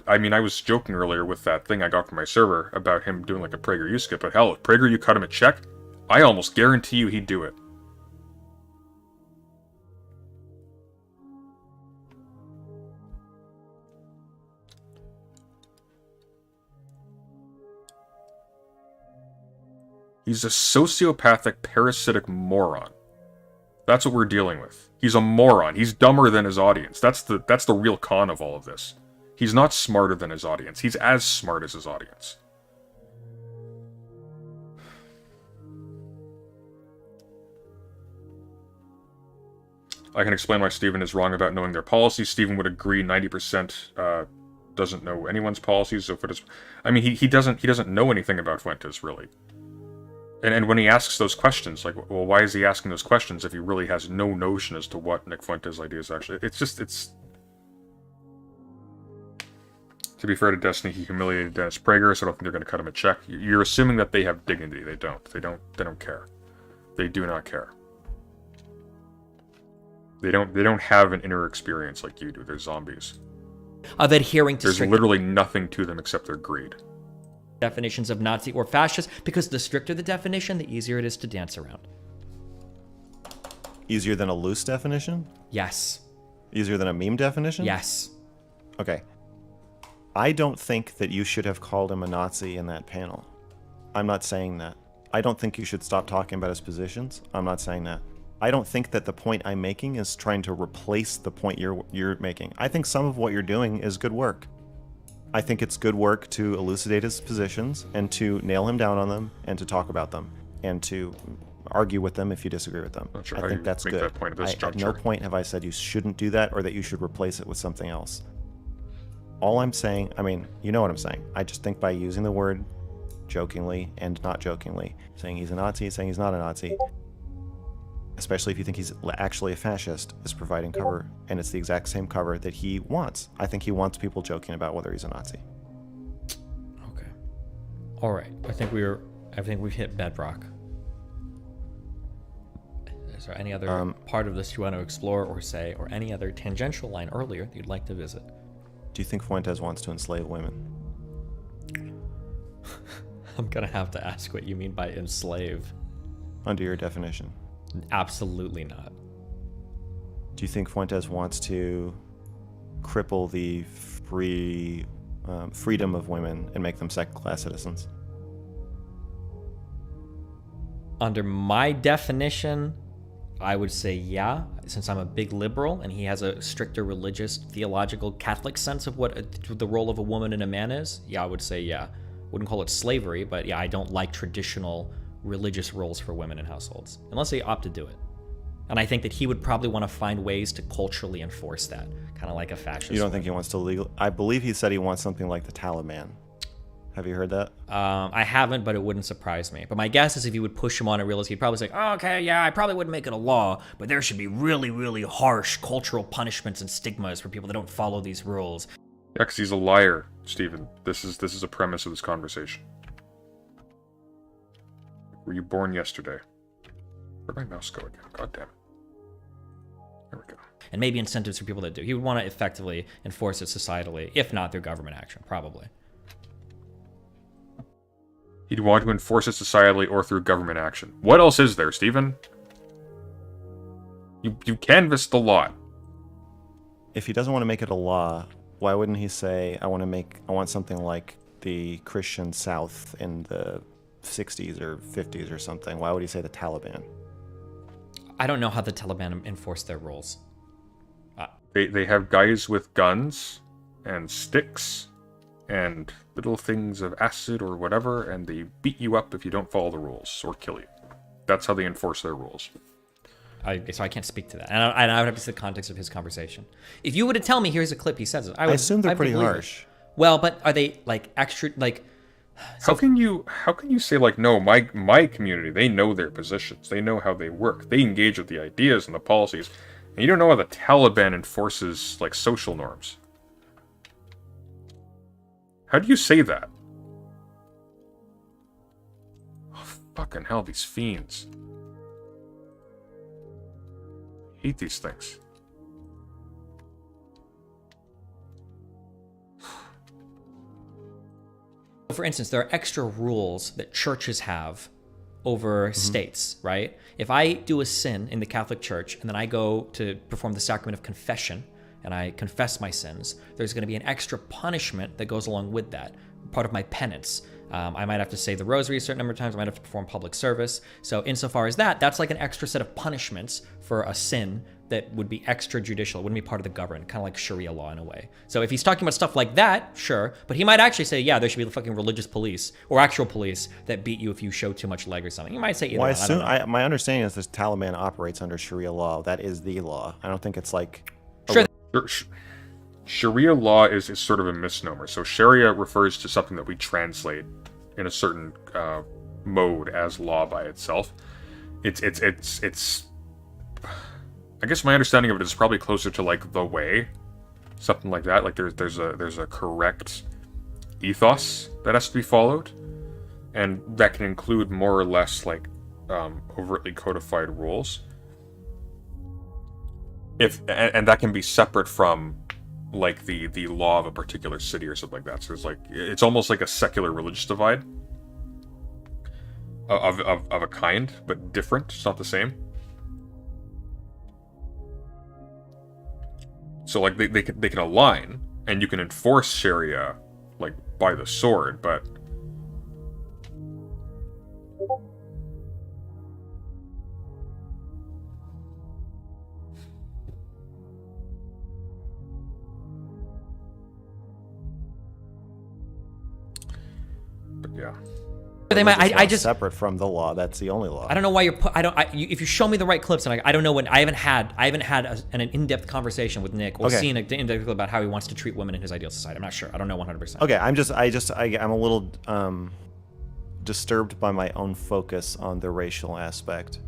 I mean, I was joking earlier with that thing I got from my server about him doing like a PragerU skip, but hell, if PragerU cut him a check, I almost guarantee you he'd do it. He's a sociopathic, parasitic moron. That's what we're dealing with. He's a moron. He's dumber than his audience. That's the real con of all of this. He's not smarter than his audience. He's as smart as his audience. I can explain why Stephen is wrong about knowing their policies. Stephen would agree 90% doesn't know anyone's policies. So if it is, I mean, he doesn't know anything about Fuentes, really. And when he asks those questions, like, well, why is he asking those questions if he really has no notion as to what Nick Fuentes' ideas actually? It's. To be fair to Destiny, he humiliated Dennis Prager, so I don't think they're going to cut him a check. You're assuming that they have dignity. They don't. They don't care. They do not care. They don't have an inner experience like you do. They're zombies. Of adhering to There's strict literally nothing to them except their greed. definitions of Nazi or fascist, because the stricter the definition, the easier it is to dance around. Easier than a loose definition? Yes. Easier than a meme definition? Yes. Okay. I don't think that you should have called him a Nazi in that panel. I'm not saying that. I don't think you should stop talking about his positions. I'm not saying that. I don't think that the point I'm making is trying to replace the point you're making. I think some of what you're doing is good work. I think it's good work to elucidate his positions and to nail him down on them and to talk about them and to argue with them if you disagree with them. Not sure I how think you that's make good. that point at this At no juncture. point have I said you shouldn't do that or that you should replace it with something else. All I'm saying, I mean, you know what I'm saying. I just think by using the word jokingly and not jokingly, saying he's a Nazi, saying he's not a Nazi, especially if you think he's actually a fascist, is providing cover, and it's the exact same cover that he wants. I think he wants people joking about whether he's a Nazi. Okay. All right. I think we've hit bedrock. Is there any other part of this you want to explore or say, or any other tangential line earlier that you'd like to visit? Do you think Fuentes wants to enslave women? I'm gonna have to ask what you mean by enslave. Under your definition. Absolutely not. Do you think Fuentes wants to cripple the freedom of women and make them second-class citizens? Under my definition, I would say yeah, since I'm a big liberal and he has a stricter religious, theological, Catholic sense of what the role of a woman and a man is. Yeah, I would say yeah. Wouldn't call it slavery, but yeah, I don't like traditional religious roles for women in households, unless they opt to do it. And I think that he would probably want to find ways to culturally enforce that, kind of like a fascist. You don't think he wants to legal? I believe he said he wants something like the Taliban. Have you heard that? I haven't, but it wouldn't surprise me. But my guess is if you would push him on it realistically, he'd probably say, oh, okay, yeah, I probably wouldn't make it a law, but there should be really, really harsh cultural punishments and stigmas for people that don't follow these rules. Yeah, because he's a liar, Stephen. This is a premise of this conversation. Were you born yesterday? Where'd my mouse go again? God damn it. There we go. And maybe incentives for people that do. He would want to effectively enforce it societally, if not through government action, probably. He'd want to enforce it societally or through government action. What else is there, Stephen? You canvassed the lot. If he doesn't want to make it a law, why wouldn't he say, I want something like the Christian South in the 60s or 50s or something? Why would he say the Taliban? I don't know how the Taliban enforce their rules. They have guys with guns and sticks and little things of acid or whatever, and they beat you up if you don't follow the rules or kill you. That's how they enforce their rules. So I can't speak to that. And I would have to see the context of his conversation. If you were to tell me, here's a clip he says it, I assume they're pretty harsh. Well, but are they like extra, like... How can you say, like, no, my community, they know their positions, they know how they work, they engage with the ideas and the policies, and you don't know how the Taliban enforces, like, social norms? How do you say that? Oh, fucking hell, these fiends. I hate these things. For instance, there are extra rules that churches have over states, right? If I do a sin in the Catholic Church and then I go to perform the sacrament of confession and I confess my sins, there's going to be an extra punishment that goes along with that, part of my penance. I might have to say the rosary a certain number of times. I might have to perform public service. So insofar as that's like an extra set of punishments for a sin that would be extrajudicial. It wouldn't be part of the government, kind of like Sharia law in a way. So if he's talking about stuff like that, sure. But he might actually say, yeah, there should be the fucking religious police or actual police that beat you if you show too much leg or something. He might say either Well, one. my understanding is this Taliban operates under Sharia law. That is the law. I don't think it's like... Sure. Sharia law is sort of a misnomer. So Sharia refers to something that we translate in a certain mode as law by itself. It's I guess my understanding of it is probably closer to like the way, something like that. Like there's a correct ethos that has to be followed, and that can include more or less like overtly codified rules. And that can be separate from like the law of a particular city or something like that. So it's almost like a secular religious divide of a kind, but different. It's not the same. So like they can align, and you can enforce Sharia like by the sword, but yeah. They might. I just separate from the law. That's the only law. I don't know why you're. If you show me the right clips, and I don't know when. I haven't had an in-depth conversation with Nick or seen an in-depth clip about how he wants to treat women in his ideal society. I'm not sure. I don't know 100%. Okay, I'm a little disturbed by my own focus on the racial aspect,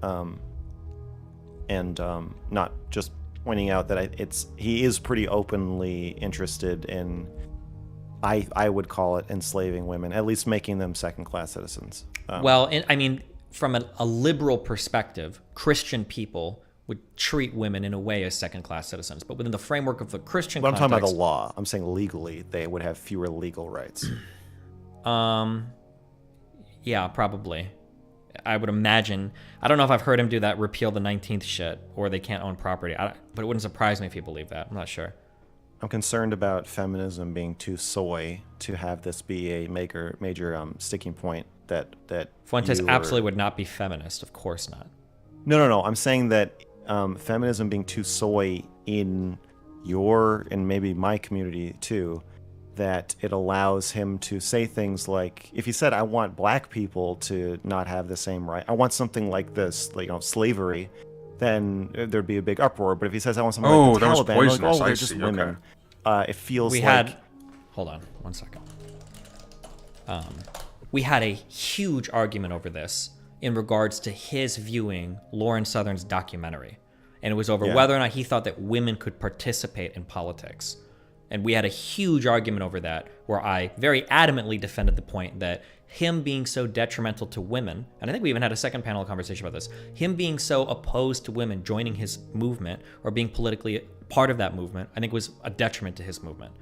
and not just pointing out that he is pretty openly interested in. I would call it enslaving women, at least making them second-class citizens. I mean, from a liberal perspective, Christian people would treat women in a way as second-class citizens. But within the framework of the Christian But I'm context, talking about the law. I'm saying legally, they would have fewer legal rights. Yeah, probably. I would imagine. I don't know if I've heard him do that repeal the 19th shit, or they can't own property. But it wouldn't surprise me if he believed that. I'm not sure. I'm concerned about feminism being too soy to have this be a major sticking point that Fuentes absolutely would not be feminist. Of course not. No. I'm saying that feminism being too soy in your and maybe my community too, that it allows him to say things like, if he said, I want black people to not have the same right, I want something like this, like, slavery, then there'd be a big uproar. But if he says, I want something like the Taliban, like, they're just women. Okay. It feels Hold on, 1 second. We had a huge argument over this in regards to his viewing Lauren Southern's documentary. And it was over whether or not he thought that women could participate in politics. And we had a huge argument over that, where I very adamantly defended the point that him being so detrimental to women, and I think we even had a second panel conversation about this, him being so opposed to women joining his movement or being politically part of that movement, I think was a detriment to his movement.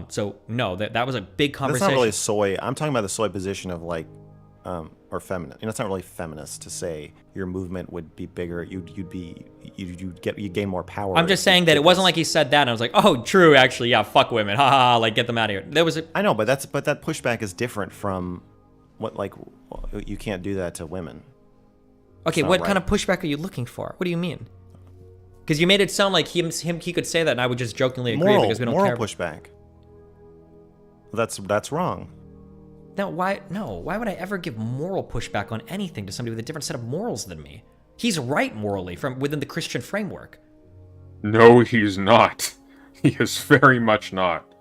So no, that was a big conversation. That's not really soy. I'm talking about the soy position of like, or feminine. It's not really feminist to say your movement would be bigger. You'd gain more power. I'm just saying that it wasn't like he said that and I was like, oh, true, actually, yeah, fuck women, ha ha, like get them out of here. I know, but that pushback is different from what, like, you can't do that to women. Okay, what kind of pushback are you looking for? What do you mean? Because you made it sound like he could say that, and I would just jokingly agree because we don't care. Moral pushback. That's wrong. No, why would I ever give moral pushback on anything to somebody with a different set of morals than me? He's right morally from within the Christian framework. No, he's not. He is very much not.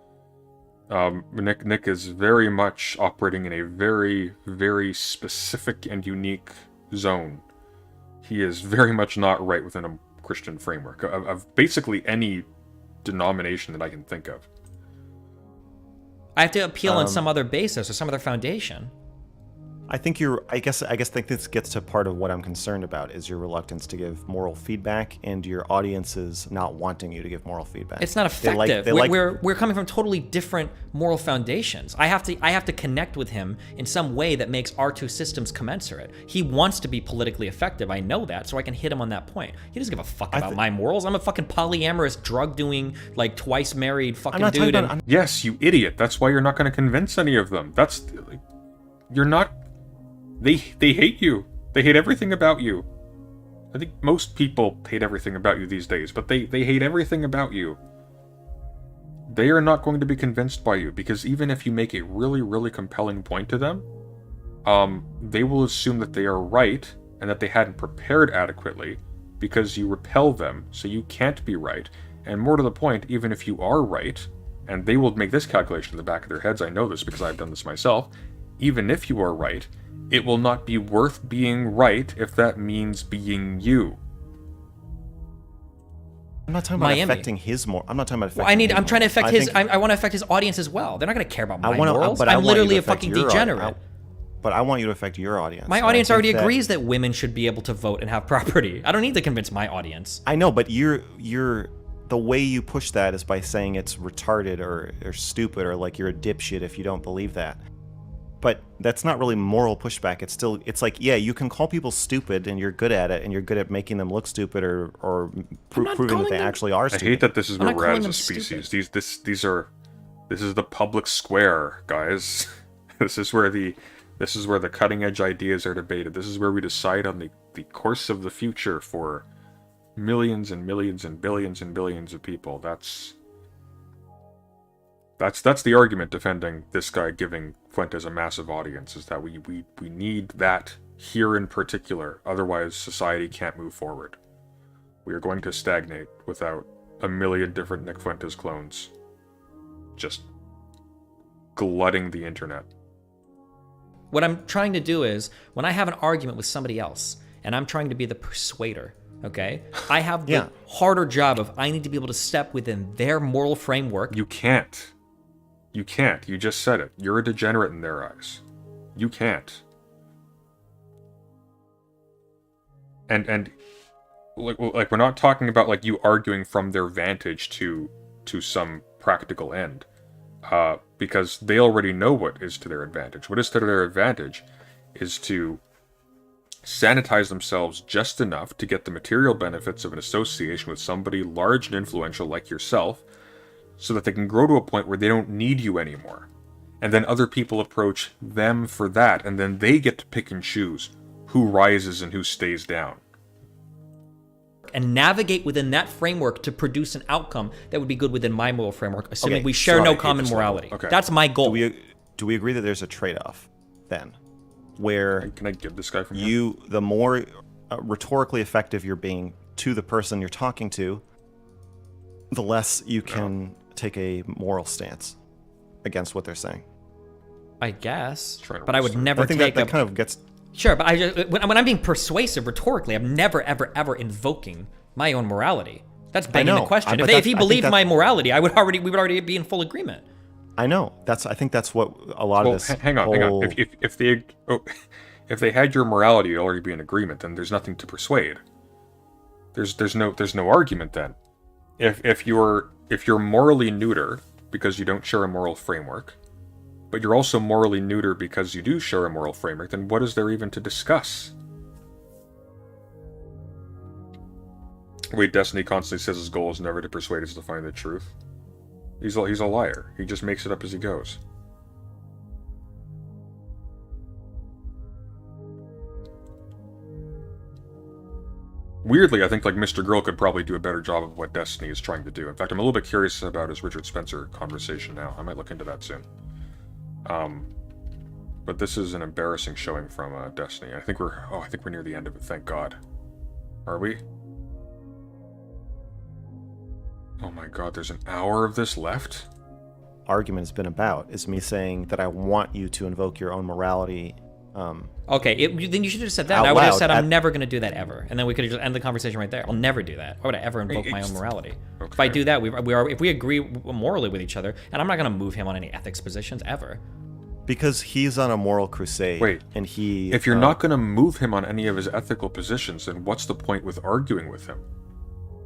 Nick is very much operating in a very, very specific and unique zone. He is very much not right within a Christian framework of basically any denomination that I can think of. I have to appeal on some other basis or some other foundation. I think this gets to part of what I'm concerned about is your reluctance to give moral feedback and your audience's not wanting you to give moral feedback. It's not effective. We're coming from totally different moral foundations. I have to connect with him in some way that makes our two systems commensurate. He wants to be politically effective. I know that, so I can hit him on that point. He doesn't give a fuck about my morals. I'm a fucking polyamorous, drug-doing, like twice married fucking dude. Yes, you idiot. That's why you're not going to convince any of them. You're not. They hate you. They hate everything about you. I think most people hate everything about you these days, but they hate everything about you. They are not going to be convinced by you, because even if you make a really, really compelling point to them, they will assume that they are right and that they hadn't prepared adequately because you repel them, so you can't be right. And more to the point, even if you are right, and they will make this calculation in the back of their heads, I know this because I've done this myself, even if you are right, it will not be worth being right if that means being you. I'm not talking about affecting his more. I'm not talking about affecting. I'm trying to affect his. I want to affect his audience as well. They're not going to care about my morals. But I'm literally a fucking degenerate. But I want you to affect your audience. My audience already agrees that women should be able to vote and have property. I don't need to convince my audience. I know, but you're the way you push that is by saying it's retarded or stupid or like you're a dipshit if you don't believe that. But that's not really moral pushback. It's like, yeah, you can call people stupid and you're good at it and you're good at making them look stupid or proving that they actually are stupid. I hate that this is where we're at as a species. This is the public square, guys. This is where the cutting edge ideas are debated. This is where we decide on the course of the future for millions and millions and billions of people. That's the argument defending this guy giving Fuentes a massive audience, is that we need that here in particular. Otherwise, society can't move forward. We are going to stagnate without a million different Nick Fuentes clones just glutting the internet. What I'm trying to do is, when I have an argument with somebody else, and I'm trying to be the persuader, okay? I have the harder job of I need to be able to step within their moral framework. You can't. You can't. You just said it. You're a degenerate in their eyes. You can't. And like we're not talking about like you arguing from their vantage to some practical end. Because they already know what is to their advantage. What is to their advantage is to sanitize themselves just enough to get the material benefits of an association with somebody large and influential like yourself, so that they can grow to a point where they don't need you anymore. And then other people approach them for that, and then they get to pick and choose who rises and who stays down. And navigate within that framework to produce an outcome that would be good within my moral framework, assuming we share no common morality. Okay. That's my goal. Do we agree that there's a trade-off, then? Where can I give this guy from you? The more rhetorically effective you're being to the person you're talking to, the less you can take a moral stance against what they're saying. I guess, but I would never take that kind of gets... Sure, but when I'm being persuasive rhetorically, I'm never, ever invoking my own morality. That's begging the question. If he believed my morality, we would already be in full agreement. I know. I think that's what a lot of this. Hang on. If they had your morality, you'd already be in agreement. Then there's nothing to persuade. There's no argument then. If you're morally neuter because you don't share a moral framework, but you're also morally neuter because you do share a moral framework, then what is there even to discuss? Wait, Destiny constantly says his goal is never to persuade us to find the truth. He's a liar. He just makes it up as he goes. Weirdly, I think like Mr. Girl could probably do a better job of what Destiny is trying to do. In fact, I'm a little bit curious about his Richard Spencer conversation now. I might look into that soon. But this is an embarrassing showing from Destiny. I think we're near the end of it. Thank God. Are we? Oh my God, there's an hour of this left? Argument has been about is me saying that I want you to invoke your own morality. Okay, then you should have said that. I would have said I'm never going to do that ever, and then we could have just end the conversation right there. I'll never do that. Why would I ever invoke my own morality? Okay. If I do that, if we agree morally with each other, and I'm not going to move him on any ethics positions ever. Because he's on a moral crusade. Wait, and he. If you're not going to move him on any of his ethical positions, then what's the point with arguing with him?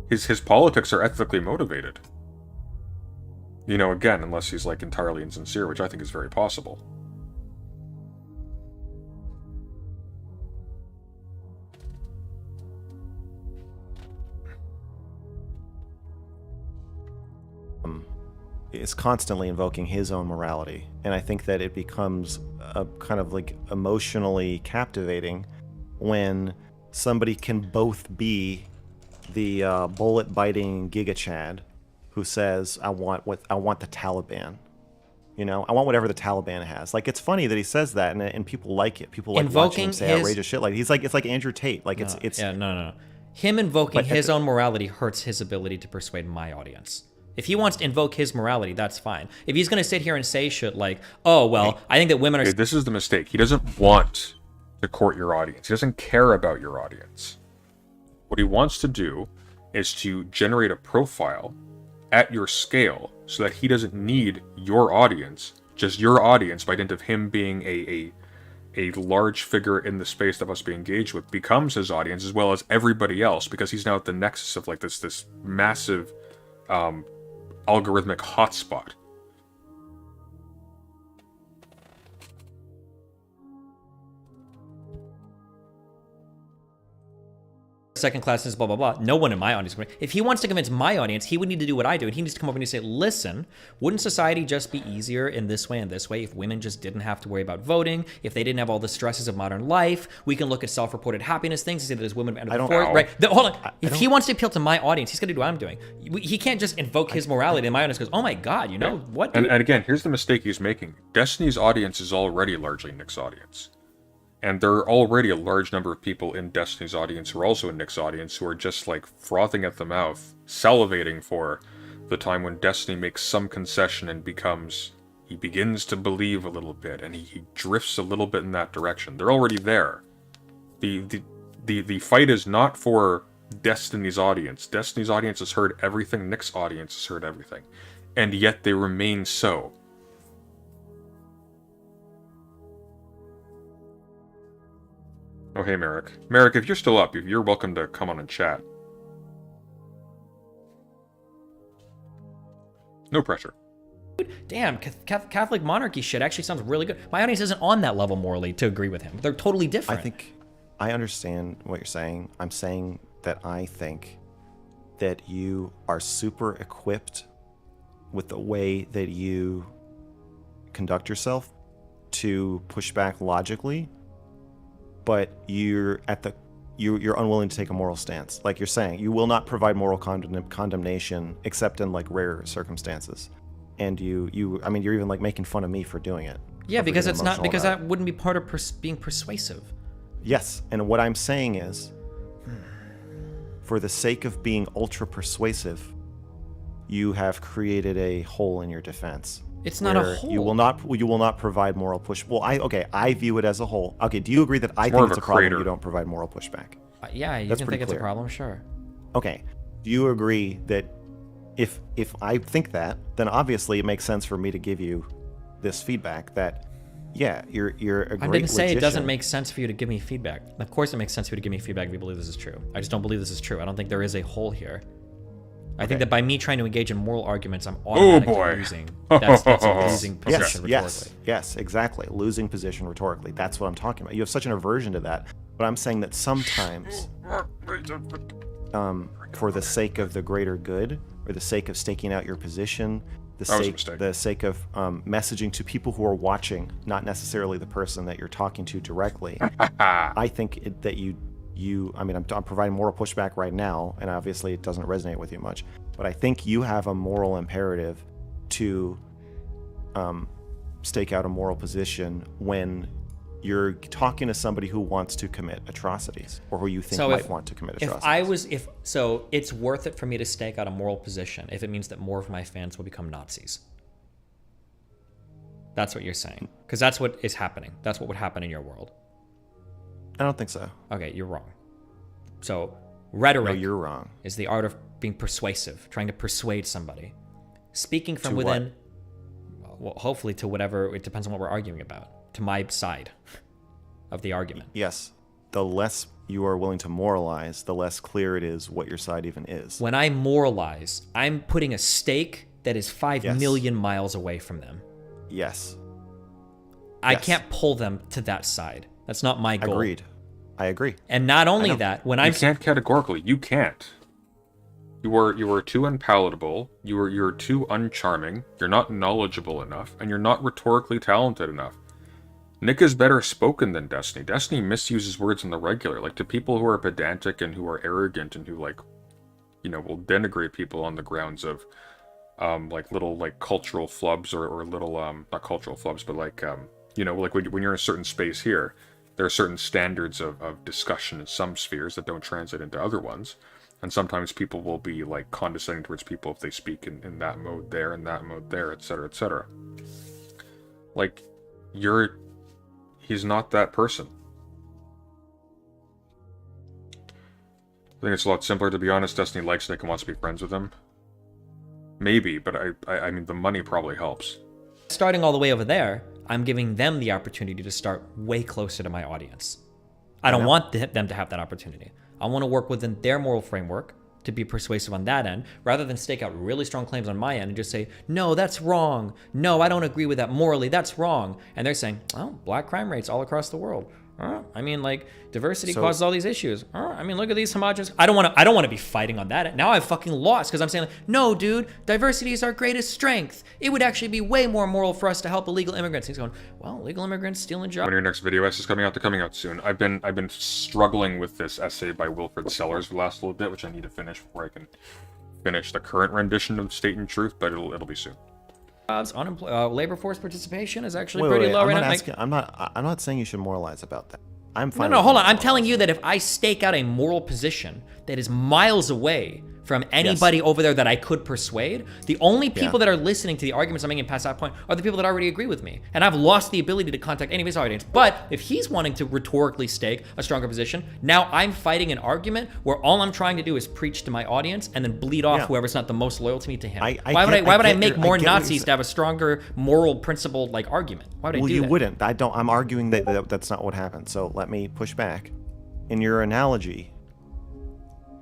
His politics are ethically motivated. You know, again, unless he's like entirely insincere, which I think is very possible. Is constantly invoking his own morality, and I think that it becomes a kind of like emotionally captivating when somebody can both be the bullet-biting Giga Chad who says, I want the Taliban. You know, I want whatever the Taliban has. Like, it's funny that he says that, and people like it. People like watching him say outrageous shit. Like, it's like Andrew Tate. Like, no. Him invoking his own morality hurts his ability to persuade my audience. If he wants to invoke his morality, that's fine. If he's going to sit here and say shit like, oh, well, I think that women are... Okay, this is the mistake. He doesn't want to court your audience. He doesn't care about your audience. What he wants to do is to generate a profile at your scale so that he doesn't need your audience, just your audience, by dint of him being a large figure in the space that must be engaged with, becomes his audience as well as everybody else, because he's now at the nexus of like this massive algorithmic hotspot. second class is blah, blah, blah. No one in my audience. If he wants to convince my audience, he would need to do what I do. And he needs to come over and say, listen, wouldn't society just be easier in this way and this way if women just didn't have to worry about voting, if they didn't have all the stresses of modern life? We can look at self-reported happiness things and say that as women end up right? Hold on. If he wants to appeal to my audience, he's going to do what I'm doing. He can't just invoke his morality and my audience goes, oh my God, you know, what? And again, here's the mistake he's making. Destiny's audience is already largely Nick's audience. And there are already a large number of people in Destiny's audience who are also in Nick's audience who are just like frothing at the mouth, salivating for the time when Destiny makes some concession and he begins to believe a little bit, and he drifts a little bit in that direction. They're already there. The fight is not for Destiny's audience. Destiny's audience has heard everything, Nick's audience has heard everything. And yet they remain so. Oh, hey, Merrick. Merrick, if you're still up, you're welcome to come on and chat. No pressure. Damn, Catholic monarchy shit actually sounds really good. My audience isn't on that level morally to agree with him. They're totally different. I think I understand what you're saying. I'm saying that I think that you are super equipped with the way that you conduct yourself to push back logically, but you're unwilling to take a moral stance. Like you're saying, you will not provide moral condemnation except in like rare circumstances. And you're even like making fun of me for doing it. Yeah, because it's not, because that wouldn't be part of being persuasive. Yes, and what I'm saying is, for the sake of being ultra persuasive, you have created a hole in your defense. It's not a hole. You will not provide moral push. Well, I view it as a hole. Okay, do you agree that I think it's a problem you don't provide moral pushback? Yeah, you can think it's a problem, sure. Okay, do you agree that if I think that, then obviously it makes sense for me to give you this feedback that, yeah, you're a great I didn't say logician. It doesn't make sense for you to give me feedback. Of course it makes sense for you to give me feedback if you believe this is true. I just don't believe this is true. I don't think there is a hole here. I think that by me trying to engage in moral arguments, I'm automatically losing. That's a losing position rhetorically. Yes, exactly. Losing position rhetorically. That's what I'm talking about. You have such an aversion to that. But I'm saying that sometimes, for the sake of the greater good, or the sake of staking out your position, the sake of messaging to people who are watching, not necessarily the person that you're talking to directly, I think that I'm providing moral pushback right now, and obviously it doesn't resonate with you much, but I think you have a moral imperative to stake out a moral position when you're talking to somebody who wants to commit atrocities, or who you think might want to commit atrocities. So it's worth it for me to stake out a moral position if it means that more of my fans will become Nazis. That's what you're saying, because that's what is happening. That's what would happen in your world. I don't think so. Okay, you're wrong. So rhetoric you're wrong. Is the art of being persuasive, trying to persuade somebody. Speaking from within, well, well, hopefully to whatever, it depends on what we're arguing about, to my side of the argument. Yes. The less you are willing to moralize, the less clear it is what your side even is. When I moralize, I'm putting a stake that is 5 Yes. million miles away from them. Yes. I Yes. can't pull them to that side. That's not my goal. Agreed. I agree. And not only know. that, when You I'm can't categorically. You can't. You are too unpalatable. You're too uncharming. You're not knowledgeable enough, and you're not rhetorically talented enough. Nick is better spoken than Destiny. Destiny misuses words on the regular. Like, to people who are pedantic and who are arrogant and who, like, you know, will denigrate people on the grounds of, like, little, like, cultural flubs or little, not cultural flubs, but, like, you know, like, when you're in a certain space here, there are certain standards of discussion in some spheres that don't translate into other ones. And sometimes people will be, like, condescending towards people if they speak in that mode there and that mode there, etc., etc. Like, he's not that person. I think it's a lot simpler, to be honest. Destiny likes Nick and wants to be friends with him. Maybe, but I mean, the money probably helps. starting all the way over there, I'm giving them the opportunity to start way closer to my audience. I don't want them to have that opportunity. I want to work within their moral framework to be persuasive on that end, rather than stake out really strong claims on my end and just say, no, that's wrong. No, I don't agree with that morally. That's wrong. And they're saying, oh, black crime rates all across the world. I mean, like, diversity causes all these issues. I mean, look at these homogenous. I don't want to be fighting on that. Now I've fucking lost because I'm saying, like, no, dude, diversity is our greatest strength. It would actually be way more moral for us to help illegal immigrants. He's going, well, illegal immigrants stealing jobs. When your next video essay is coming out, they're coming out soon. I've been struggling with this essay by Wilfred Sellers for the last little bit, which I need to finish before I can finish the current rendition of State and Truth, but it'll be soon. Labor force participation is actually pretty low right now. I'm not saying you should moralize about that. I'm fine. No, hold on. I'm telling you that if I stake out a moral position that is miles away from anybody over there that I could persuade, the only people that are listening to the arguments I'm making past that point are the people that already agree with me. And I've lost the ability to contact any of his audience. But if he's wanting to rhetorically stake a stronger position, now I'm fighting an argument where all I'm trying to do is preach to my audience and then bleed off whoever's not the most loyal to me to him. Why would I make more Nazis to have a stronger moral principled like argument? Why would I do that? Well, you wouldn't. I'm arguing that that's not what happened. So let me push back. In your analogy,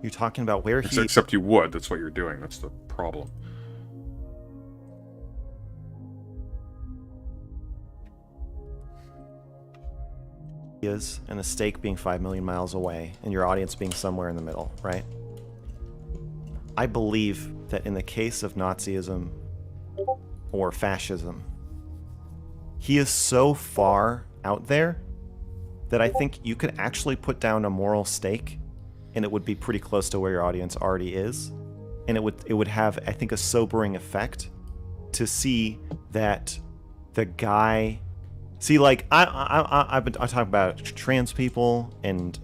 you're talking about where he... Except you would. That's what you're doing. That's the problem. is, and a stake being 5 million miles away, and your audience being somewhere in the middle, right? I believe that in the case of Nazism or fascism, he is so far out there that I think you could actually put down a moral stake and it would be pretty close to where your audience already is. And it would have, I think, a sobering effect to see that the guy... See, like, I talk about trans people and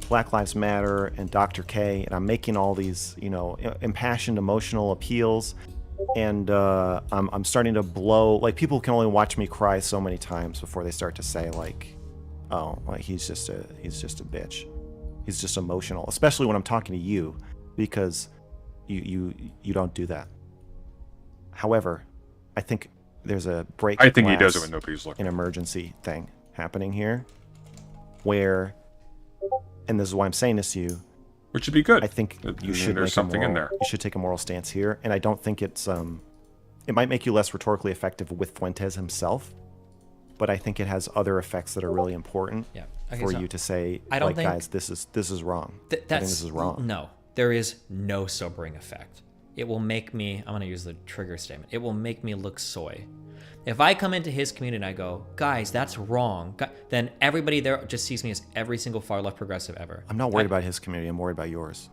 Black Lives Matter and Dr. K, and I'm making all these, you know, impassioned emotional appeals, and I'm starting to blow. Like, people can only watch me cry so many times before they start to say, like, oh, like, he's just a bitch. He's just emotional, especially when I'm talking to you, because you don't do that. However, I think there's a break. I think he does it when nobody's looking. An emergency thing happening here, where, and this is why I'm saying this to you, which would be good. I think you should. There's something in there. You should take a moral stance here, and I don't think it's it might make you less rhetorically effective with Fuentes himself, but I think it has other effects that are really important for you to say, I don't like, think, guys, this is wrong. I think this is wrong. No, there is no sobering effect. It will make me, I'm going to use the trigger statement, it will make me look soy. If I come into his community and I go, guys, that's wrong, then everybody there just sees me as every single far left progressive ever. I'm not worried about his community, I'm worried about yours.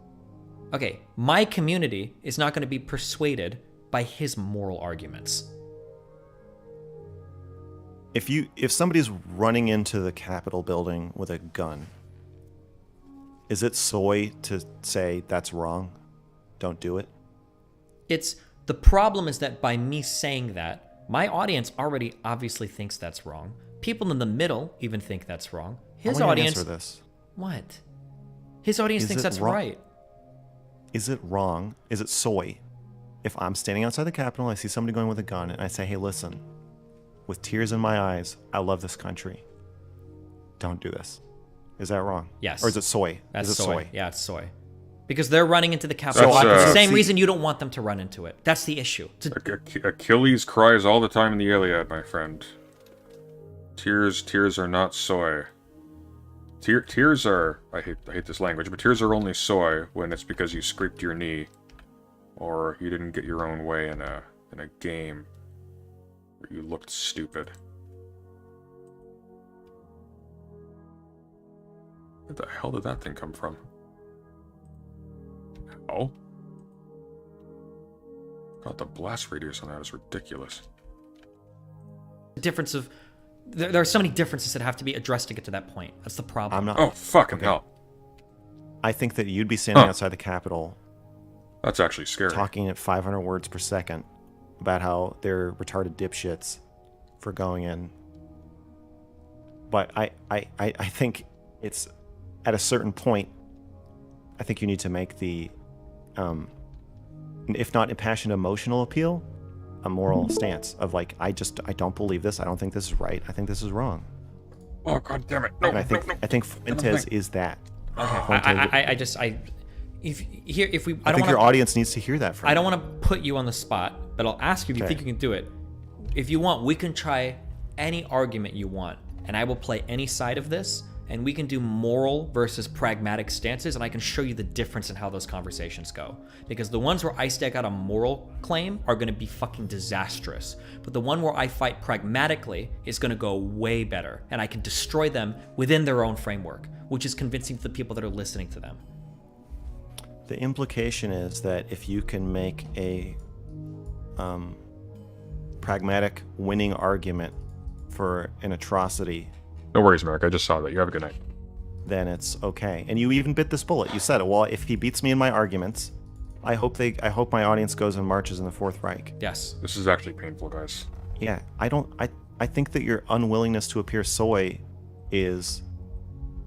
Okay, my community is not going to be persuaded by his moral arguments. If somebody's running into the Capitol building with a gun, is it soy to say that's wrong? Don't do it? The problem is that by me saying that, my audience already obviously thinks that's wrong. People in the middle even think that's wrong. His audience... Answer this. What? His audience thinks that's right. Is it wrong? Is it soy if I'm standing outside the Capitol, I see somebody going with a gun, and I say, hey, listen, with tears in my eyes, I love this country. Don't do this. Is that wrong? Yes. Or is it soy? That's is it soy. Yeah, it's soy. Because they're running into the Capitol. That's, It's the same see- reason you don't want them to run into it. That's the issue. Achilles cries all the time in the Iliad, my friend. Tears are not soy. Tears are, I hate this language, but tears are only soy when it's because you scraped your knee, or you didn't get your own way in a game where you looked stupid. Where the hell did that thing come from? Oh? God, the blast radius on that is ridiculous. The difference of... There are so many differences that have to be addressed to get to that point. That's the problem. I'm not. Oh, fucking hell. I think that you'd be standing outside the Capitol That's actually scary. talking at 500 words per second about how they're retarded dipshits for going in. But I think it's at a certain point, I think you need to make the, if not impassioned emotional appeal, a moral stance of like, I don't believe this. I don't think this is right. I think this is wrong. Oh, god damn it. No, And I think Fuentes is that. Okay. If I think your audience needs to hear that from I you. don't want to put you on the spot, but I'll ask you if you Okay. think you can do it. If you want, we can try any argument you want, and I will play any side of this, and we can do moral versus pragmatic stances, and I can show you the difference in how those conversations go. Because the ones where I stake out a moral claim are going to be fucking disastrous. But the one where I fight pragmatically is going to go way better, and I can destroy them within their own framework, which is convincing to the people that are listening to them. The implication is that if you can make a pragmatic winning argument for an atrocity, No worries, Merrick. I just saw that. You have a good night. then it's okay. And you even bit this bullet. You said, well, if he beats me in my arguments, I hope my audience goes and marches in the Fourth Reich. Yes. This is actually painful, guys. Yeah, I think that your unwillingness to appear soy is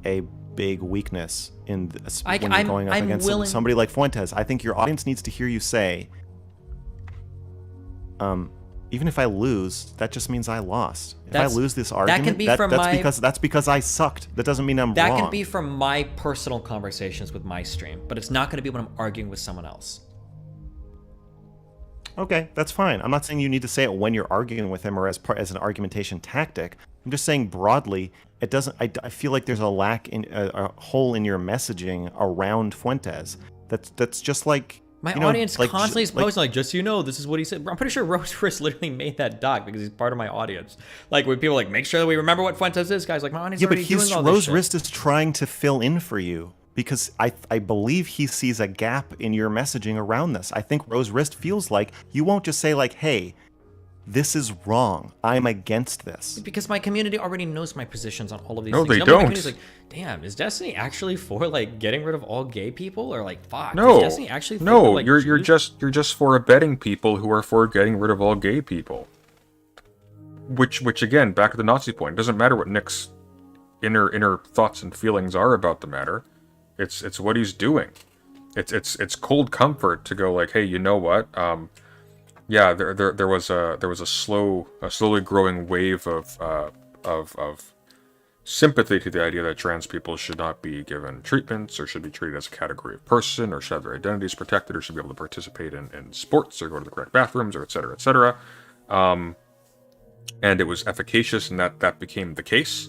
a big weakness in this, when you're going up against somebody like Fuentes. I think your audience needs to hear you say, even if I lose, that just means I lost. If I lose this argument, that's because I sucked. That doesn't mean I'm wrong. That can be from my personal conversations with my stream, but it's not going to be when I'm arguing with someone else. Okay, that's fine. I'm not saying you need to say it when you're arguing with him or as an argumentation tactic. I'm just saying broadly, it doesn't. I feel like there's a hole in your messaging around Fuentes. That's just like my audience constantly is posting like, just so you know, this is what he said. I'm pretty sure Rose Chris literally made that doc because he's part of my audience. Like when people like make sure that we remember what Fuentes is, guys. Like my audience already doing all this Rose shit. Wrist is trying to fill in for you because I believe he sees a gap in your messaging around this. I think Rose Wrist feels like you won't just say like, hey, this is wrong. I'm against this. Because my community already knows my positions on all of these No, things. they My don't. community's like, damn, is Destiny actually for like getting rid of all gay people, or like, fuck? No, is Destiny actually for, no, like, you're Jews? just for abetting people who are for getting rid of all gay people. Which again, back to the Nazi point, doesn't matter what Nick's inner thoughts and feelings are about the matter. It's what he's doing. It's cold comfort to go like, hey, you know what? Yeah, there was a slowly growing wave of sympathy to the idea that trans people should not be given treatments or should be treated as a category of person or should have their identities protected or should be able to participate in sports or go to the correct bathrooms or et cetera, et cetera. And it was efficacious and that became the case.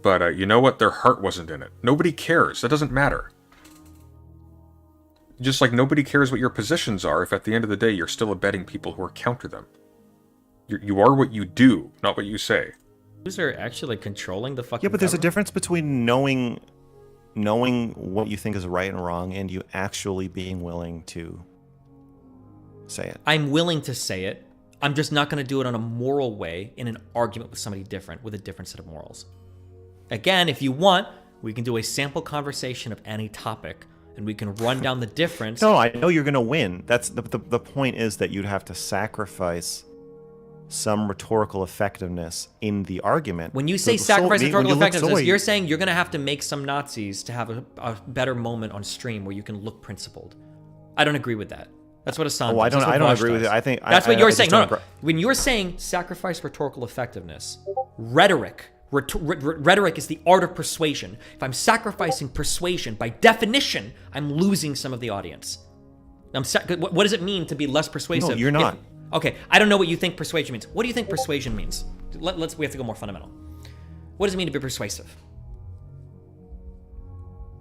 But you know what? Their heart wasn't in it. Nobody cares. That doesn't matter. Just like nobody cares what your positions are if at the end of the day you're still abetting people who are counter them. You are what you do, not what you say. Jews are actually like controlling the fucking. Yeah, but there's a government? difference between knowing what you think is right and wrong and you actually being willing to say it. I'm willing to say it. I'm just not going to do it in a moral way in an argument with somebody different with a different set of morals. Again, if you want, we can do a sample conversation of any topic. And we can run down the difference. No, I know you're going to win. That's the point is that you'd have to sacrifice some rhetorical effectiveness in the argument. When you say sacrifice rhetorical effectiveness, you're saying you're going to have to make some Nazis to have a better moment on stream where you can look principled. I don't agree with that. That's what Hassan Oh, I does. don't. That's I what don't Vosh agree with does. you. I think That's what you're I just saying. don't No, no. When you're saying sacrifice rhetorical effectiveness, rhetoric is the art of persuasion. If I'm sacrificing persuasion, by definition, I'm losing some of the audience. What does it mean to be less persuasive? No, you're not. Okay, I don't know what you think persuasion means. What do you think persuasion means? We have to go more fundamental. What does it mean to be persuasive?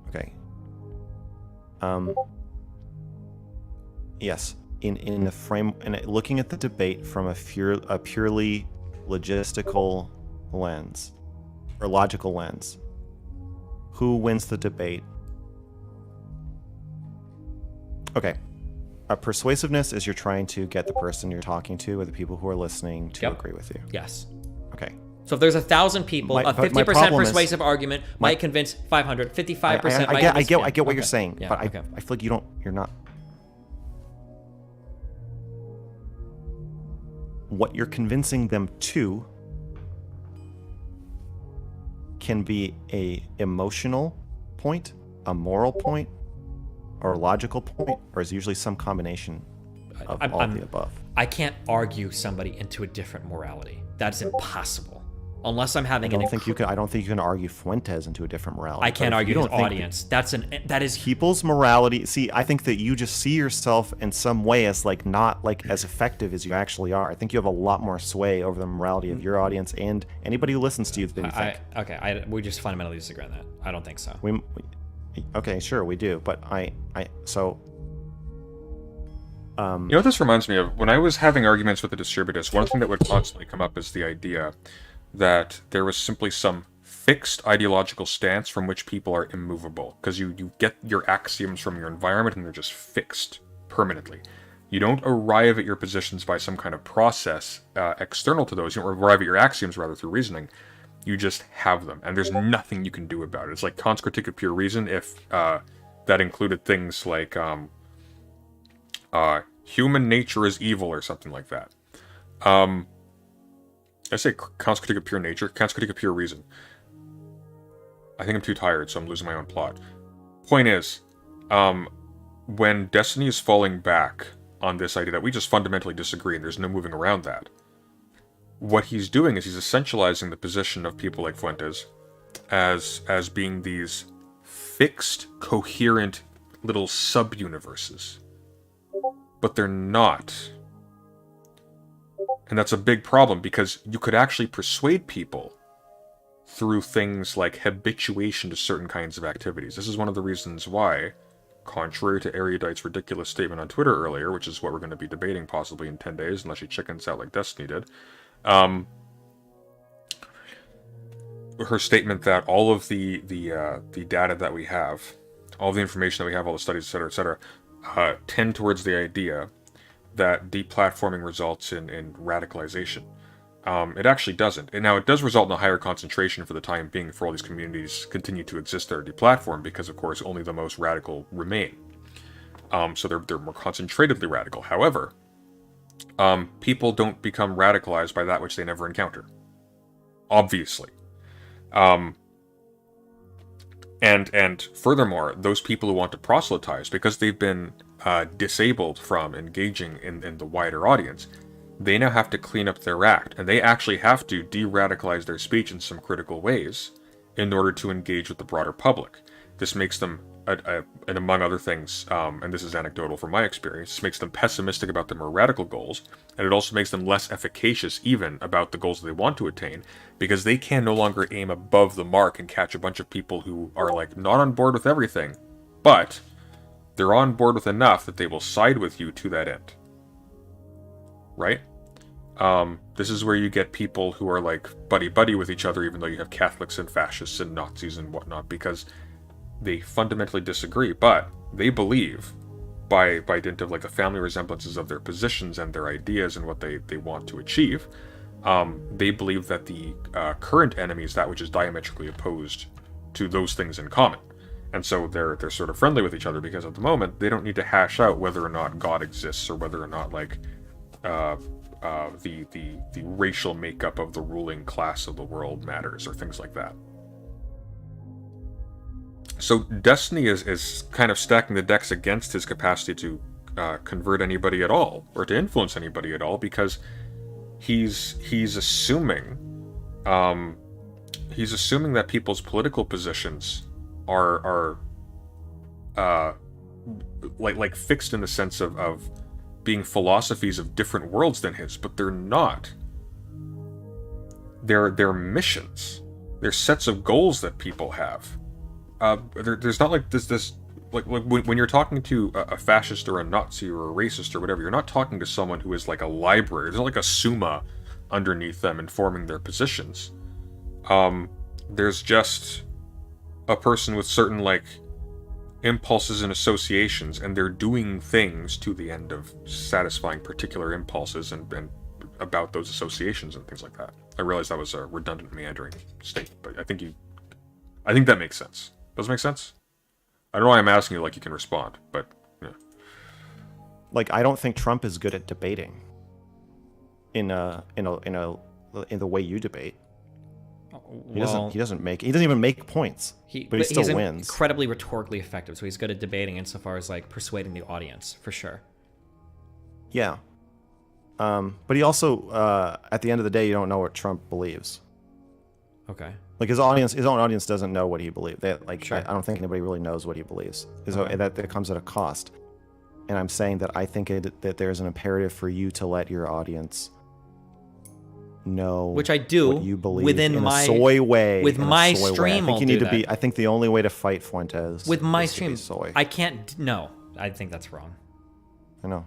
Okay. Yes. In the frame, and looking at the debate from a purely logistical lens or logical lens, who wins the debate? Okay. Persuasiveness is you're trying to get the person you're talking to or the people who are listening to agree with you. Yes. Okay. So if there's 1,000 people, a 50% persuasive argument might convince 500. 55% might convince. I get what you're saying, Yeah, but okay. I feel like you're not. What you're convincing them to can be a emotional point, a moral point, or a logical point, or is usually some combination of all of the above. I can't argue somebody into a different morality. That's impossible. Unless I'm having I don't think you can argue Fuentes into a different morality. I can't But if argue you his don't think audience. That is people's morality. See, I think that you just see yourself in some way as like not like as effective as you actually are. I think you have a lot more sway over the morality of your audience and anybody who listens to you than you think. we just fundamentally disagree on that. I don't think so. Okay, sure, we do, but You know what this reminds me of? When I was having arguments with the distributist, one thing that would constantly come up is the idea that there was simply some fixed ideological stance from which people are immovable. Because you get your axioms from your environment and they're just fixed permanently. You don't arrive at your positions by some kind of process external to those. You don't arrive at your axioms, rather, through reasoning. You just have them, and there's nothing you can do about it. It's like Kant's Critique of Pure Reason if that included things like human nature is evil or something like that. I say Kant's Critique of Pure Nature, Kant's Critique of Pure Reason. I think I'm too tired, so I'm losing my own plot. Point is, when Destiny is falling back on this idea that we just fundamentally disagree and there's no moving around that, what he's doing is he's essentializing the position of people like Fuentes as being these fixed, coherent little sub-universes. But they're not. And that's a big problem, because you could actually persuade people through things like habituation to certain kinds of activities. This is one of the reasons why, contrary to Erudite's ridiculous statement on Twitter earlier, which is what we're going to be debating possibly in 10 days, unless she chickens out like Destiny did, her statement that all of the data that we have, all the information that we have, all the studies, etc., tend towards the idea that deplatforming results in radicalization. It actually doesn't. And now it does result in a higher concentration for the time being for all these communities continue to exist that are deplatformed, because of course only the most radical remain. So they're more concentratedly radical. However, people don't become radicalized by that which they never encounter. Obviously. And furthermore, those people who want to proselytize, because they've been disabled from engaging in the wider audience, they now have to clean up their act, and they actually have to de-radicalize their speech in some critical ways in order to engage with the broader public. This makes them, and among other things, and this is anecdotal from my experience, this makes them pessimistic about their more radical goals, and it also makes them less efficacious even about the goals that they want to attain, because they can no longer aim above the mark and catch a bunch of people who are like not on board with everything, but they're on board with enough that they will side with you to that end. Right? This is where you get people who are like buddy-buddy with each other, even though you have Catholics and fascists and Nazis and whatnot, because they fundamentally disagree, but they believe, by dint of like the family resemblances of their positions and their ideas and what they want to achieve, they believe that the current enemy is that which is diametrically opposed to those things in common. And so they're sort of friendly with each other, because at the moment they don't need to hash out whether or not God exists, or whether or not like the racial makeup of the ruling class of the world matters, or things like that. So Destiny is kind of stacking the decks against his capacity to convert anybody at all or to influence anybody at all, because he's assuming that people's political positions are like fixed in the sense of being philosophies of different worlds than his, but they're not. They're missions. They're sets of goals that people have. There's not like this like when you're talking to a fascist or a Nazi or a racist or whatever, you're not talking to someone who is like a library. There's not like a summa underneath them informing their positions. There's just a person with certain like impulses and associations, and they're doing things to the end of satisfying particular impulses and about those associations and things like that. I realize that was a redundant, meandering statement, but I think that makes sense. Does it make sense? I don't know why I'm asking you like you can respond, but yeah. Like, I don't think Trump is good at debating in the way you debate. He doesn't even make points, but he still he's wins. Incredibly rhetorically effective, so he's good at debating insofar as like persuading the audience, for sure. Yeah. But he also, at the end of the day, you don't know what Trump believes. Okay. Like his own audience doesn't know what he believes. Sure. I don't think anybody really knows what he believes. That comes at a cost. And I'm saying that I think that there's an imperative for you to let your audience know, which I do, what you believe within in my a soy way. with my stream. I think you need to be. I think the only way to fight Fuentes with my is to stream. be soy. I can't. No, I think that's wrong. I know.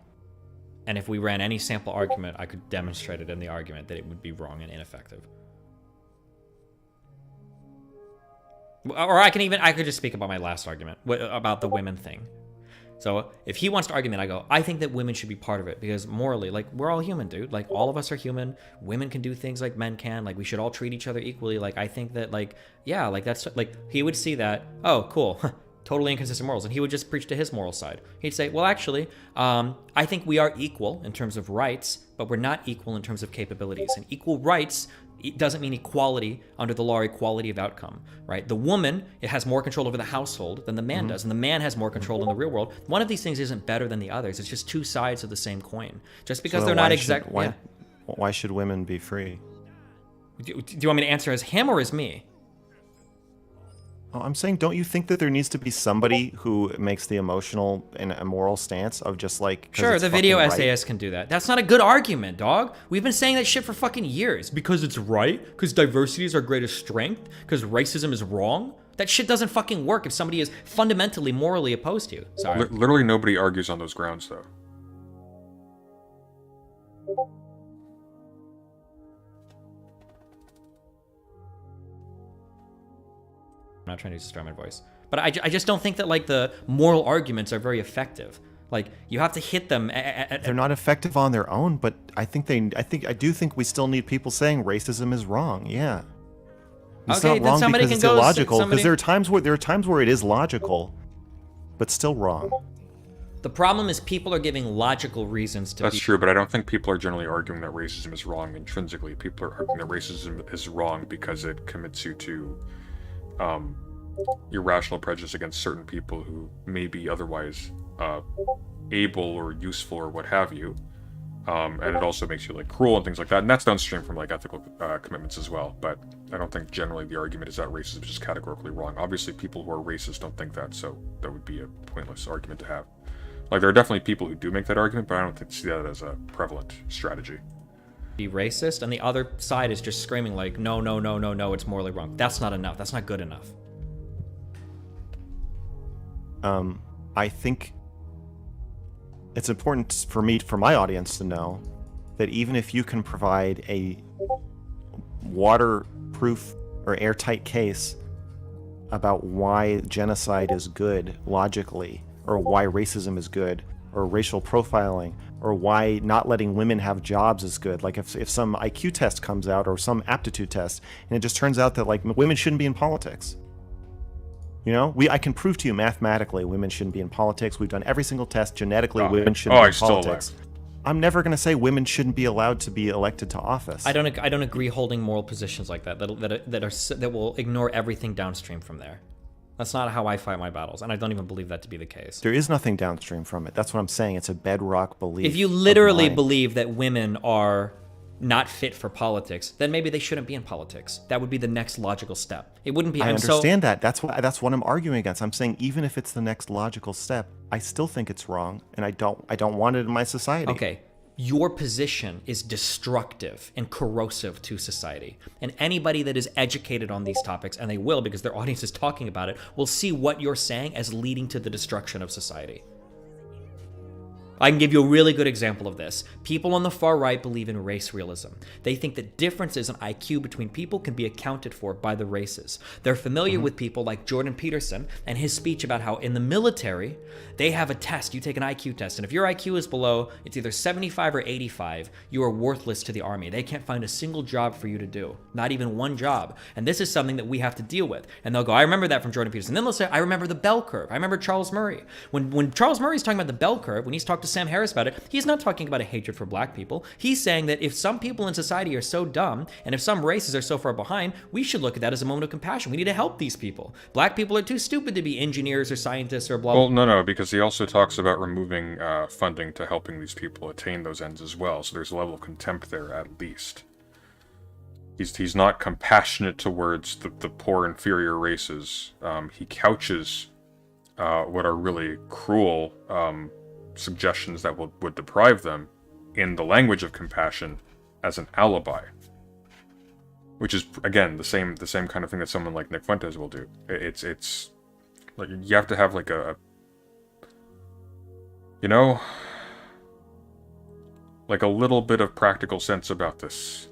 And if we ran any sample argument, I could demonstrate it in the argument that it would be wrong and ineffective. Or I could just speak about my last argument about the women thing. So if he wants to argue, I go, I think that women should be part of it because morally, like, we're all human, dude. Like, all of us are human. Women can do things like men can. Like, we should all treat each other equally. Like, I think that, like, yeah, like, that's, like, he would see that, oh, cool, totally inconsistent morals. And he would just preach to his moral side. He'd say, well, actually, I think we are equal in terms of rights, but we're not equal in terms of capabilities. And equal rights, it doesn't mean equality under the law or equality of outcome, right? The woman, it has more control over the household than the man does, and the man has more control in the real world. One of these things isn't better than the others. It's just two sides of the same coin. Just because they're not exactly... Why should women be free? Do you want me to answer as him or as me? Oh, I'm saying, don't you think that there needs to be somebody who makes the emotional and moral stance of just like... Sure, the video essayist can do that. That's not a good argument, dog. We've been saying that shit for fucking years. Because it's right? Because diversity is our greatest strength? Because racism is wrong? That shit doesn't fucking work if somebody is fundamentally morally opposed to you. Sorry. Literally nobody argues on those grounds, though. I'm not trying to destroy my voice. But I just don't think that, like, the moral arguments are very effective. Like, you have to hit them They're not effective on their own, but I do think we still need people saying racism is wrong. Yeah. It's okay, not wrong then somebody because can it's go... illogical. Because there are times where it is logical, but still wrong. The problem is people are giving logical reasons to... That's true, but I don't think people are generally arguing that racism is wrong intrinsically. People are arguing that racism is wrong because it commits you to irrational prejudice against certain people who may be otherwise able or useful or what have you. And it also makes you like cruel and things like that. And that's downstream from like ethical commitments as well. But I don't think generally the argument is that racism is just categorically wrong. Obviously, people who are racist don't think that, so that would be a pointless argument to have. Like, there are definitely people who do make that argument, but I don't see that as a prevalent strategy. Be racist, and the other side is just screaming like, no, no, no, no, no, it's morally wrong. That's not enough. That's not good enough. I think it's important for my audience to know that even if you can provide a waterproof or airtight case about why genocide is good logically, or why racism is good, or racial profiling, or why not letting women have jobs is good. Like if some IQ test comes out or some aptitude test, and it just turns out that like women shouldn't be in politics. You know, I can prove to you mathematically women shouldn't be in politics. We've done every single test genetically. Women shouldn't be in politics. I'm never going to say women shouldn't be allowed to be elected to office. I don't agree holding moral positions like that that will ignore everything downstream from there. That's not how I fight my battles, and I don't even believe that to be the case. There is nothing downstream from it. That's what I'm saying. It's a bedrock belief. If you of literally mine. believe that women are not fit for politics, then maybe they shouldn't be in politics. That would be the next logical step. It wouldn't be. I and so- understand that. That's what I'm arguing against. I'm saying even if it's the next logical step, I still think it's wrong, and I don't want it in my society. Okay, your position is destructive and corrosive to society. And anybody that is educated on these topics, and they will because their audience is talking about it, will see what you're saying as leading to the destruction of society. I can give you a really good example of this. People on the far right believe in race realism. They think that differences in IQ between people can be accounted for by the races. They're familiar with people like Jordan Peterson and his speech about how in the military, they have a test. You take an IQ test, and if your IQ is below, it's either 75 or 85, you are worthless to the army. They can't find a single job for you to do, not even one job. And this is something that we have to deal with. And they'll go, I remember that from Jordan Peterson. Then they'll say, I remember the bell curve. I remember Charles Murray. When Charles Murray's talking about the bell curve, when he's talked to Sam Harris about it, he's not talking about a hatred for black people. He's saying that if some people in society are so dumb, and if some races are so far behind, we should look at that as a moment of compassion. We need to help these people. Black people are too stupid to be engineers or scientists or blah, blah. Well, no, because he also talks about removing funding to helping these people attain those ends as well, so there's a level of contempt there at least. He's not compassionate towards the poor inferior races. He couches what are really cruel suggestions that would deprive them in the language of compassion as an alibi, which is again the same kind of thing that someone like Nick Fuentes will do. It's like you have to have like a like a little bit of practical sense about this.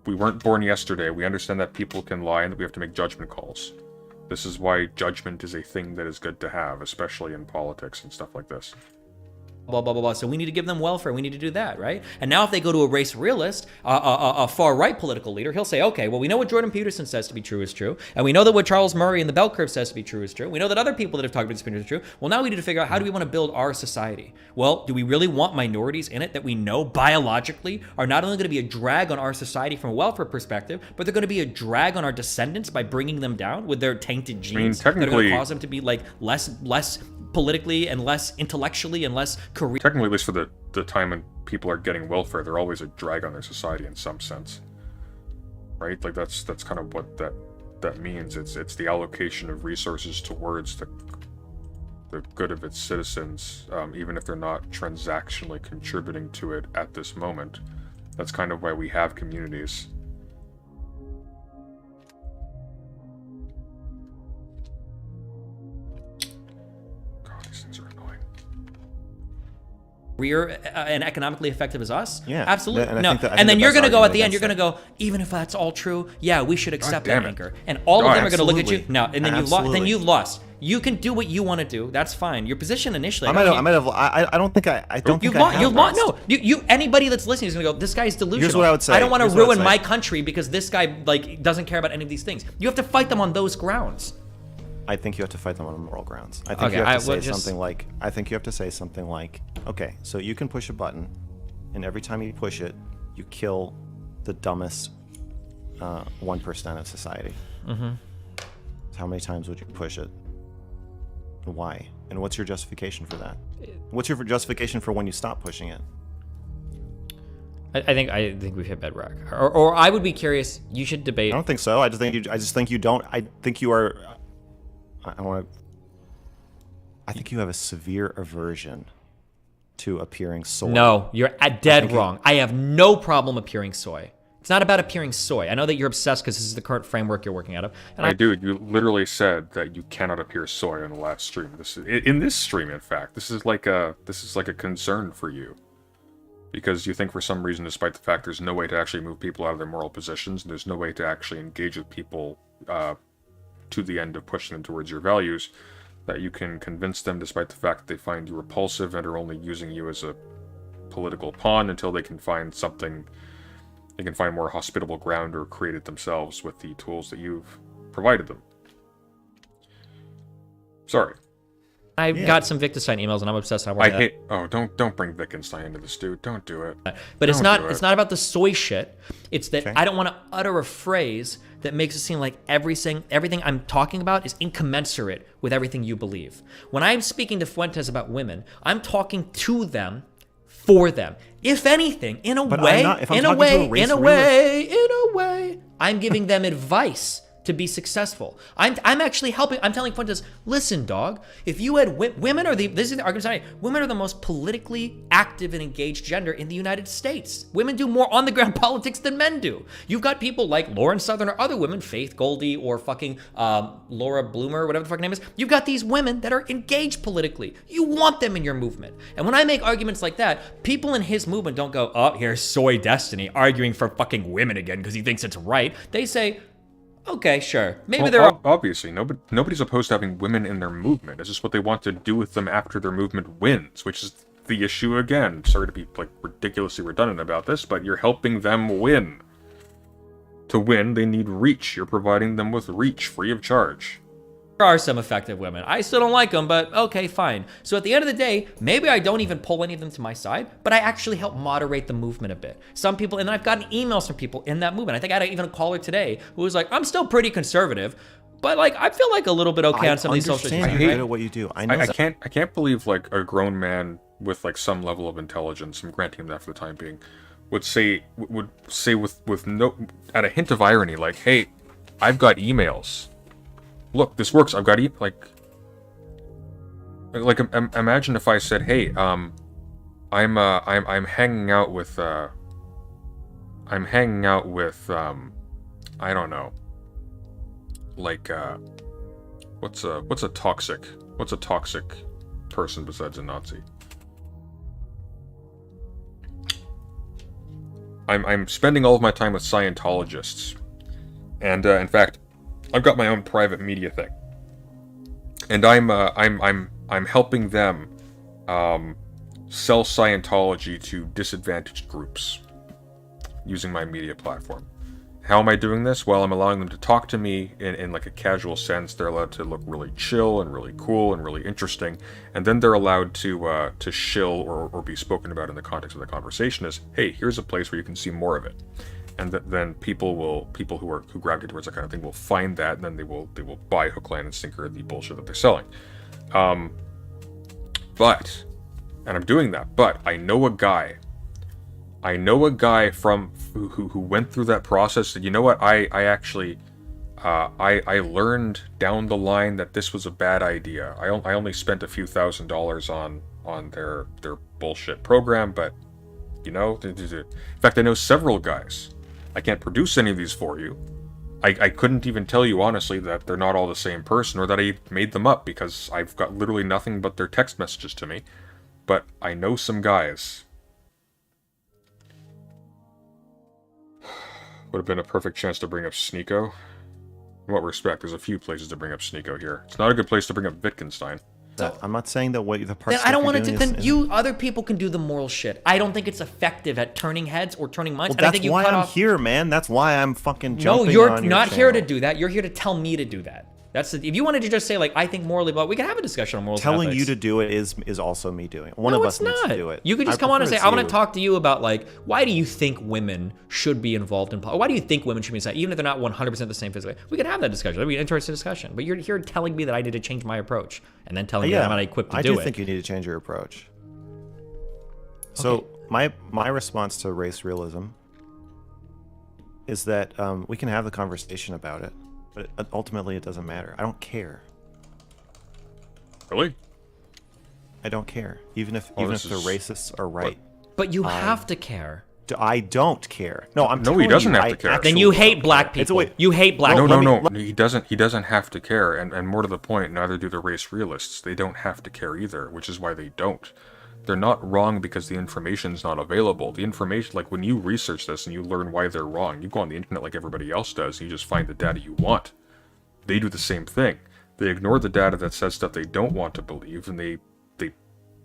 We weren't born yesterday. We understand that people can lie and that we have to make judgment calls. This is why judgment is a thing that is good to have, especially in politics and stuff like this. Blah, blah, blah, blah. So we need to give them welfare. We need to do that, right? And now if they go to a race realist, a far-right political leader, he'll say, okay, well, we know what Jordan Peterson says to be true is true. And we know that what Charles Murray in the bell curve says to be true is true. We know that other people that have talked about this is true. Well, now we need to figure out how do we want to build our society? Well, do we really want minorities in it that we know biologically are not only going to be a drag on our society from a welfare perspective, but they're going to be a drag on our descendants by bringing them down with their tainted genes that are going to cause them to be like less politically and less intellectually and less career. Technically, at least for the time when people are getting welfare, they're always a drag on their society in some sense, right? Like that's kind of what that means. It's the allocation of resources towards the good of its citizens, even if they're not transactionally contributing to it at this moment. That's kind of why we have communities. Career and economically effective as us? Yeah. Absolutely. And I no. think that- I And then think you're that's going to go at the argument end, you're going to against go, even if that's all true, yeah, we should accept damn that it. anchor. And all of Oh, them are going to look at you. absolutely. No, and then you've lost. Then Absolutely. you've lost. You can do what you want to do. That's fine. Your position initially. I don't think I You've have lost. You've lost. lost. No, you. Anybody that's listening is gonna go. This guy's delusional. Here's what I would say. I don't want to Here's what I would ruin my say. country because this guy like doesn't care about any of these things. You have to fight them on those grounds. I think you have to fight them on moral grounds. I think Okay, you have I to say would just- something like, okay, so you can push a button, and every time you push it, you kill the dumbest 1% of society. Mm-hmm. So how many times would you push it? Why? And what's your justification for that? What's your justification for when you stop pushing it? I think we've hit bedrock. Or I would be curious. You should debate. I don't think so. I just think you don't. I think you are. I think you have a severe aversion to appearing soy. No, you're dead wrong. I have no problem appearing soy. It's not about appearing soy. I know that you're obsessed because this is the current framework you're working out of. And Dude, you literally said that you cannot appear soy in the last stream. In this stream, in fact, this is like a concern for you, because you think for some reason, despite the fact there's no way to actually move people out of their moral positions, and there's no way to actually engage with people to the end of pushing them towards your values, that you can convince them, despite the fact that they find you repulsive and are only using you as a political pawn until they can find something. They can find more hospitable ground or create it themselves with the tools that you've provided them. Sorry. I got some Wittgenstein emails, and I'm obsessed. I hate. Oh, don't bring Wittgenstein into this, dude. Don't do it. But it's Don't not. do It's it. not about the soy shit. It's that I don't want to utter a phrase that makes it seem like everything I'm talking about is incommensurate with everything you believe. When I'm speaking to Fuentes about women, I'm talking to them, for them. If anything, in a way, I'm giving them advice to be successful. I'm actually helping. I'm telling Fuentes, listen, dog. If you had women are this is the argument today. Women are the most politically active and engaged gender in the United States. Women do more on the ground politics than men do. You've got people like Lauren Southern or other women, Faith Goldie or fucking Laura Bloomer, whatever the fucking name is. You've got these women that are engaged politically. You want them in your movement. And when I make arguments like that, people in his movement don't go, oh, here's Soy Destiny arguing for fucking women again because he thinks it's right. They say, okay, sure. Maybe there are. Obviously, nobody's opposed to having women in their movement. It's just what they want to do with them after their movement wins, which is the issue again. Sorry to be like ridiculously redundant about this, but you're helping them win. To win, they need reach. You're providing them with reach free of charge. There are some effective women. I still don't like them, but okay, fine. So at the end of the day, maybe I don't even pull any of them to my side, but I actually help moderate the movement a bit. Some people, and I've gotten emails from people in that movement. I think I had even a caller today who was like, I'm still pretty conservative, but like I feel like a little bit okay on some of these social issues. I hate what you do. I can't believe like a grown man with like some level of intelligence, I'm granting him that for the time being, would say with no, at a hint of irony, like, hey, I've got emails. Look, this works. I've got imagine if I said, "Hey, I'm hanging out with I don't know, like what's a toxic person besides a Nazi? I'm spending all of my time with Scientologists, and in fact, I've got my own private media thing, and I'm helping them sell Scientology to disadvantaged groups using my media platform. How am I doing this? Well, I'm allowing them to talk to me in like a casual sense. They're allowed to look really chill and really cool and really interesting, and then they're allowed to shill or be spoken about in the context of the conversation as, hey, here's a place where you can see more of it. And then people who gravitate towards that kind of thing will find that, and then they will buy hook, line, and sinker the bullshit that they're selling. And I'm doing that. But I know a guy from who went through that process. That, you know what, I actually I learned down the line that this was a bad idea. I only spent a few $1,000s on their bullshit program, but you know, in fact, I know several guys. I can't produce any of these for you. I couldn't even tell you honestly that they're not all the same person or that I made them up because I've got literally nothing but their text messages to me. But I know some guys. Would have been a perfect chance to bring up Sneeko. In what respect? There's a few places to bring up Sneeko here. It's not a good place to bring up Wittgenstein. I'm not saying that what the part. Then I don't want to do. Then you other people can do the moral shit. I don't think it's effective at turning heads or turning minds. Well, and I think you that's why cut I'm off. here, man. That's why I'm fucking jumping. No, you're on your not here to channel. do that. You're here to tell me to do that. That's the, if you wanted to just say like I think morally, but we can have a discussion on morals. Telling and you ethics. to do it is also me doing it. One No, of it's us needs not. to do it. You could just I come on and say, prefer I want it's to talk to you about like, why do you think women should be involved in politics? Why do you think women should be inside, even if they're not 100% the same physically? We could have that discussion. That'd be an interesting discussion. But you're here telling me that I need to change my approach and then telling me that I'm not equipped to do it. I do think you need to change your approach. So my response to race realism is that we can have the conversation about it, but ultimately it doesn't matter. I don't care. Really? I don't care. Even if the racists are right. But you have to care. I don't care. No, I'm No, he telling doesn't you, have to care. Then you actually hate don't black care. people. You hate black No, people. no. He doesn't have to care, and more to the point, neither do the race realists. They don't have to care either, which is why they don't. They're not wrong because the information's not available. The information, like when you research this and you learn why they're wrong, you go on the internet like everybody else does, and you just find the data you want. They do the same thing. They ignore the data that says stuff they don't want to believe, and they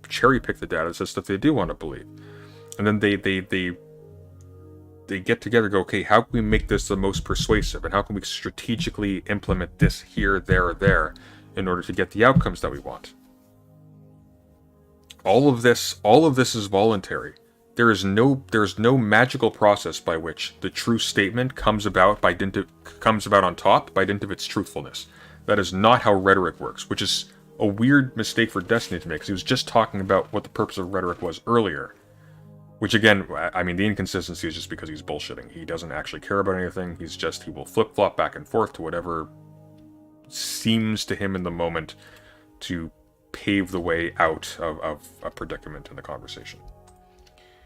cherry pick the data that says stuff they do want to believe. And then they get together and go, okay, how can we make this the most persuasive, and how can we strategically implement this here, there, or there in order to get the outcomes that we want? all of this is voluntary. There's no magical process by which the true statement comes about on top by dint of its truthfulness. That is not how rhetoric works, which is a weird mistake for Destiny to make, because he was just talking about what the purpose of rhetoric was earlier. Which again, I mean, the inconsistency is just because he's bullshitting. He doesn't actually care about anything. He will flip-flop back and forth to whatever seems to him in the moment to pave the way out of a predicament in the conversation.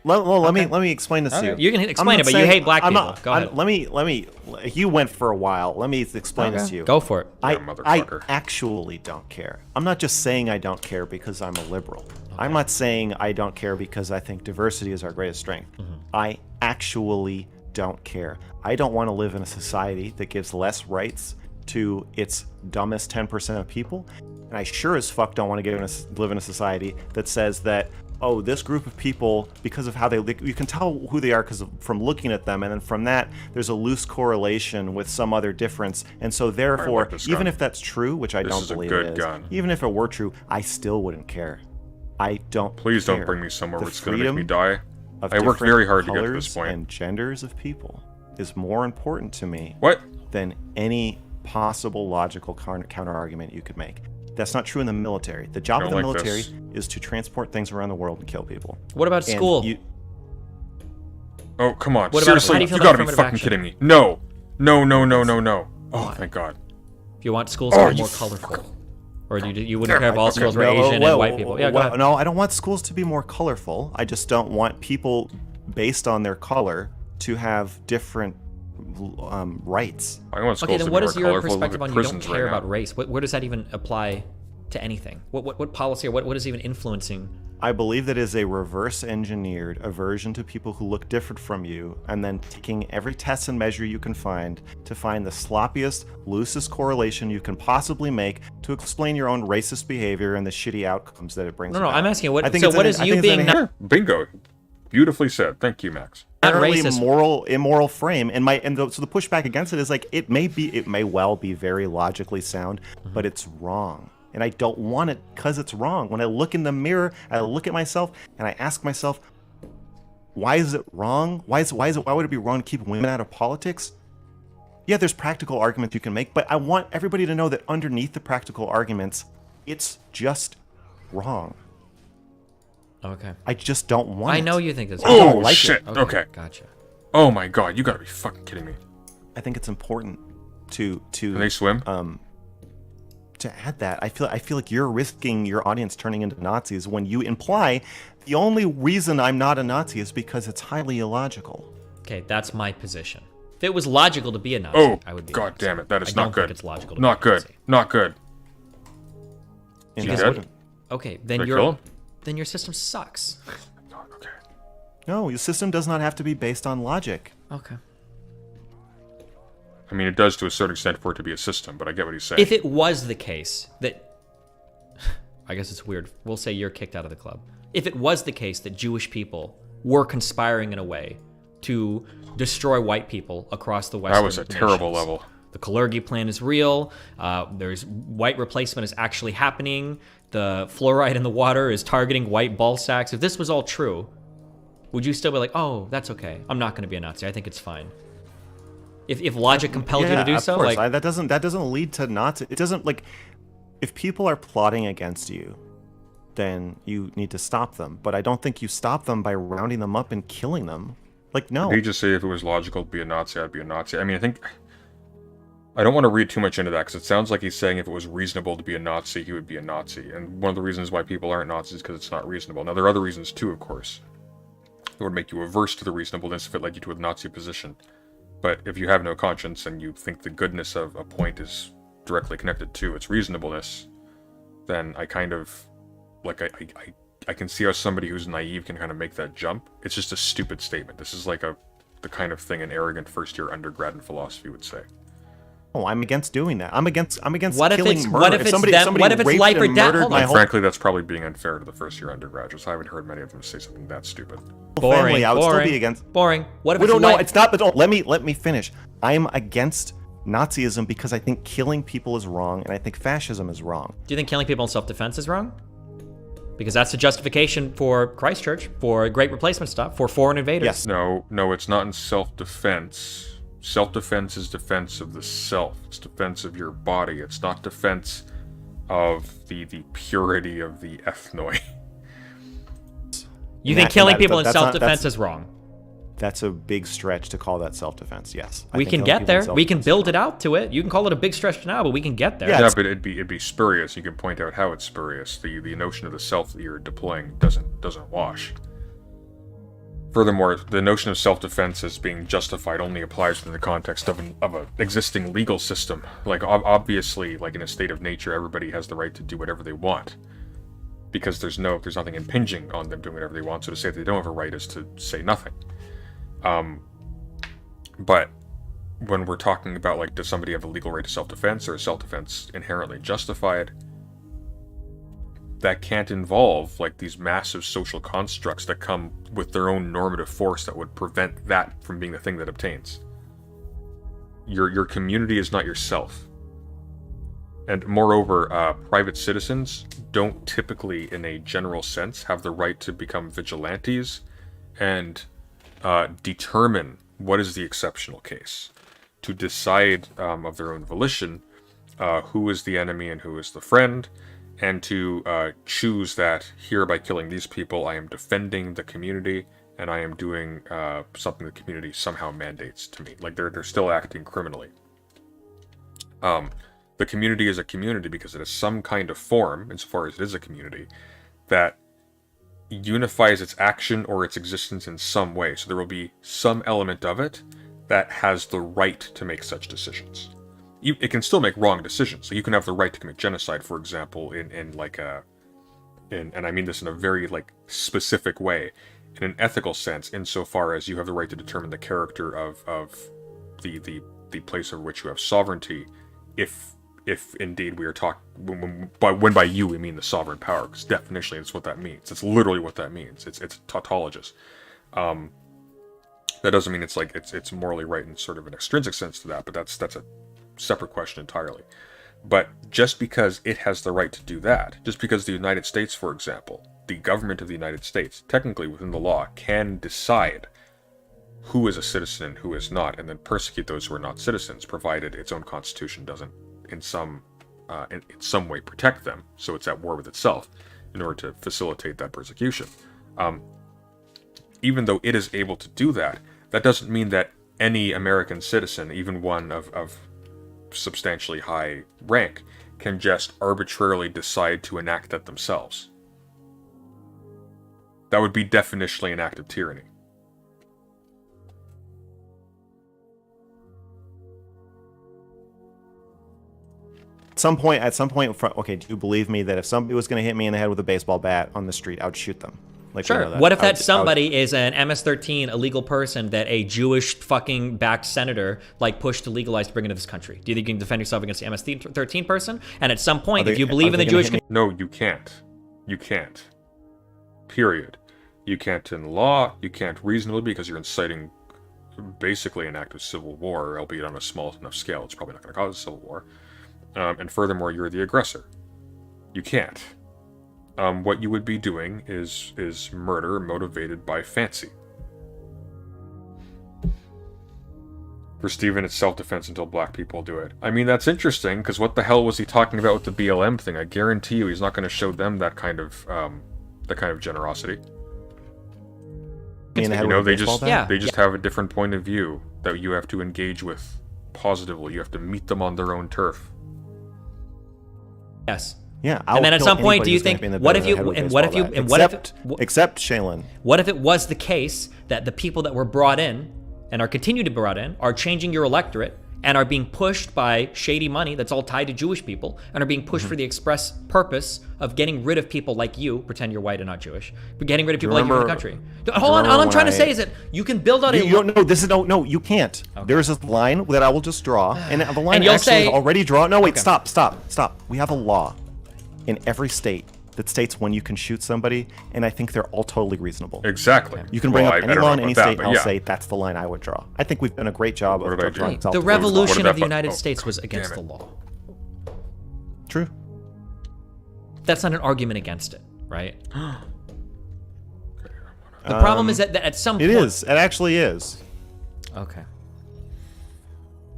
Let me explain this to you. You can explain it, but you hate black people. Go ahead. Let me. You went for a while. Let me explain this to you. Go for it. I motherfucker. actually don't care. I'm not just saying I don't care because I'm a liberal. Okay. I'm not saying I don't care because I think diversity is our greatest strength. I actually don't care. I don't want to live in a society that gives less rights to its dumbest 10% of people. And I sure as fuck don't want to live in a society that says that, oh, this group of people, because of how you can tell who they are from looking at them, and then from that, there's a loose correlation with some other difference. And so therefore, even if that's true, which I don't believe it is, even if it were true, I still wouldn't care. I don't Please care. don't bring me somewhere where it's going to freedom make me die. of I worked very hard to get to colors this point. and genders of people is more important to me What? than any possible logical counter argument you could make. That's not true in the military. The job of the military is to transport things around the world and kill people. What about And school? Oh, come on. What about- Seriously, how do you feel you about gotta be affirmative fucking action? kidding me. No. No. Oh, thank God. If you want schools to be more colorful, or you wouldn't care if all schools were Asian and white people. Yeah, go ahead. No, I don't want schools to be more colorful. I just don't want people based on their color to have different rights. I want schools Okay, then to be what more is your colorful. Look perspective at on you don't prisons care right now. about race? Where does that even apply to anything? What policy or what is even influencing? I believe that is a reverse engineered aversion to people who look different from you, and then taking every test and measure you can find to find the sloppiest, loosest correlation you can possibly make to explain your own racist behavior and the shitty outcomes that it brings No, about. I'm asking you, I think so it's what an- is I you think it's being an not, Bingo. Beautifully said. Thank you, Max. not inherently racist? immoral frame, so the pushback against it is like it may well be very logically sound, but it's wrong. And I don't want it because it's wrong. When I look in the mirror, I look at myself and I ask myself, why is it wrong? Why would it be wrong to keep women out of politics? Yeah, there's practical arguments you can make, but I want everybody to know that underneath the practical arguments, it's just wrong. Okay. I just don't want it. I know you think that's. Oh, like it. shit. Okay. Gotcha. Oh, my God. You gotta be fucking kidding me. I think it's important to Can they swim? to add that. I feel like you're risking your audience turning into Nazis when you imply the only reason I'm not a Nazi is because it's highly illogical. Okay, that's my position. If it was logical to be a Nazi, Oh, I would be. a God Nazi. damn it. That is I not don't good. Think it's logical. To Not be a good. Nazi. Not good. And She that's dead? what- Okay, Did I kill him? then your system sucks. Okay. No, your system does not have to be based on logic. Okay. I mean, it does to a certain extent for it to be a system, but I get what he's saying. If it was the case that, I guess it's weird. We'll say you're kicked out of the club. If it was the case that Jewish people were conspiring in a way to destroy white people across the Western That was a terrible nations, level. The Kalergi plan is real. There's white replacement is actually happening. The fluoride in the water is targeting white ball sacks. If this was all true, would you still be like, oh, that's okay. I'm not going to be a Nazi. I think it's fine. If logic compelled you to do of so, course. like That doesn't lead to Nazi. It doesn't like if people are plotting against you, then you need to stop them. But I don't think you stop them by rounding them up and killing them. Like no. Did he just say if it was logical to be a Nazi, I'd be a Nazi? I mean, I don't want to read too much into that, because it sounds like he's saying if it was reasonable to be a Nazi, he would be a Nazi. And one of the reasons why people aren't Nazis is because it's not reasonable. Now, there are other reasons too, of course. It would make you averse to the reasonableness if it led you to a Nazi position. But if you have no conscience and you think the goodness of a point is directly connected to its reasonableness, then I kind of, like, I can see how somebody who's naive can kind of make that jump. It's just a stupid statement. This is like the kind of thing an arrogant first-year undergrad in philosophy would say. Oh, I'm against doing that. I'm against What if killing it's- murder. what if If it's somebody them- what if it's raped life or and death? murdered Hold my on. And whole frankly, that's probably being unfair to the first-year undergraduates. I haven't heard many of them say something that stupid. family, I would still be against. Boring. What if We it's don't know. life- It's not. But don't, let me finish. I'm against Nazism because I think killing people is wrong, and I think fascism is wrong. Do you think killing people in self-defense is wrong? Because that's the justification for Christchurch, for Great Replacement stuff, for foreign invaders. Yes. No, it's not in self-defense. Self-defense is defense of the self. It's defense of your body. It's not defense of the purity of the ethnoi. You think killing people in self-defense is wrong? That's a big stretch to call that self-defense. Yes, We can get there. We can build it out to it. You can call it a big stretch now, but we can get there. Yeah, Yeah, but it'd be spurious. You can point out how it's spurious. The notion of the self that you're deploying doesn't wash. Furthermore, the notion of self-defense as being justified only applies within the context of an existing legal system. Like obviously, like in a state of nature, everybody has the right to do whatever they want, because there's nothing impinging on them doing whatever they want. So to say they don't have a right is to say nothing. But when we're talking about, like, does somebody have a legal right to self-defense, or is self-defense inherently justified, that can't involve, like, these massive social constructs that come with their own normative force that would prevent that from being the thing that obtains. Your community is not yourself. And moreover, private citizens don't typically, in a general sense, have the right to become vigilantes and determine what is the exceptional case, to decide of their own volition who is the enemy and who is the friend, and to choose that here, by killing these people, I am defending the community and I am doing something the community somehow mandates to me. Like, they're still acting criminally. The community is a community because it has some kind of form, insofar as it is a community, that unifies its action or its existence in some way. So there will be some element of it that has the right to make such decisions. It can still make wrong decisions. So you can have the right to commit genocide, for example, and I mean this in a very, like, specific way, in an ethical sense, insofar as you have the right to determine the character of the place over which you have sovereignty, if indeed we are talking, when by you we mean the sovereign power, because definitionally it's what that means. It's literally what that means. It's tautologous. That doesn't mean it's morally right in sort of an extrinsic sense to that, but that's a separate question entirely. But just because it has the right to do that, just because the United States, for example, the government of the United States, technically within the law, can decide who is a citizen and who is not, and then persecute those who are not citizens, provided its own constitution doesn't in some way protect them, so it's at war with itself in order to facilitate that persecution. Even though it is able to do that, that doesn't mean that any American citizen, even one of substantially high rank, can just arbitrarily decide to enact that themselves. That would be definitionally an act of tyranny. At some point, okay, do you believe me that if somebody was going to hit me in the head with a baseball bat on the street, I would shoot them? Like, Sure. you know, What if that somebody is an MS-13 illegal person that a Jewish fucking backed senator like pushed to legalize to bring into this country? Do you think you can defend yourself against the MS-13 person? And at some point, if you believe in the Jewish... No, you can't. You can't. Period. You can't in law. You can't reasonably, because you're inciting basically an act of civil war, albeit on a small enough scale. It's probably not going to cause a civil war. And furthermore, you're the aggressor. You can't. What you would be doing is murder motivated by fancy. For Stephen, it's self-defense until black people do it. I mean, that's interesting, because what the hell was he talking about with the BLM thing? I guarantee you he's not going to show them that kind of generosity. You know, they just have a different point of view that you have to engage with positively. You have to meet them on their own turf. Yes. Yeah, and then at some point, do you think, except Shaylin? What if it was the case that the people that were brought in and are continued to be brought in are changing your electorate and are being pushed by shady money that's all tied to Jewish people and are being pushed for the express purpose of getting rid of people like you, pretend you're white and not Jewish, but getting rid of people like you from the country? Hold on, all I'm trying to say is that you can build out No, you can't. Okay. There's a line that I will just draw, and the line and you'll actually say, already drawn. No, wait, okay. Stop. We have a law in every state that states when you can shoot somebody, and I think they're all totally reasonable. Exactly. You can bring up any law in any state, and I'll say that's the line I would draw. I think we've done a great job of drawing the revolution of the United States was against the law. True. That's not an argument against it, right? The problem is that at some point... It is. It actually is. Okay.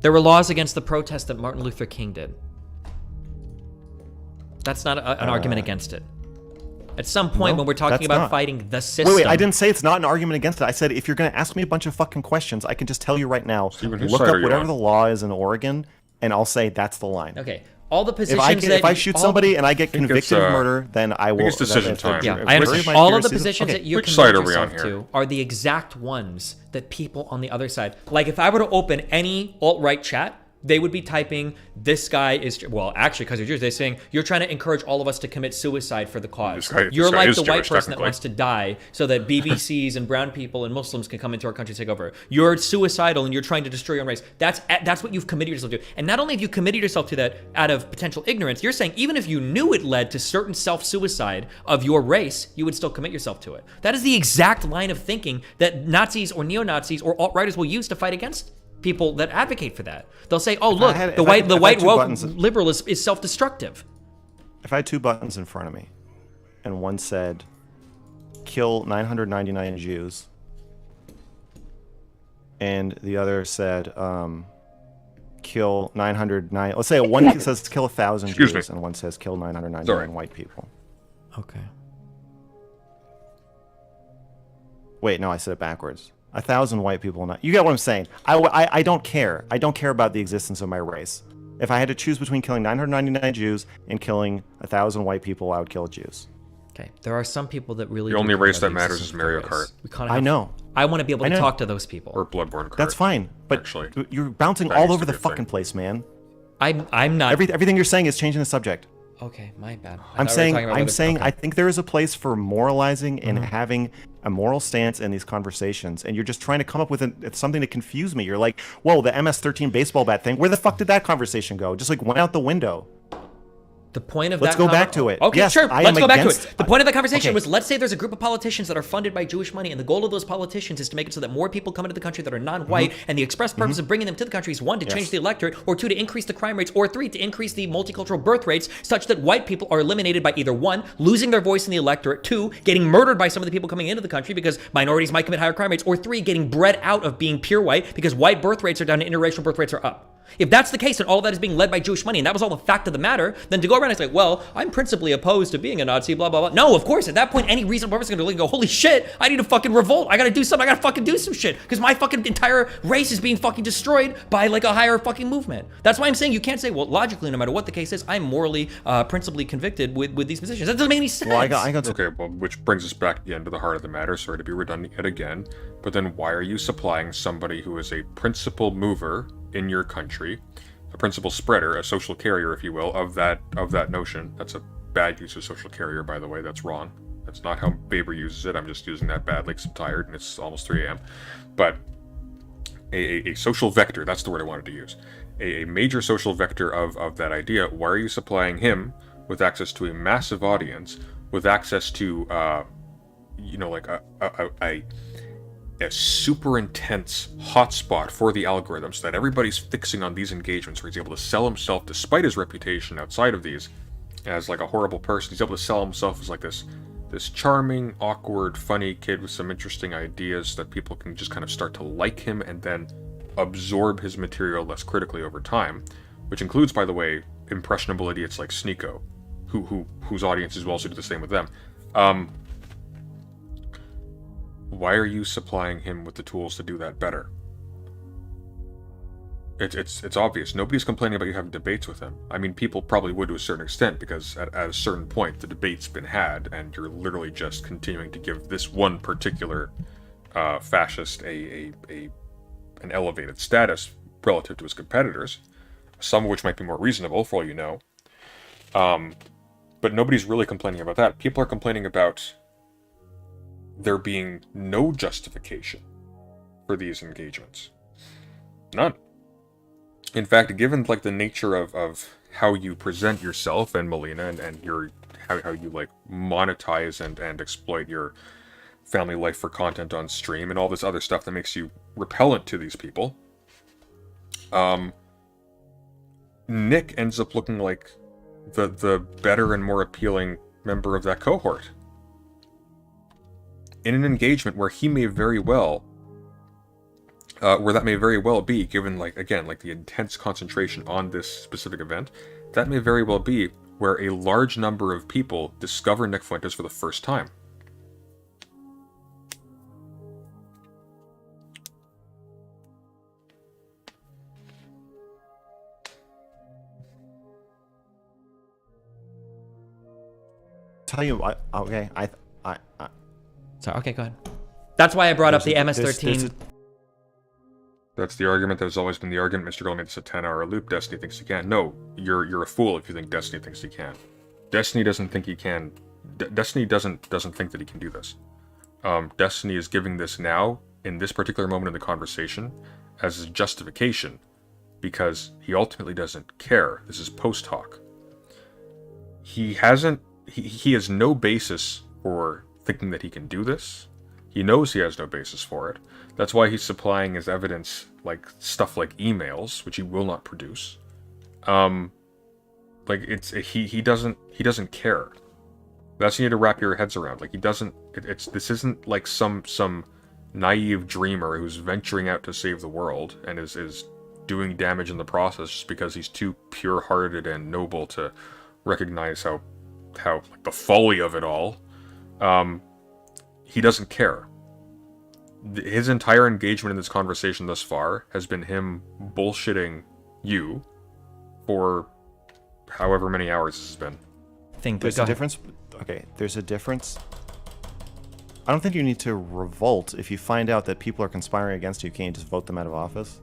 There were laws against the protest that Martin Luther King did. That's not an argument against it. At some point, no, when we're talking that's about not. fighting the system... Wait, I didn't say it's not an argument against it. I said if you're going to ask me a bunch of fucking questions, I can just tell you right now, Steven, whose look side up are you whatever on? the law is in Oregon, and I'll say that's the line. Okay. All the positions If I shoot somebody and I get think convicted it's, of murder, then I will... it's decision time. Yeah, If I which- understand. my All of the theory is- positions okay. that you're Which side committing are we on yourself here? to are the exact ones that people on the other side... Like, if I were to open any alt-right chat, they would be typing, this guy is... Well, actually, because you're Jewish, they're saying, you're trying to encourage all of us to commit suicide for the cause. This You're guy like is the white Jewish, person that technically. wants to die so that BBCs and brown people and Muslims can come into our country and take over. You're suicidal and you're trying to destroy your own race. That's what you've committed yourself to. And not only have you committed yourself to that out of potential ignorance, you're saying even if you knew it led to certain self-suicide of your race, you would still commit yourself to it. That is the exact line of thinking that Nazis or neo-Nazis or alt-righters will use to fight against people that advocate for that. They'll say, "Oh, look, the white woke liberal is self-destructive." If I had two buttons in front of me, and one said, kill 999 Jews, and the other said, kill 909... Let's say one says kill 1,000 Excuse Jews, me. and one says kill 999 Sorry. white people. Okay. Wait, no, I said it backwards. 1,000 white people. Not you get what I'm saying. I don't care. I don't care about the existence of my race. If I had to choose between killing 999 Jews and killing 1,000 white people, I would kill Jews. Okay. There are some people that really... The do only care race about that the matters existence is of Mario the Kart. race. We kinda I have- know. I want to be able I to know. talk to those people. Or Bloodborne Kart. That's fine, but Actually. you're bouncing That all used over to the be a thing. fucking place, man. I'm not... Everything you're saying is changing the subject. Okay, my bad. I'm saying I think there is a place for moralizing and having a moral stance in these conversations, and you're just trying to come up with something to confuse me. You're like, whoa, the MS-13 baseball bat thing. Where the fuck did that conversation go? Just like went out the window. The point of Let's that go back to it. Okay, Yes, sure. I Let's am go back to against- it. The point of that conversation Okay. was, let's say there's a group of politicians that are funded by Jewish money, and the goal of those politicians is to make it so that more people come into the country that are non-white, and the express purpose of bringing them to the country is, one, to change the electorate, or two, to increase the crime rates, or three, to increase the multicultural birth rates, such that white people are eliminated by either, one, losing their voice in the electorate, two, getting murdered by some of the people coming into the country because minorities might commit higher crime rates, or three, getting bred out of being pure white because white birth rates are down and interracial birth rates are up. If that's the case, and all of that is being led by Jewish money, and that was all the fact of the matter, then to go around and say, well, I'm principally opposed to being a Nazi, blah, blah, blah. No, of course, at that point, any reasonable person is going to go, holy shit, I need to fucking revolt. I got to do something. I got to fucking do some shit because my fucking entire race is being fucking destroyed by like a higher fucking movement. That's why I'm saying you can't say, well, logically, no matter what the case is, I'm morally, principally convicted with these positions. That doesn't make any sense. Well, I got Okay, well, which brings us back again to the heart of the matter. Sorry to be redundant yet again, but then why are you supplying somebody who is a principal mover in your country, a principal spreader, a social carrier, if you will, of that notion? That's a bad use of social carrier, by the way. That's wrong. That's not how Baber uses it. I'm just using that badly because I'm tired and it's almost 3 a.m. But a social vector, that's the word I wanted to use. A major social vector of that idea. Why are you supplying him with access to a massive audience, with access to, like a super intense hotspot for the algorithm so that everybody's fixing on these engagements where he's able to sell himself despite his reputation outside of these as like a horrible person. He's able to sell himself as like this charming, awkward, funny kid with some interesting ideas that people can just kind of start to like him and then absorb his material less critically over time, which includes, by the way, impressionable idiots like Sneeko, whose audiences will also do the same with them. Why are you supplying him with the tools to do that better? It's obvious. Nobody's complaining about you having debates with him. I mean, people probably would to a certain extent because at a certain point the debate's been had, and you're literally just continuing to give this one particular fascist an elevated status relative to his competitors, some of which might be more reasonable for all you know. But nobody's really complaining about that. People are complaining about there being no justification for these engagements. None. In fact, given like the nature of how you present yourself and Melina and your how you like monetize and exploit your family life for content on stream and all this other stuff that makes you repellent to these people, Nick ends up looking like the better and more appealing member of that cohort. in an engagement where he may very well, where that may very well be, given, like, again, like the intense concentration on this specific event, that may very well be where a large number of people discover Nick Fuentes for the first time. Tell you what, okay, Sorry, okay, go ahead. That's why I brought up the there's MS-13. That's the argument that has always been the argument. Mr. Girl made this a 10-hour loop. Destiny thinks he can. No, you're a fool if you think Destiny thinks he can. Destiny doesn't think he can. Destiny doesn't think that he can do this. Destiny is giving this now, in this particular moment in the conversation, as a justification, because he ultimately doesn't care. This is post hoc. He has no basis for thinking that he can do this. He knows he has no basis for it. That's why he's supplying his evidence, like stuff like emails, which he will not produce. Like he doesn't care. That's what you need to wrap your heads around. Like, he doesn't. This isn't like some naive dreamer who's venturing out to save the world and is doing damage in the process just because he's too pure-hearted and noble to recognize how like, the folly of it all. He doesn't care. His entire engagement in this conversation thus far has been him bullshitting you for however many hours this has been. there's a difference. Okay, there's a difference. I don't think you need to revolt if you find out that people are conspiring against you. Can't you just vote them out of office?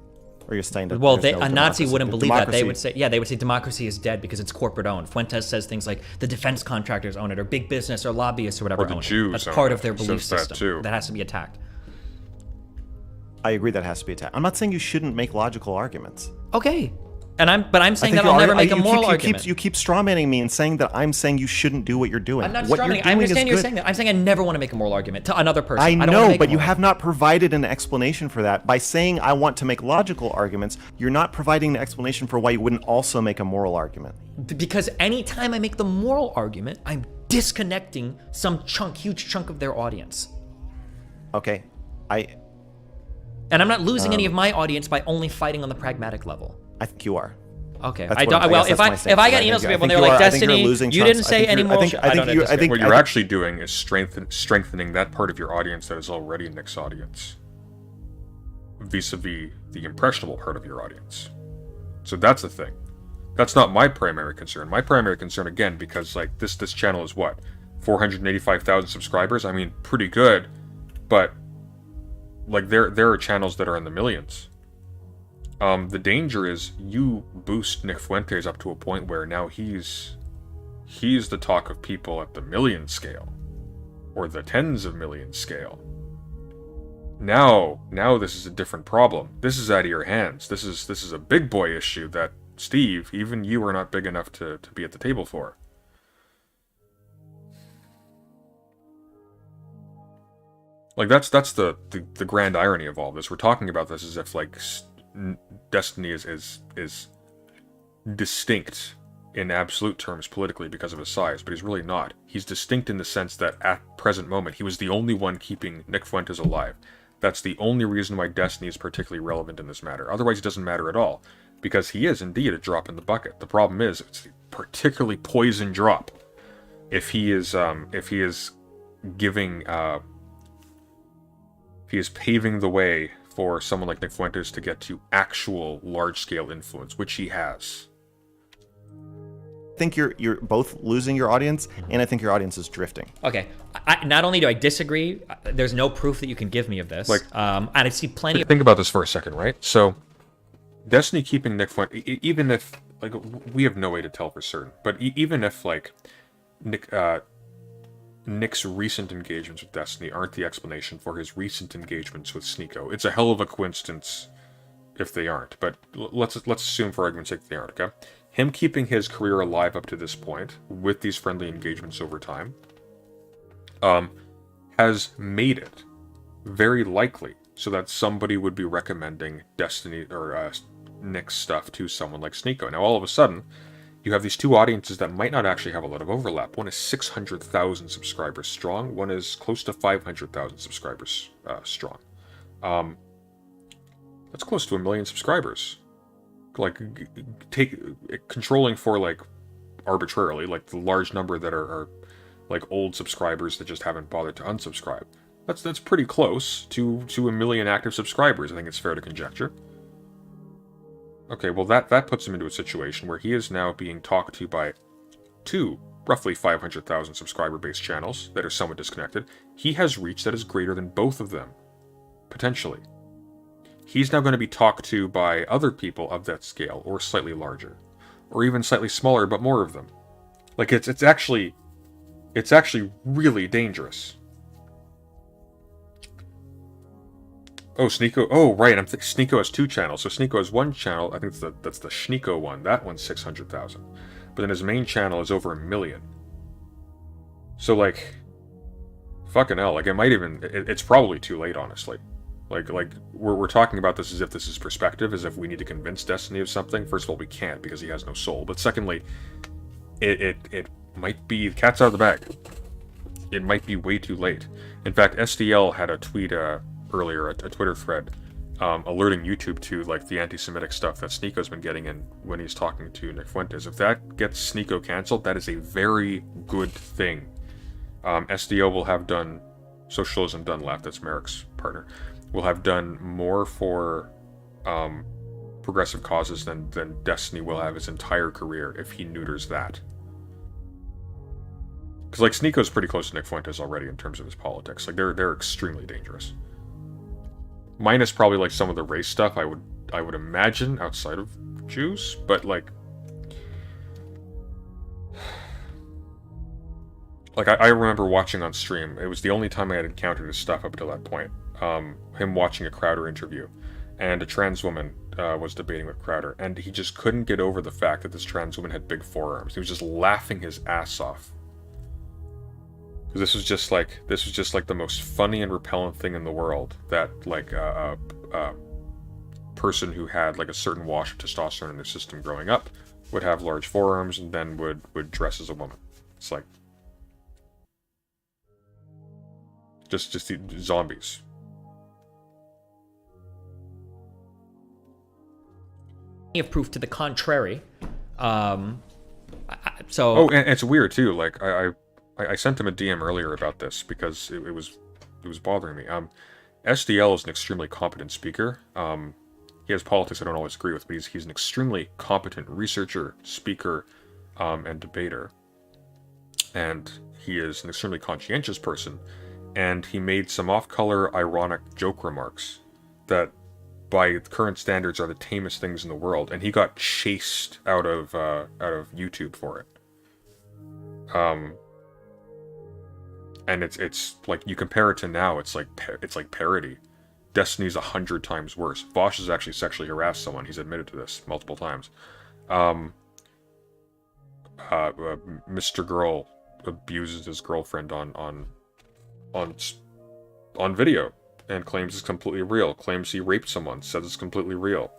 Or you're saying that Well, there's no a Nazi democracy. wouldn't The believe that. They democracy- would say democracy is dead because it's corporate owned. Fuentes says things like the defense contractors own it, or big business, or lobbyists, or whatever Or the own Jews it. That's own part it. of their He belief says that system. too. That has to be attacked. I agree that has to be attacked. I'm not saying you shouldn't make logical arguments. Okay, but I'm saying I that think I'll you never are- make a you moral keep, argument. You keep strawmanning me and saying that I'm saying you shouldn't do what you're doing. I'm not What you're strawmanning. I doing is understand you're good. saying that. I'm saying I never want to make a moral argument to another person. I don't wanna know, make a but you moral have not provided an explanation for that. By saying I want to make logical arguments, you're not providing an explanation for why you wouldn't also make a moral argument. Because anytime I make the moral argument, I'm disconnecting some huge chunk of their audience. Okay, And I'm not losing any of my audience by only fighting on the pragmatic level. I think you are. Okay, That's I what don't. I Well, guess if that's I my if stance. I I got think- emails from I people and think they're you like, are- I think you're Destiny, losing you chunks. didn't I say think any you're- moral I think- shit. I think don't you- I disagree. think- What you're actually doing is strengthening that part of your audience that is already Nick's audience, vis-a-vis the impressionable part of your audience. So that's the thing. That's not my primary concern. My primary concern, again, because like this channel is what, 485,000 subscribers. I mean, pretty good, but like there are channels that are in the millions. The danger is you boost Nick Fuentes up to a point where now he's the talk of people at the million scale, or the tens of millions scale. Now this is a different problem. This is out of your hands. This is a big boy issue that Steve, even you are not big enough to be at the table for. Like that's the grand irony of all this. We're talking about this as if like Destiny is distinct in absolute terms politically because of his size, but he's really not. He's distinct in the sense that at present moment he was the only one keeping Nick Fuentes alive. That's the only reason why Destiny is particularly relevant in this matter. Otherwise, it doesn't matter at all, because he is indeed a drop in the bucket. The problem is it's a particularly poison drop. If he is giving he is paving the way for someone like Nick Fuentes to get to actual large-scale influence, which he has. I think you're both losing your audience, and I think your audience is drifting. Okay, not only do I disagree, there's no proof that you can give me of this. Like- and I see plenty of. Think about this for a second, right? So, Destiny keeping Nick Fuentes, even if, like, we have no way to tell for certain, but even if, like, Nick's recent engagements with Destiny aren't the explanation for his recent engagements with Sneeko, it's a hell of a coincidence if they aren't, but let's assume for argument's sake they aren't, okay? Him keeping his career alive up to this point, with these friendly engagements over time, has made it very likely so that somebody would be recommending Destiny or Nick's stuff to someone like Sneeko. Now, all of a sudden, you have these two audiences that might not actually have a lot of overlap. One is 600,000 subscribers strong. One is close to 500,000 subscribers strong. That's close to 1 million subscribers. Like, controlling for, like, arbitrarily, like, the large number that are like, old subscribers that just haven't bothered to unsubscribe. That's pretty close to 1 million active subscribers, I think it's fair to conjecture. Okay, well, that puts him into a situation where he is now being talked to by two roughly 500,000 subscriber-based channels that are somewhat disconnected. He has reach that is greater than both of them, potentially. He's now going to be talked to by other people of that scale, or slightly larger, or even slightly smaller, but more of them. Like, it's actually really dangerous. Oh, Sneeko. Oh, right. Sneeko has two channels. So Sneeko has one channel. I think that's the Sneeko one. That one's 600,000. But then his main channel is over 1 million. So, like, fucking hell. Like, it might even... It's probably too late, honestly. Like we're talking about this as if this is perspective, as if we need to convince Destiny of something. First of all, we can't, because he has no soul. But secondly, it might be... The cat's out of the bag. It might be way too late. In fact, SDL had a tweet... earlier, a Twitter thread, alerting YouTube to, like, the anti-Semitic stuff that Sneeko's been getting in when he's talking to Nick Fuentes. If that gets Sneeko cancelled, that is a very good thing. SDO will have done, Socialism Done Left, that's Merrick's partner, will have done more for progressive causes than Destiny will have his entire career if he neuters that. Because, like, Sneeko's pretty close to Nick Fuentes already in terms of his politics. Like, they're extremely dangerous. Minus probably, like, some of the race stuff, I would imagine, outside of Jews, but, like... Like, I remember watching on stream, it was the only time I had encountered his stuff up until that point, him watching a Crowder interview, and a trans woman was debating with Crowder, and he just couldn't get over the fact that this trans woman had big forearms. He was just laughing his ass off. This was just like the most funny and repellent thing in the world, that, like, a person who had, like, a certain wash of testosterone in their system growing up would have large forearms and then would dress as a woman. It's like just the zombies. Of proof to the contrary. Oh, and it's weird too. Like, I sent him a DM earlier about this because it was bothering me. SDL is an extremely competent speaker. He has politics I don't always agree with, but he's an extremely competent researcher, speaker, and debater. And he is an extremely conscientious person. And he made some off-color, ironic joke remarks that, by current standards, are the tamest things in the world. And he got chased out of YouTube for it. And it's like, you compare it to now, it's like parody. Destiny's 100 times worse. Vosh has actually sexually harassed someone. He's admitted to this multiple times. Mr. Girl abuses his girlfriend on video and claims it's completely real. Claims he raped someone. Says it's completely real.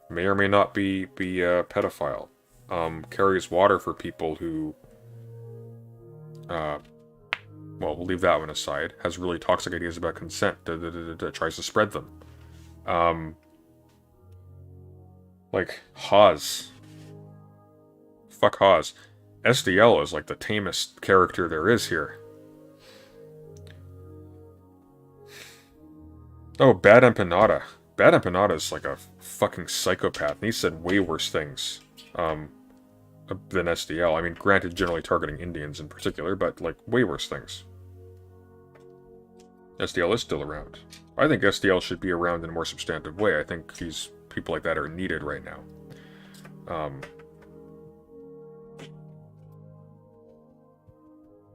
May or may not be a pedophile. Carries water for people who well, we'll leave that one aside. Has really toxic ideas about consent. Tries to spread them. Like, Hawes. Fuck Hawes. SDL is, like, the tamest character there is here. Oh, Bad Empanada. Bad Empanada is like a fucking psychopath. And he said way worse things than SDL. I mean, granted, generally targeting Indians in particular, but, like, way worse things. SDL is still around. I think SDL should be around in a more substantive way. I think people like that are needed right now.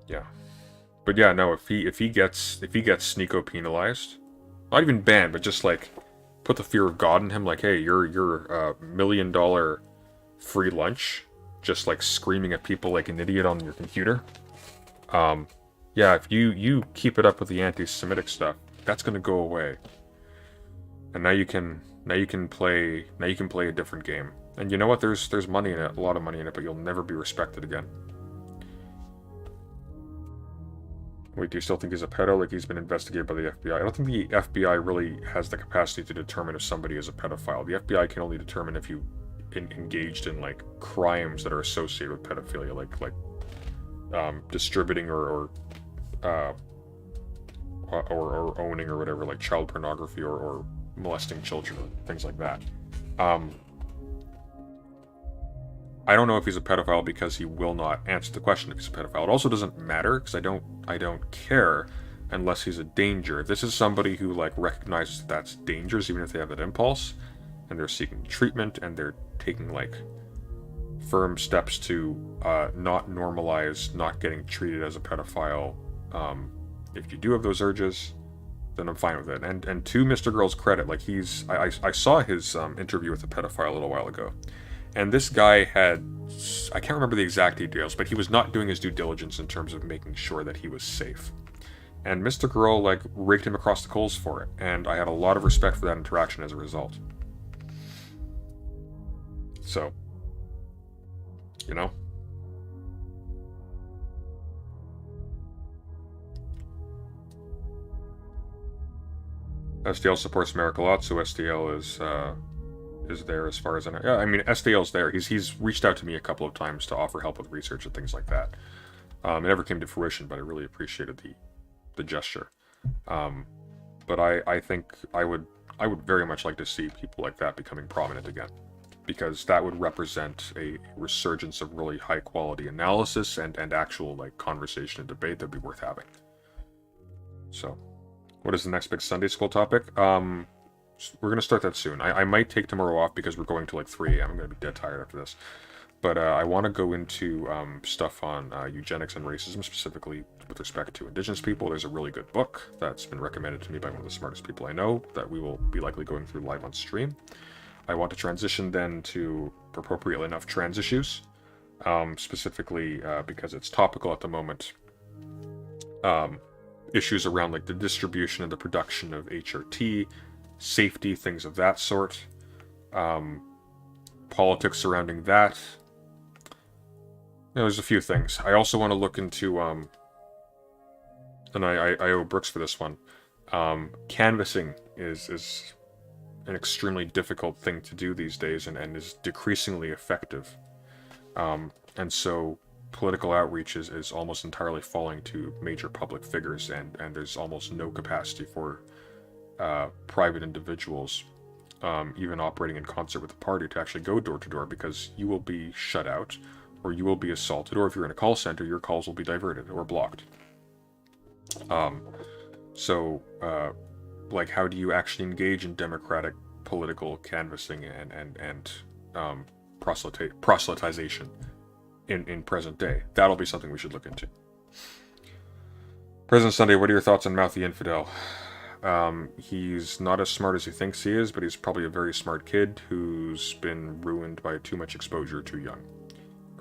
Yeah. But yeah, no, if he gets Sneeko penalized, not even banned, but just, like, put the fear of God in him, like, hey, you're $1 million free lunch, just, like, screaming at people like an idiot on your computer. Yeah, if you keep it up with the anti-Semitic stuff, that's gonna go away. And now you can play a different game. And you know what? There's money in it, a lot of money in it, but you'll never be respected again. Wait, do you still think he's a pedo? Like he's been investigated by the FBI? I don't think the FBI really has the capacity to determine if somebody is a pedophile. The FBI can only determine if you engaged in like crimes that are associated with pedophilia, like distributing or owning or whatever, like child pornography or molesting children or things like that. I don't know if he's a pedophile because he will not answer the question if he's a pedophile. It also doesn't matter because I don't care unless he's a danger. If this is somebody who like recognizes that that's dangerous, even if they have that impulse, and they're seeking treatment and they're taking like firm steps to not normalize not getting treated as a pedophile. If you do have those urges, then I'm fine with it. And to Mr. Girl's credit, like I saw his interview with a pedophile a little while ago. And this guy had, I can't remember the exact details, but he was not doing his due diligence in terms of making sure that he was safe. And Mr. Girl, like, raked him across the coals for it. And I had a lot of respect for that interaction as a result. So, you know? SDL supports Merrick a lot, so SDL is there as far as I know. Yeah, I mean, SDL's there. He's reached out to me a couple of times to offer help with research and things like that. It never came to fruition, but I really appreciated the gesture. But I think I would very much like to see people like that becoming prominent again, because that would represent a resurgence of really high quality analysis and actual like conversation and debate that'd be worth having. So, what is the next big Sunday school topic? We're going to start that soon. I might take tomorrow off because we're going to like 3 a.m. I'm going to be dead tired after this. But I want to go into stuff on eugenics and racism, specifically with respect to indigenous people. There's a really good book that's been recommended to me by one of the smartest people I know that we will be likely going through live on stream. I want to transition then to, appropriately enough, trans issues, specifically because it's topical at the moment. Issues around like the distribution and the production of HRT, safety, things of that sort, politics surrounding that. There's a few things. I also want to look into, and I owe Brooks for this one, canvassing is an extremely difficult thing to do these days and is decreasingly effective. And so political outreach is almost entirely falling to major public figures, and there's almost no capacity for private individuals, even operating in concert with the party, to actually go door to door, because you will be shut out, or you will be assaulted, or if you're in a call center, your calls will be diverted or blocked. Like, how do you actually engage in democratic political canvassing and proselytization in present day? That'll be something we should look into. President Sunday, what are your thoughts on Mouth the Infidel? He's not as smart as he thinks he is, but he's probably a very smart kid who's been ruined by too much exposure too young.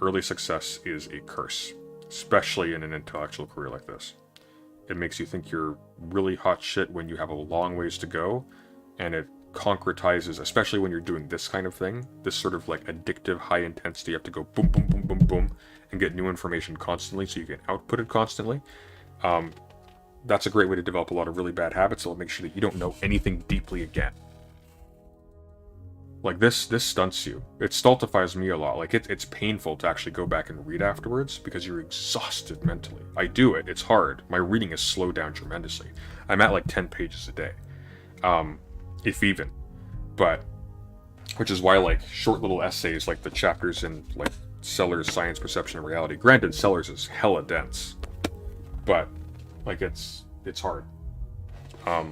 Early success is a curse, especially in an intellectual career like this. It makes you think you're really hot shit when you have a long ways to go, and it concretizes, especially when you're doing this kind of thing, this sort of like addictive high intensity. You have to go boom, boom, boom, boom, boom, and get new information constantly so you can output it constantly. That's a great way to develop a lot of really bad habits. It'll make sure that you don't know anything deeply again. Like this stunts you. It stultifies me a lot. Like it's painful to actually go back and read afterwards because you're exhausted mentally. I do it. It's hard. My reading is slowed down tremendously. I'm at like 10 pages a day, if even. But which is why like short little essays, like the chapters in like Sellers' Science, Perception, and Reality. Granted, Sellers is hella dense, but like it's hard. I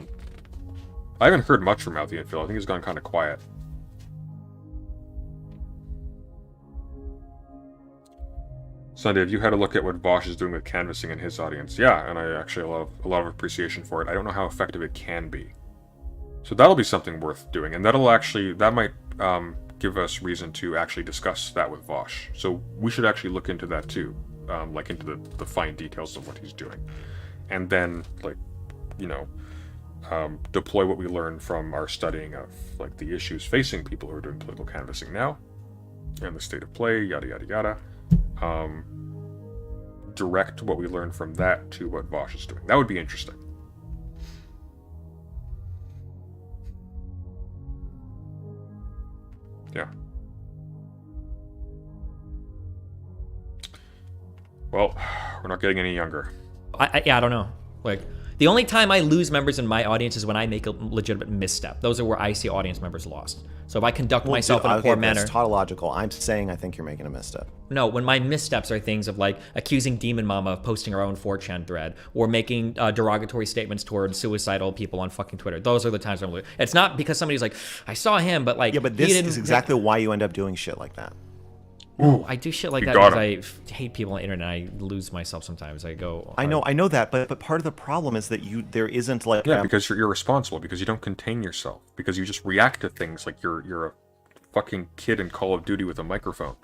haven't heard much from Mouth the Infidel. I think he's gone kind of quiet. Sunday, have you had a look at what Vosh is doing with canvassing in his audience? Yeah, and I actually have a lot of appreciation for it. I don't know how effective it can be. So that'll be something worth doing, and that might give us reason to actually discuss that with Vosh. So we should actually look into that too, like into the fine details of what he's doing. And then, like, you know, deploy what we learned from our studying of, like, the issues facing people who are doing political canvassing now and the state of play, yada yada yada. Direct what we learned from that to what Vosh is doing. That would be interesting. Yeah. Well, we're not getting any younger. I don't know. Like, the only time I lose members in my audience is when I make a legitimate misstep. Those are where I see audience members lost. So if I conduct myself in a poor manner... That's tautological. I'm saying I think you're making a misstep. No, when my missteps are things of like accusing Demon Mama of posting her own 4chan thread or making derogatory statements towards suicidal people on fucking Twitter. Those are the times I'm... It's not because somebody's like, I saw him, but like... Yeah, but this is exactly why you end up doing shit like that. Ooh, I do shit like that because I hate people on the internet. I lose myself sometimes. I go. I know that, but part of the problem is that there isn't like because you're irresponsible, because you don't contain yourself, because you just react to things like you're a fucking kid in Call of Duty with a microphone.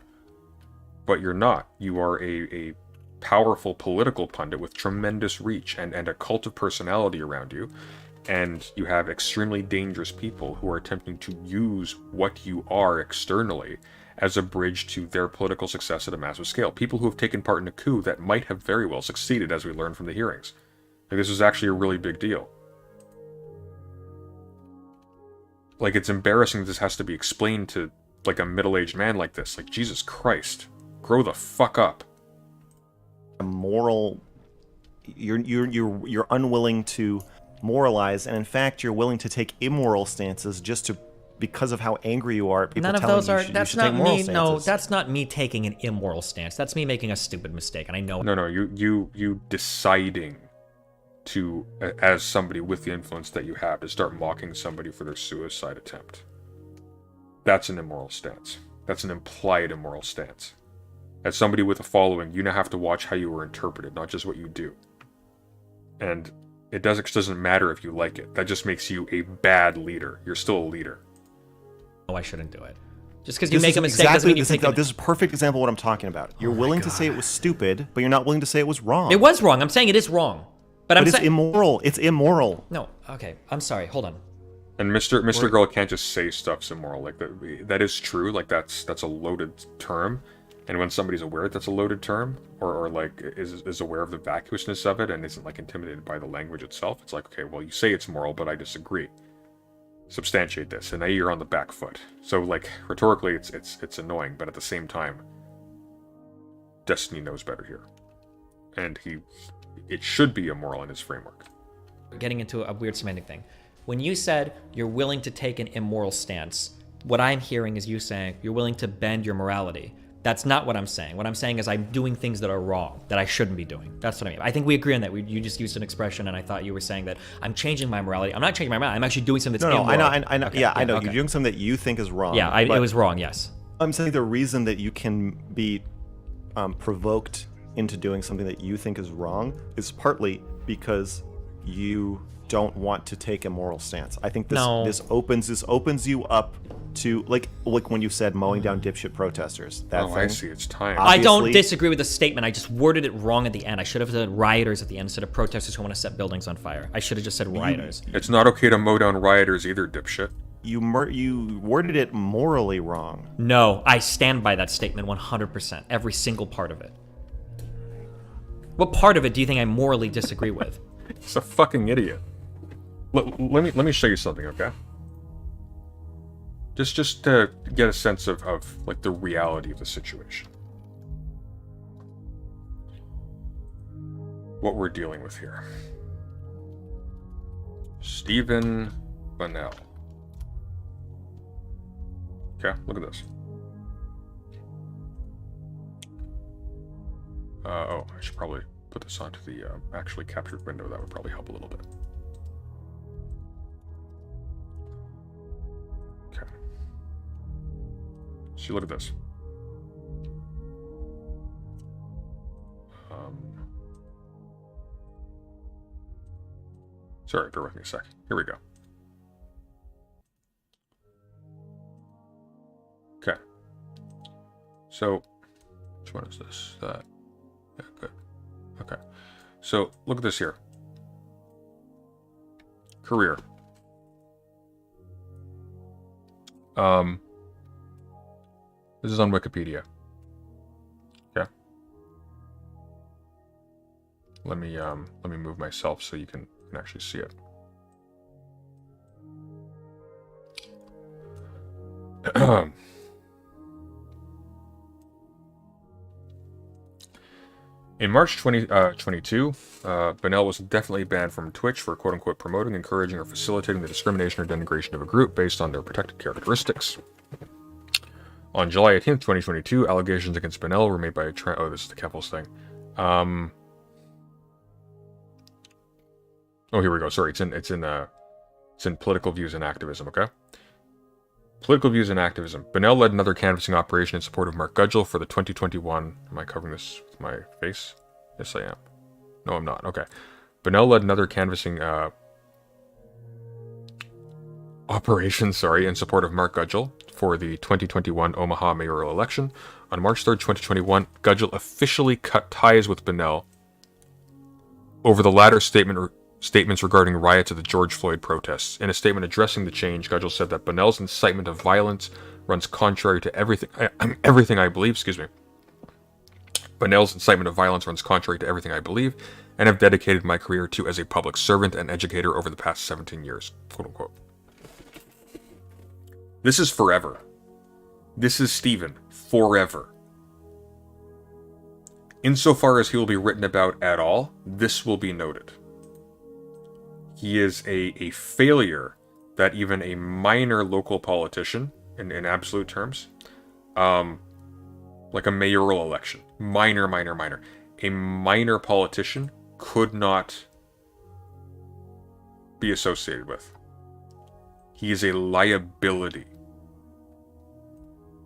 But you're not. You are a powerful political pundit with tremendous reach and a cult of personality around you, and you have extremely dangerous people who are attempting to use what you are externally as a bridge to their political success at a massive scale. People who have taken part in a coup that might have very well succeeded, as we learned from the hearings. Like, this is actually a really big deal. Like, it's embarrassing that this has to be explained to, like, a middle-aged man like this. Like, Jesus Christ. Grow the fuck up. Moral... You're unwilling to moralize, and in fact, you're willing to take immoral stances just to... because of how angry you are at people. None of those are. That's not me. No, stances. that's not me taking an immoral stance. That's me making a stupid mistake, and I know. No, you deciding to, as somebody with the influence that you have, to start mocking somebody for their suicide attempt. That's an immoral stance. That's an implied immoral stance. As somebody with a following, you now have to watch how you are interpreted, not just what you do. And it doesn't matter if you like it. That just makes you a bad leader. You're still a leader. No, I shouldn't do it. Just because you make a mistake doesn't mean you take it. This is a perfect example of what I'm talking about. You're willing to say it was stupid, but you're not willing to say it was wrong. It was wrong. I'm saying it is wrong. But it's immoral. It's immoral. No, okay. I'm sorry. Hold on. And Mr. Girl can't just say stuff's immoral. Like, that is true. Like, that's a loaded term. And when somebody's aware that's a loaded term, or like is aware of the vacuousness of it and isn't like intimidated by the language itself, it's like, okay, well, you say it's moral, but I disagree. Substantiate this, and now you're on the back foot. So, like, rhetorically, it's annoying, but at the same time, Destiny knows better here, and it should be immoral in his framework. Getting into a weird semantic thing. When you said you're willing to take an immoral stance, what I'm hearing is you saying you're willing to bend your morality. That's not what I'm saying. What I'm saying is I'm doing things that are wrong, that I shouldn't be doing. That's what I mean. I think we agree on that. You just used an expression, and I thought you were saying that I'm changing my morality. I'm not changing my morality. I'm actually doing something that's immoral. I know. Okay, yeah, I know. okay. You're doing something that you think is wrong. Yeah, it was wrong, yes. I'm saying the reason that you can be provoked into doing something that you think is wrong is partly because you don't want to take a moral stance. I think this opens you up to like when you said mowing down dipshit protesters. That thing. I see. It's time. I don't disagree with the statement. I just worded it wrong at the end. I should have said rioters at the end instead of protesters who want to set buildings on fire. I should have just said rioters. It's not okay to mow down rioters either, dipshit. You worded it morally wrong. No, I stand by that statement 100%. Every single part of it. What part of it do you think I morally disagree with? It's a fucking idiot. Let me show you something, okay? Just to get a sense of like the reality of the situation. What we're dealing with here. Stephen Bunnell. Okay, look at this. I should probably put this onto the actually captured window. That would probably help a little bit. Okay. So look at this. Sorry, bear with me a sec. Here we go. Okay. So, which one is this? That. Yeah, good. Okay. So, look at this here. Career. This is on Wikipedia. Okay. Let me move myself so you can actually see it. In March 2022, Bonnell was definitely banned from Twitch for quote-unquote promoting, encouraging, or facilitating the discrimination or denigration of a group based on their protected characteristics. On July 18th, 2022, allegations against Bonnell were made by a oh, this is the Keffels thing. Oh, here we go. Sorry, it's in political views and activism, okay? Political views and activism. Bonnell led another canvassing operation in support of Mark Gudgel for the 2021... Am I covering this with my face? Yes, I am. No, I'm not. Okay. Bonnell led another canvassing operation, in support of Mark Gudgel for the 2021 Omaha mayoral election. On March 3rd, 2021, Gudgel officially cut ties with Bonnell over the latter statements regarding riots at the George Floyd protests. In a statement addressing the change, Gudgel said that Bonnell's incitement of violence runs contrary to everything I believe, Bonnell's incitement of violence runs contrary to everything I believe, and have dedicated my career to as a public servant and educator over the past 17 years, quote unquote. This is forever. This is Stephen, forever. Insofar as he will be written about at all, this will be noted. He is a failure that even a minor local politician, in absolute terms, like a mayoral election, minor, a minor politician could not be associated with. He is a liability.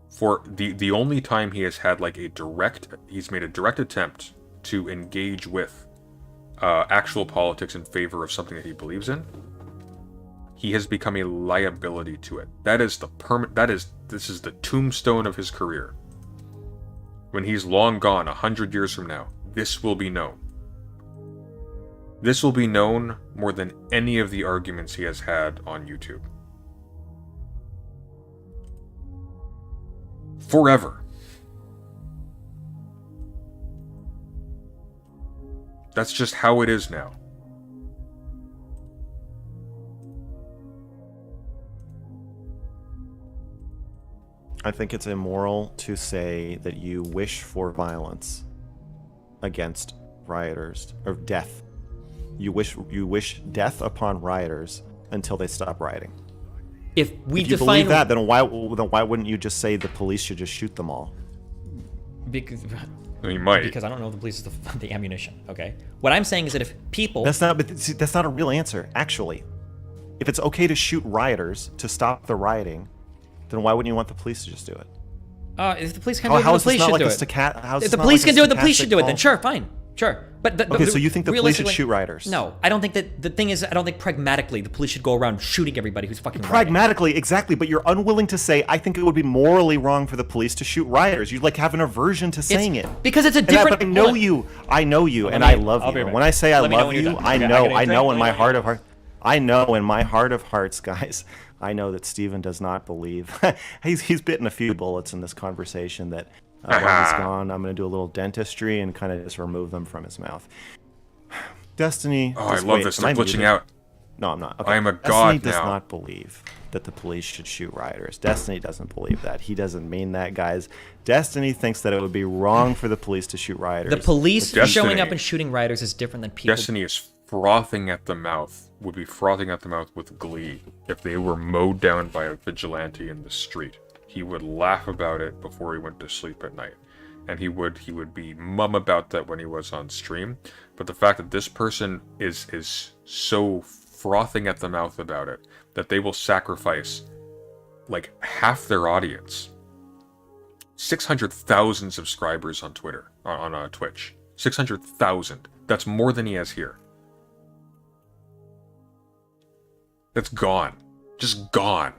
For the only time he has had like he's made a direct attempt to engage with actual politics in favor of something that he believes in, he has become a liability to it. That is this is the tombstone of his career. When he's long gone, 100 years from now, this will be known. This will be known more than any of the arguments he has had on YouTube. Forever. That's just how it is now. I think it's immoral to say that you wish for violence against rioters, or death. You wish death upon rioters until they stop rioting. If you believe that, then why wouldn't you just say the police should just shoot them all? Because you might. Because I don't know if the police is the ammunition. Okay. What I'm saying is that if people that's not a real answer. Actually, if it's okay to shoot rioters to stop the rioting, then why wouldn't you want the police to just do it? If the police can do it, then the police should do it. If the police can do it, the police should do it. Then sure, fine, sure. But okay, so you think the police should shoot rioters? No, I don't think that. The thing is, I don't think pragmatically the police should go around shooting everybody who's fucking pragmatically, exactly. But you're unwilling to say. I think it would be morally wrong for the police to shoot rioters. You like have an aversion to saying it because it's a different. I know you, and I love you. When I say I love you, I know in my heart of hearts. I know in my heart of hearts, guys. I know that Stephen does not believe. he's bitten a few bullets in this conversation that when he's gone, I'm going to do a little dentistry and kind of just remove them from his mouth. Destiny. Oh, I love this. I'm glitching out. No, I'm not. Okay. I am a god Destiny now. does not believe that the police should shoot rioters. Destiny doesn't believe that. He doesn't mean that, guys. Destiny thinks that it would be wrong for the police to shoot rioters. The police showing up and shooting rioters is different than people. Destiny is frothing at the mouth, would be frothing at the mouth with glee if they were mowed down by a vigilante in the street. He would laugh about it before he went to sleep at night. And he would be mum about that when he was on stream. But the fact that this person is so frothing at the mouth about it that they will sacrifice like half their audience. 600,000 subscribers on Twitter, on Twitch. 600,000. That's more than he has here. That's gone. Just gone.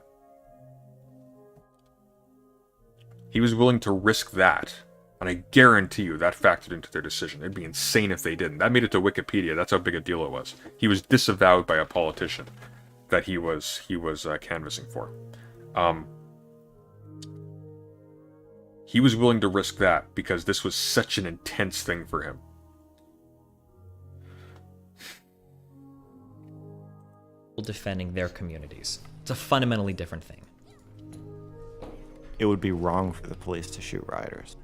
He was willing to risk that. And I guarantee you that factored into their decision. It'd be insane if they didn't. That made it to Wikipedia. That's how big a deal it was. He was disavowed by a politician that he was canvassing for. He was willing to risk that because this was such an intense thing for him. Defending their communities. It's a fundamentally different thing. It would be wrong for the police to shoot rioters.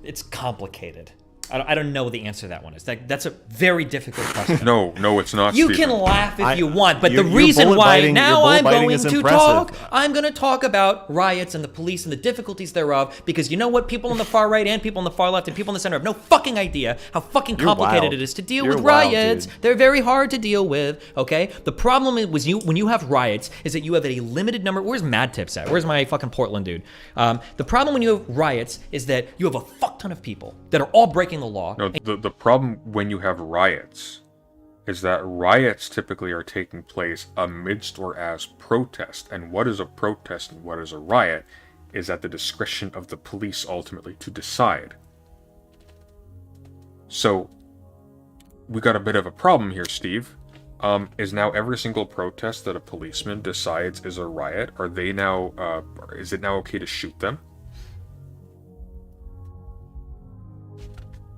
It's complicated. I don't know what the answer to that one is. That's a very difficult question. No, it's not. You Stephen. can laugh if you want, but the your reason bullet why biting- now your bullet I'm biting going is to impressive. I'm going to talk about riots and the police and the difficulties thereof, because you know what? People on the far right and people on the far left and people in the center have no fucking idea how fucking You're complicated wild. it is to deal You're with wild, riots. dude. They're very hard to deal with, okay? The problem is when you have riots is that you have a limited number. Where's Mad Tips at? Where's my fucking Portland dude? The problem when you have riots is that you have a fuck ton of people that are all breaking the law. No, the problem when you have riots is that riots typically are taking place amidst or as protest. And what is a protest and what is a riot is at the discretion of the police ultimately to decide. So, we got a bit of a problem here, Steve. Is now every single protest that a policeman decides is a riot, are they now, is it now okay to shoot them?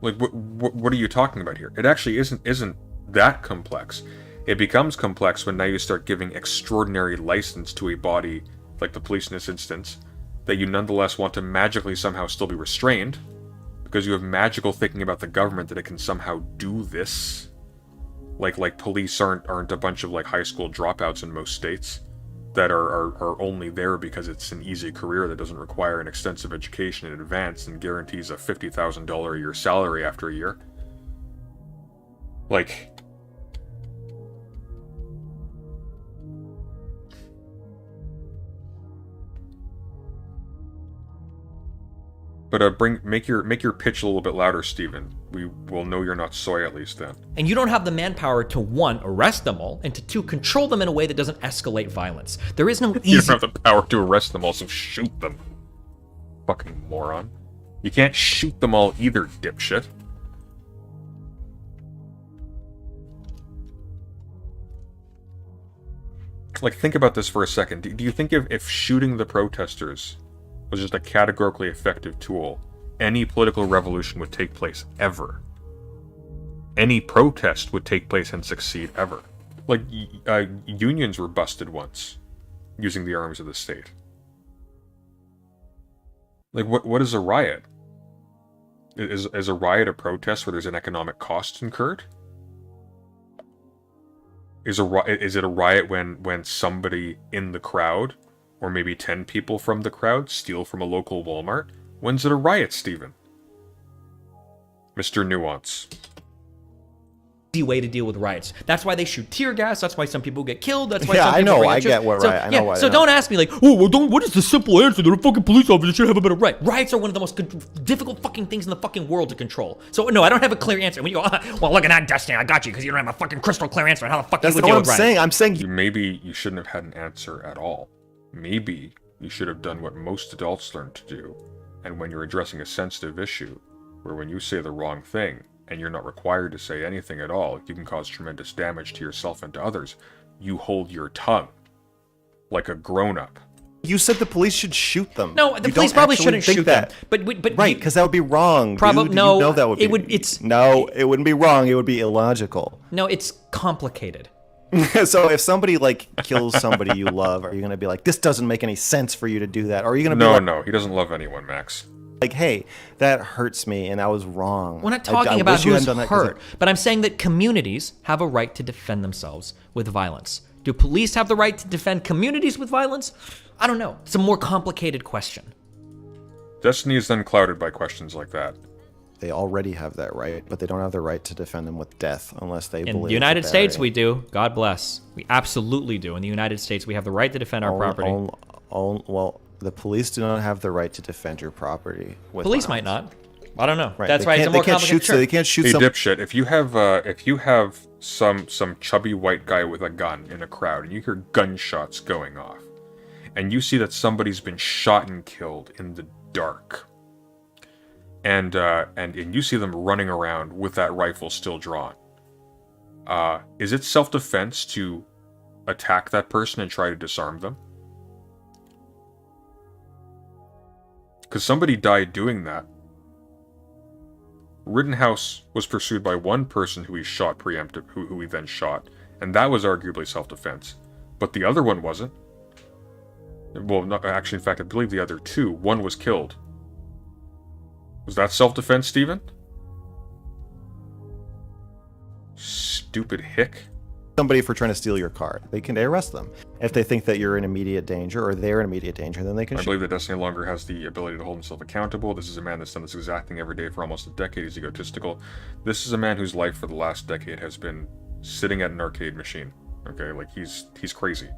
Like, what are you talking about here? It actually isn't that complex. It becomes complex when now you start giving extraordinary license to a body, like the police in this instance, that you nonetheless want to magically somehow still be restrained, because you have magical thinking about the government that it can somehow do this. Like police aren't a bunch of like high school dropouts in most states that are only there because it's an easy career that doesn't require an extensive education in advance and guarantees a $50,000 a year salary after a year. Like, but make your pitch a little bit louder, Steven. We will know you're not soy at least then. And you don't have the manpower to, one, arrest them all, and to, two, control them in a way that doesn't escalate violence. There is no easy... You don't have the power to arrest them, also shoot them. Fucking moron. You can't shoot them all either, dipshit. Like, think about this for a second. Do you think if shooting the protesters was just a categorically effective tool, any political revolution would take place ever? Any protest would take place and succeed ever? Like, unions were busted once, using the arms of the state. Like, what is a riot? Is a riot a protest where there's an economic cost incurred? Is it a riot when somebody in the crowd, or maybe 10 people from the crowd, steal from a local Walmart? When's it a riot, Stephen? Mr. Nuance. Easy way to deal with riots. That's why they shoot tear gas. That's why some people get killed. That's why Yeah, some I people know. bring I up get chairs. what So, riot. I know why. So don't ask me like, oh, well, what is the simple answer that a fucking police officer should have a better right? Riots are one of the most difficult fucking things in the fucking world to control. So no, I don't have a clear answer. When you go, well, look at that, Dustin, I got you because you don't have a fucking crystal clear answer on how the fuck That's you would not deal what I'm with riots. saying. I'm saying Maybe you shouldn't have had an answer at all. Maybe you should have done what most adults learn to do. And when you're addressing a sensitive issue, where when you say the wrong thing, and you're not required to say anything at all, you can cause tremendous damage to yourself and to others, you hold your tongue. Like a grown-up. you said the police should shoot them. No, the You police don't probably actually shouldn't think shoot that. them. But Right, because that would be wrong. Probably Dude. no. You know that would be. It would. It's no. It wouldn't be wrong. It would be illogical. no. It's complicated. So if somebody like kills somebody you love, are you gonna be like, this doesn't make any sense for you to do that? Or are you gonna be No, he doesn't love anyone, Max. like, hey, that hurts me and I was wrong. We're not I talking about wish you who's hadn't done that 'cause hurt, but I'm saying that communities have a right to defend themselves with violence. Do police have the right to defend communities with violence? I don't know. It's a more complicated question. Destiny is then clouded by questions like that. They already have that right, but they don't have the right to defend them with death unless they believe In the it's United a States, battery. we do. God bless. We absolutely do. In the United States, we have the right to defend our property. Well, the police do not have the right to defend your property. With Police violence. might not. I don't know. Right. That's they why it's a can't- more they can't complicated. shoot. So they can't shoot Hey, some. dipshit, if you have some chubby white guy with a gun in a crowd and you hear gunshots going off, and you see that somebody's been shot and killed in the dark, and you see them running around with that rifle still drawn, is it self-defense to attack that person and try to disarm them? Because somebody died doing that. Rittenhouse was pursued by one person who he shot preemptive, who he then shot, and that was arguably self-defense. But the other one wasn't. Well, not, actually, in fact, I believe the other two. One was killed. Was that self-defense, Steven? Stupid hick. Somebody for trying to steal your car. They can arrest them. If they think that you're in immediate danger or they're in immediate danger, then they can I shoot. believe that Destiny no longer has the ability to hold himself accountable. This is a man that's done this exact thing every day for almost a decade. He's egotistical. This is a man whose life for the last decade has been sitting at an arcade machine. Okay, like he's crazy.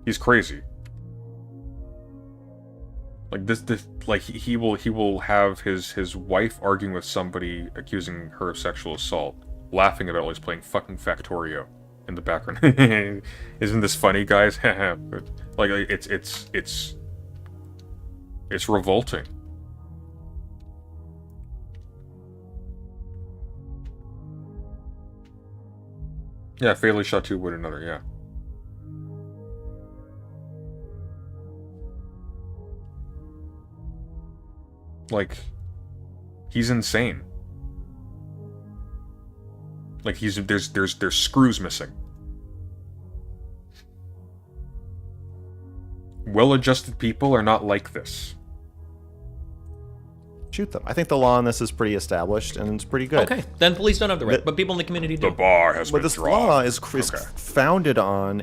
He's crazy. Like this like he will have his wife arguing with somebody accusing her of sexual assault, laughing about it while he's playing fucking Factorio in the background. Isn't this funny, guys? Like it's revolting. Yeah, fatally shot two would another, yeah. Like, he's insane. Like there's screws missing. Well-adjusted people are not like this. Shoot them. I think the law on this is pretty established and it's pretty good. Okay, then police don't have the right, but people in the community do. The bar has But been this drawn. law is Okay. founded on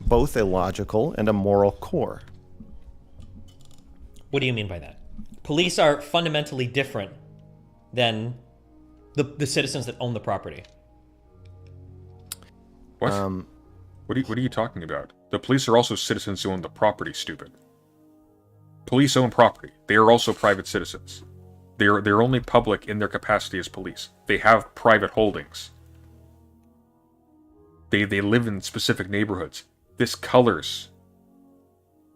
both a logical and a moral core. What do you mean by that? Police are fundamentally different than the citizens that own the property. What? What are you talking about? The police are also citizens who own the property, stupid. Police own property. They are also private citizens. They're only public in their capacity as police. They have private holdings. They live in specific neighborhoods. This colors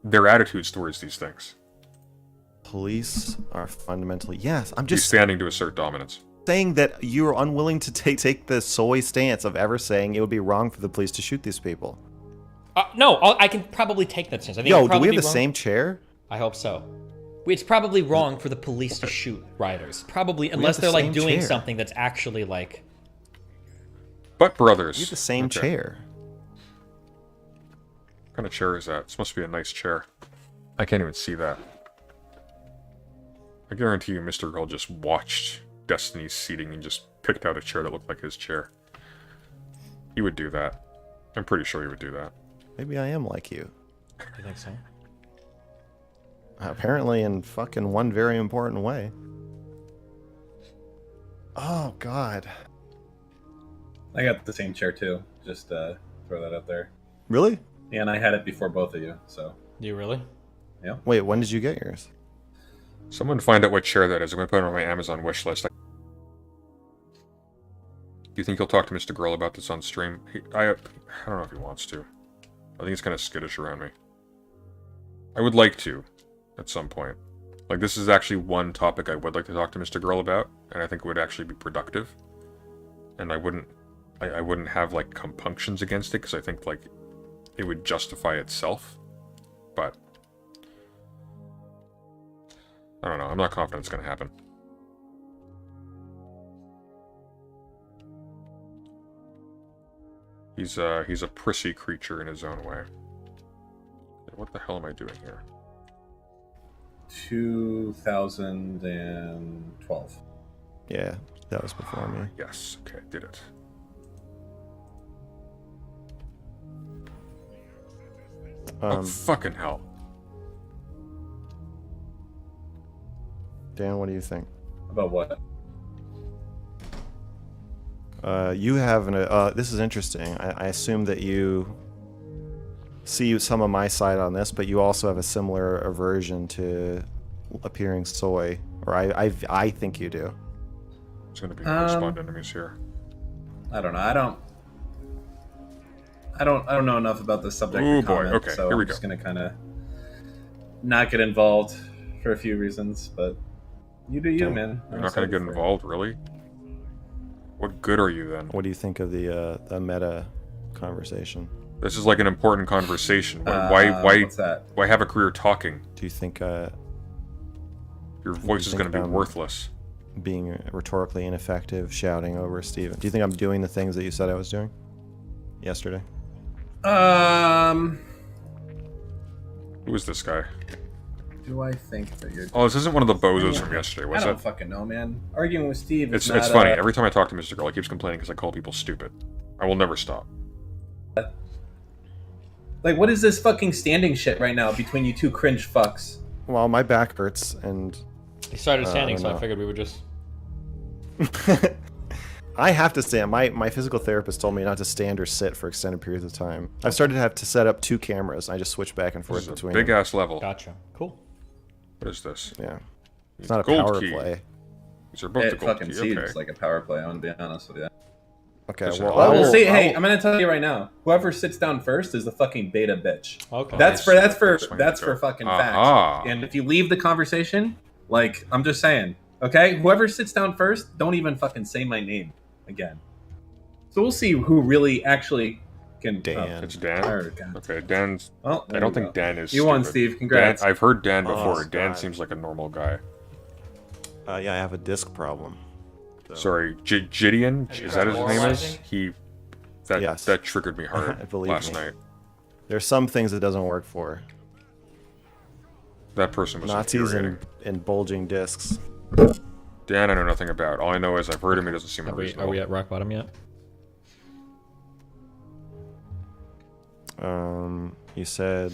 their attitudes towards these things. Police are fundamentally... Yes, I'm He's just standing to assert dominance. saying that you're unwilling to take the soy stance of ever saying it would be wrong for the police to shoot these people. No, I can probably take that sense. I think Yo, it'd do probably we have be the wrong. same chair? I hope so. It's probably wrong for the police to shoot rioters. Probably, unless the they're like same doing chair. something that's actually like. But brothers. We have the same Okay. chair. What kind of chair is that? This must be a nice chair. I can't even see that. I guarantee you Mr. Girl just watched Destiny's seating and just picked out a chair that looked like his chair. He would do that. I'm pretty sure he would do that. Maybe I am like you. You think so? Apparently in fucking one very important way. Oh, God. I got the same chair too. Just throw that out there. Really? Yeah, and I had it before both of you, so Do you really? yeah. Wait, when did you get yours? Someone find out what chair that is. I'm going to put it on my Amazon wish list. Do you think he'll talk to Mr. Girl about this on stream? I don't know if he wants to. I think he's kind of skittish around me. I would like to, at some point. Like, this is actually one topic I would like to talk to Mr. Girl about, and I think it would actually be productive. And I wouldn't have, like, compunctions against it, because I think, like, it would justify itself. But I don't know. I'm not confident it's going to happen. He's a prissy creature in his own way. What the hell am I doing here? 2012. Yeah, that was before me. Yes. Okay, I did it. Oh, fucking hell. Dan, what do you think? About what? You have this is interesting. I assume that you see some of my side on this, but you also have a similar aversion to appearing soy, or I think you do. There's going to be no spawned enemies here. I don't know. I don't know enough about the subject. Ooh, of boy. comment, Okay, so here we I'm just go. gonna kind of not get involved for a few reasons, but you do you, Okay. man. You're I'm not going to excited get for it. involved, really? What good are you then? What do you think of the meta conversation? This is like an important conversation. Why What's that? why have a career talking? Do you think Your voice is think going to be I'm- worthless. being rhetorically ineffective, shouting over Steven? Do you think I'm doing the things that you said I was doing yesterday? Who is this guy? Do I think that you're? Oh, this isn't one of the bozos from yesterday, I was don't it? fucking know, man. Arguing with Steve is It's not, funny. Every time I talk to Mr. Girl, he keeps complaining because I call people stupid. I will never stop. Like, what is this fucking standing shit right now between you two cringe fucks? Well, my back hurts, and He started standing, I so don't I know. figured we would just. I have to stand. My physical therapist told me not to stand or sit for extended periods of time. I've started to have to set up 2 cameras. I just switch back and This forth is a between big them. ass level. Gotcha. Cool. What is this? Yeah, it's not a Gold power key. play. These are both the It gold fucking key. seems Okay. like a power play. I'm gonna be honest with you. Okay, Listen, well, I Well, will- see, I hey, will- I'm gonna tell you right now. Whoever sits down first is the fucking beta bitch. Okay. That's for That's where you go. fucking Aha. facts. And if you leave the conversation, like I'm just saying, okay, whoever sits down first, don't even fucking say my name again. So we'll see who really actually can. Dan. It's Dan. Oh, God. Okay, Dan's. Oh, I don't think Dan is. You won, stupid. Steve. Congrats. Dan, I've heard Dan Oh, before. Dan God. seems like a normal guy. yeah, I have a disc problem. So- Sorry, Gideon. Is that his name? Is Moralizing? he? That Yes. that triggered me hard Believe last me. night. There's some things it doesn't work for. That person was Nazis infuriating. and bulging discs. Dan, I know nothing about. All I know is I've heard him. He doesn't seem Are we reasonable. at rock bottom yet? You said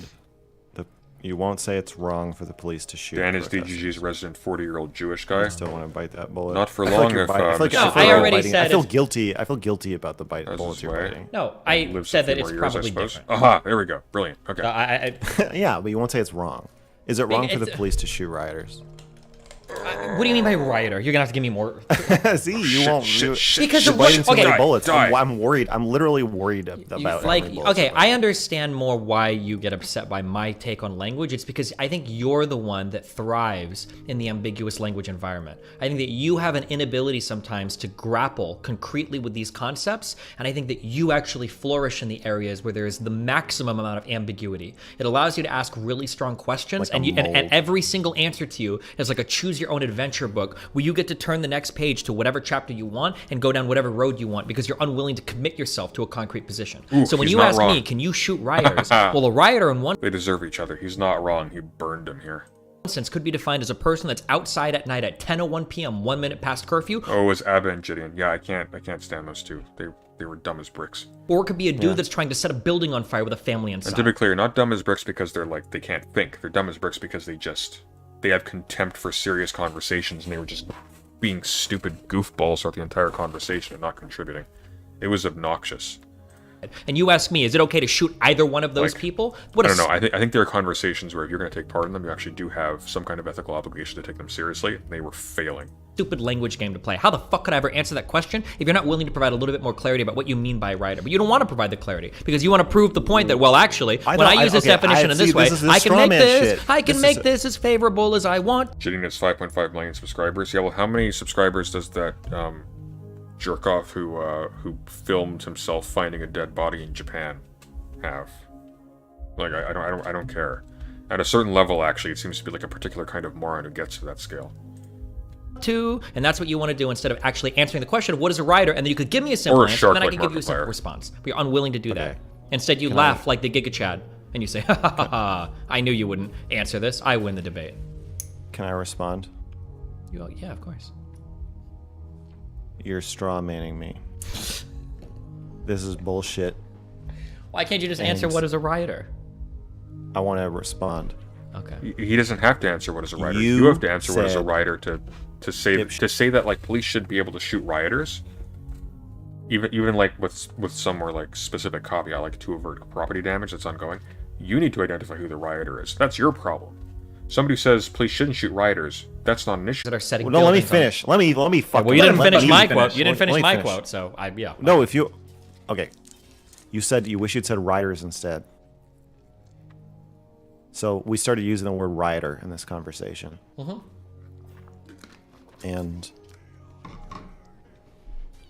you won't say it's wrong for the police to shoot. Dan is protesters. DGG's resident 40-year-old Jewish guy. I still want to bite that bullet. Not for I feel like long you're if, biting- I feel like, Mr. I feel No, like I you're already biting- said I feel it's- guilty. I feel guilty about the That's bullets his you're way. biting. No, I Lives said a that few it's more years, I probably suppose. different. Aha! There we go. Brilliant. Okay. I Yeah, but you won't say it's wrong. Is it wrong for the it's- police to shoot rioters? what do you mean by rioter? You're gonna have to give me more. See, you won't. you, Because you're of what? biting too Okay, many bullets. die. I'm worried. I'm literally worried about how like many bullets okay, I'm I biting. understand more why you get upset by my take on language. It's because I think you're the one that thrives in the ambiguous language environment. I think that you have an inability sometimes to grapple concretely with these concepts, and I think that you actually flourish in the areas where there is the maximum amount of ambiguity. It allows you to ask really strong questions, Like a and mold. every single answer to you is like a choose your own adventure book where you get to turn the next page to whatever chapter you want and go down whatever road you want because you're unwilling to commit yourself to a concrete position. Ooh, So when he's you not ask wrong. me, can you shoot rioters? Well, a rioter in one They deserve each other. He's not wrong. He burned him here. sense could be defined as a person that's outside at night at 10:01 p.m., 1 minute past curfew, Oh, it was Abba and Gideon. Yeah, I can't stand those two. They were dumb as bricks. or it could be a dude that's trying to set a building on fire with a family And inside. to be clear, not dumb as bricks because they're like they can't think. They're dumb as bricks because they have contempt for serious conversations and they were just being stupid goofballs throughout the entire conversation and not contributing. It was obnoxious. And you ask me, is it okay to shoot either one of those Like, people? I What don't know. I think there are conversations where if you're going to take part in them, you actually do have some kind of ethical obligation to take them seriously. And they were failing. stupid language game to play. How the fuck could I ever answer that question if you're not willing to provide a little bit more clarity about what you mean by rioter? But you don't want to provide the clarity because you want to prove the point that, well, actually, when I use this definition in this way, I can make this, I can make this as favorable as I want. Gideon has 5.5 million subscribers. Yeah, well, how many subscribers does that jerk off who filmed himself finding a dead body in Japan have? Like, I don't care. At a certain level, actually, it seems to be like a particular kind of moron who gets to that scale. And that's what you want to do instead of actually answering the question, what is a rioter? And then you could give me a simple Or a answer, shark and then I like can give you a simple Markiplier. response. But you're unwilling to do that. Okay. Instead, you laugh like the Giga Chad, and you say, ha ha ha ha, I knew you wouldn't answer this. I win the debate. Can I respond? You go, yeah, of course. You're straw manning me. This is bullshit. Why can't you just answer Thanks. what is a rioter? I want to respond. Okay. He doesn't have to answer what is a rioter. You You have to answer what is a said- rioter to say that like police should be able to shoot rioters. Even like with some more like specific caveat, like to avert property damage that's ongoing. You need to identify who the rioter is. That's your problem. Somebody who says police shouldn't shoot rioters. That's not an issue. That are setting Well, no, let me buildings on- finish. Let me fuck. Well, you didn't finish my finish. quote. You didn't Let finish me my finish. quote, so yeah. No, if you, okay, you said you wish you'd said rioters instead. So we started using the word rioter in this conversation. And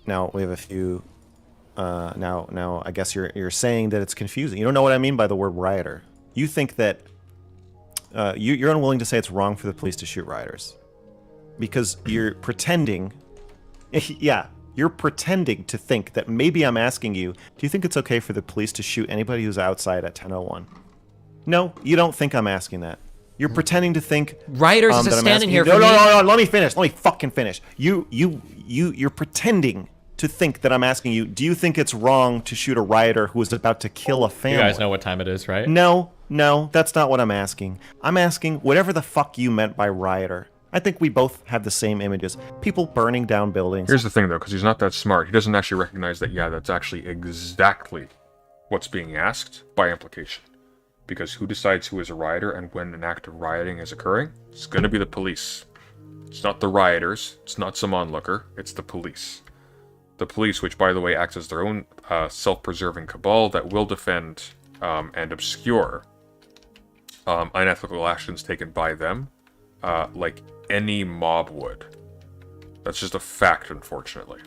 now we have a few Now, I guess you're saying that it's confusing. You don't know what I mean by the word rioter. You think that you're unwilling to say it's wrong for the police to shoot rioters because you're pretending. Yeah, you're pretending to think that maybe I'm asking you. Do you think it's okay for the police to shoot anybody who's outside at 10:01? No, you don't think I'm asking that. You're pretending to think Rioters is that I'm standing asking here you. for me. No. Let me finish. Let me fucking finish. You're pretending to think that I'm asking you. Do you think it's wrong to shoot a rioter who is about to kill a family? You guys know what time it is, right? No, that's not what I'm asking. I'm asking whatever the fuck you meant by rioter. I think we both have the same images. People burning down buildings. Here's the thing, though, because he's not that smart. He doesn't actually recognize that, yeah, that's actually exactly what's being asked by implication. Because who decides who is a rioter and when an act of rioting is occurring? It's going to be the police. It's not the rioters. It's not some onlooker. It's the police. The police, which, by the way, acts as their own self-preserving cabal that will defend and obscure unethical actions taken by them, like any mob would. That's just a fact, unfortunately.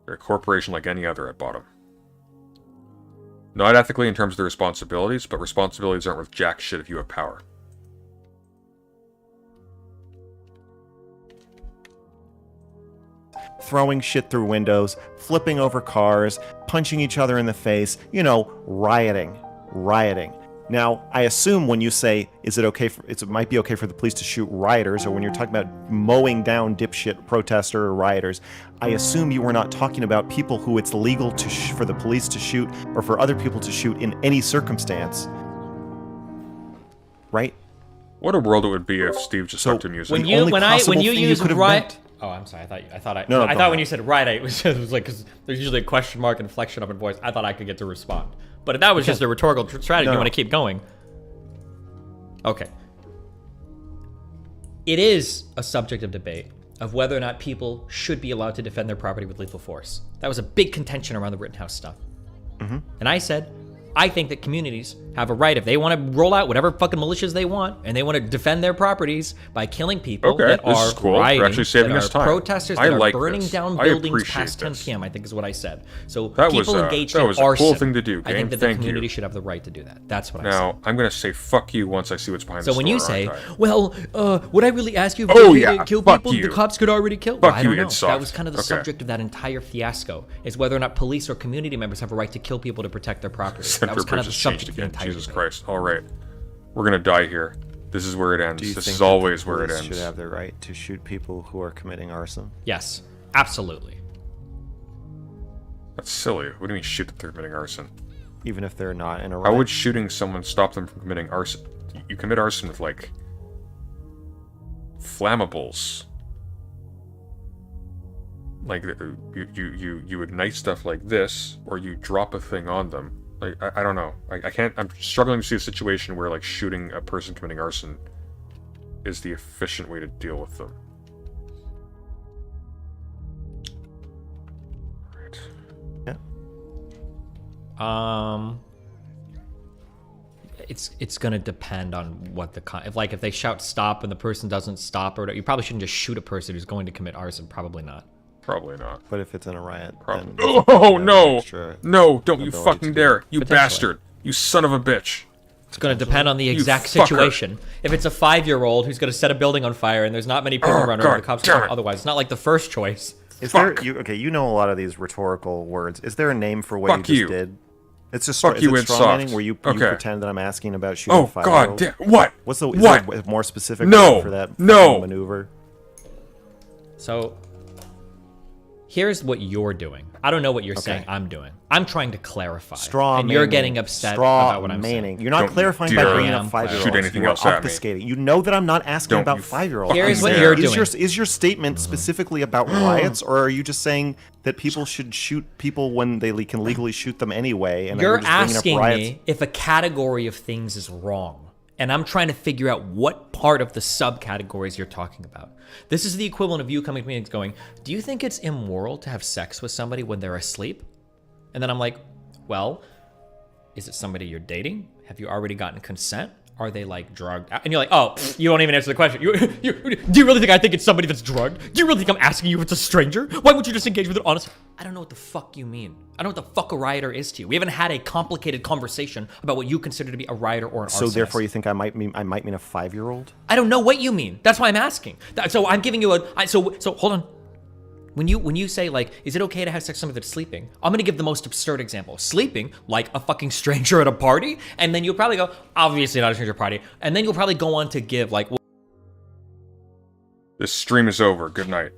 They're a corporation like any other at bottom. Not ethically in terms of their responsibilities, but responsibilities aren't worth jack shit if you have power. Throwing shit through windows, flipping over cars, punching each other in the face, rioting. Now, I assume when you say, it might be okay for the police to shoot rioters, or when you're talking about mowing down dipshit protester or rioters, I assume you were not talking about people who it's legal for the police to shoot or for other people to shoot in any circumstance. Right? What a world it would be if Steve just stuck to music. When you use riot. Oh, I'm sorry. I thought when you said riot, it was like, because there's usually a question mark inflection up in voice. I thought I could get to respond. But if that was just a rhetorical strategy, you want to keep going. Okay. It is a subject of debate of whether or not people should be allowed to defend their property with lethal force. That was a big contention around the Rittenhouse stuff. Mm-hmm. And I said, I think that communities have a right, if they want to roll out whatever fucking militias they want, and they want to defend their properties by killing people that this are is cool. rioting, We're actually saving that us are time. protesters, I that like are burning this. down I buildings appreciate past 10 this. p.m., I think is what I said. So That people was, engaged that in was a arson, cool thing to do, I Game. think that the Thank community you. should have the right to do that. That's what I Now, said. I'm going to say fuck you once I see what's behind the So store, when you say, aren't I? well, would I really ask you if Oh, they yeah, kill fuck people? you. The cops could already kill. Fuck Well, I you, don't know. it's soft. That was kind of the Okay. subject of that entire fiasco, is whether or not police or community members have a right to kill people to protect their property. That was kind of the just subject changed of the again. entire Jesus debate. Christ. All right. We're going to die here. This is where it ends. Do you This think is that always the where it police ends. should have the right to shoot people who are committing arson? Yes, absolutely. That's silly. What do you mean shoot if they're committing arson? Even if they're not in a riot? How would shooting someone stop them from committing arson? You commit arson with, like, flammables. Like, you ignite stuff like this, or you drop a thing on them. Like, I don't know. I can't... I'm struggling to see a situation where, like, shooting a person committing arson is the efficient way to deal with them. Right. Yeah. It's gonna depend on what if they shout stop and the person doesn't stop, or you probably shouldn't just shoot a person who's going to commit arson. Probably not. Probably not. But if it's in a riot, Probably. then Oh, no! extra No, don't you ability fucking to do dare! You Potentially. bastard! You son of a bitch! It's going to depend on the exact fucker. situation. If it's a 5-year-old who's going to set a building on fire and there's not many people around, or God the cops damn are it. otherwise, it's not like the first choice. Is Fuck. there you know a lot of these rhetorical words? Is there a name for what Fuck you you. just did? It's just Fuck is you, it it's strong soft. where you Okay. pretend that I'm asking about shooting Oh, a god 5-year-old? damn. What? What's the What? Is there a more specific No. word for that No. maneuver? So here's what you're doing. I don't know what you're saying I'm doing. I'm trying to clarify. Straw and you're manning. getting upset Straw about what I'm saying. manning. You're not Don't clarifying you by dare bringing shoot up 5-year-olds. anything you are else at me. obfuscating. You know that I'm not asking Don't about you 5-year-olds. Here's what dare. you're Is doing. is your statement specifically about riots, or are you just saying that people should shoot people when they can legally shoot them anyway? And You're just bringing asking up riots? me if a category of things is wrong. And I'm trying to figure out what part of the subcategories you're talking about. This is the equivalent of you coming to me and going, do you think it's immoral to have sex with somebody when they're asleep? And then I'm like, well, is it somebody you're dating? Have you already gotten consent? are they like drugged? And you're like, oh, you don't even answer the question. Do you really think I think it's somebody that's drugged? Do you really think I'm asking you if it's a stranger? Why won't you just engage with it honestly? I don't know what the fuck you mean. I don't know what the fuck a rioter is to you. We haven't had a complicated conversation about what you consider to be a rioter or an arsonist. So therefore, you think I might mean a 5-year-old? I don't know what you mean. That's why I'm asking. So I'm giving you so hold on. When you say like, is it okay to have sex with somebody that's sleeping? I'm gonna give the most absurd example. Sleeping like a fucking stranger at a party, and then you'll probably go, obviously not a stranger party, and then you'll probably go on to give like. This stream is over. Good night.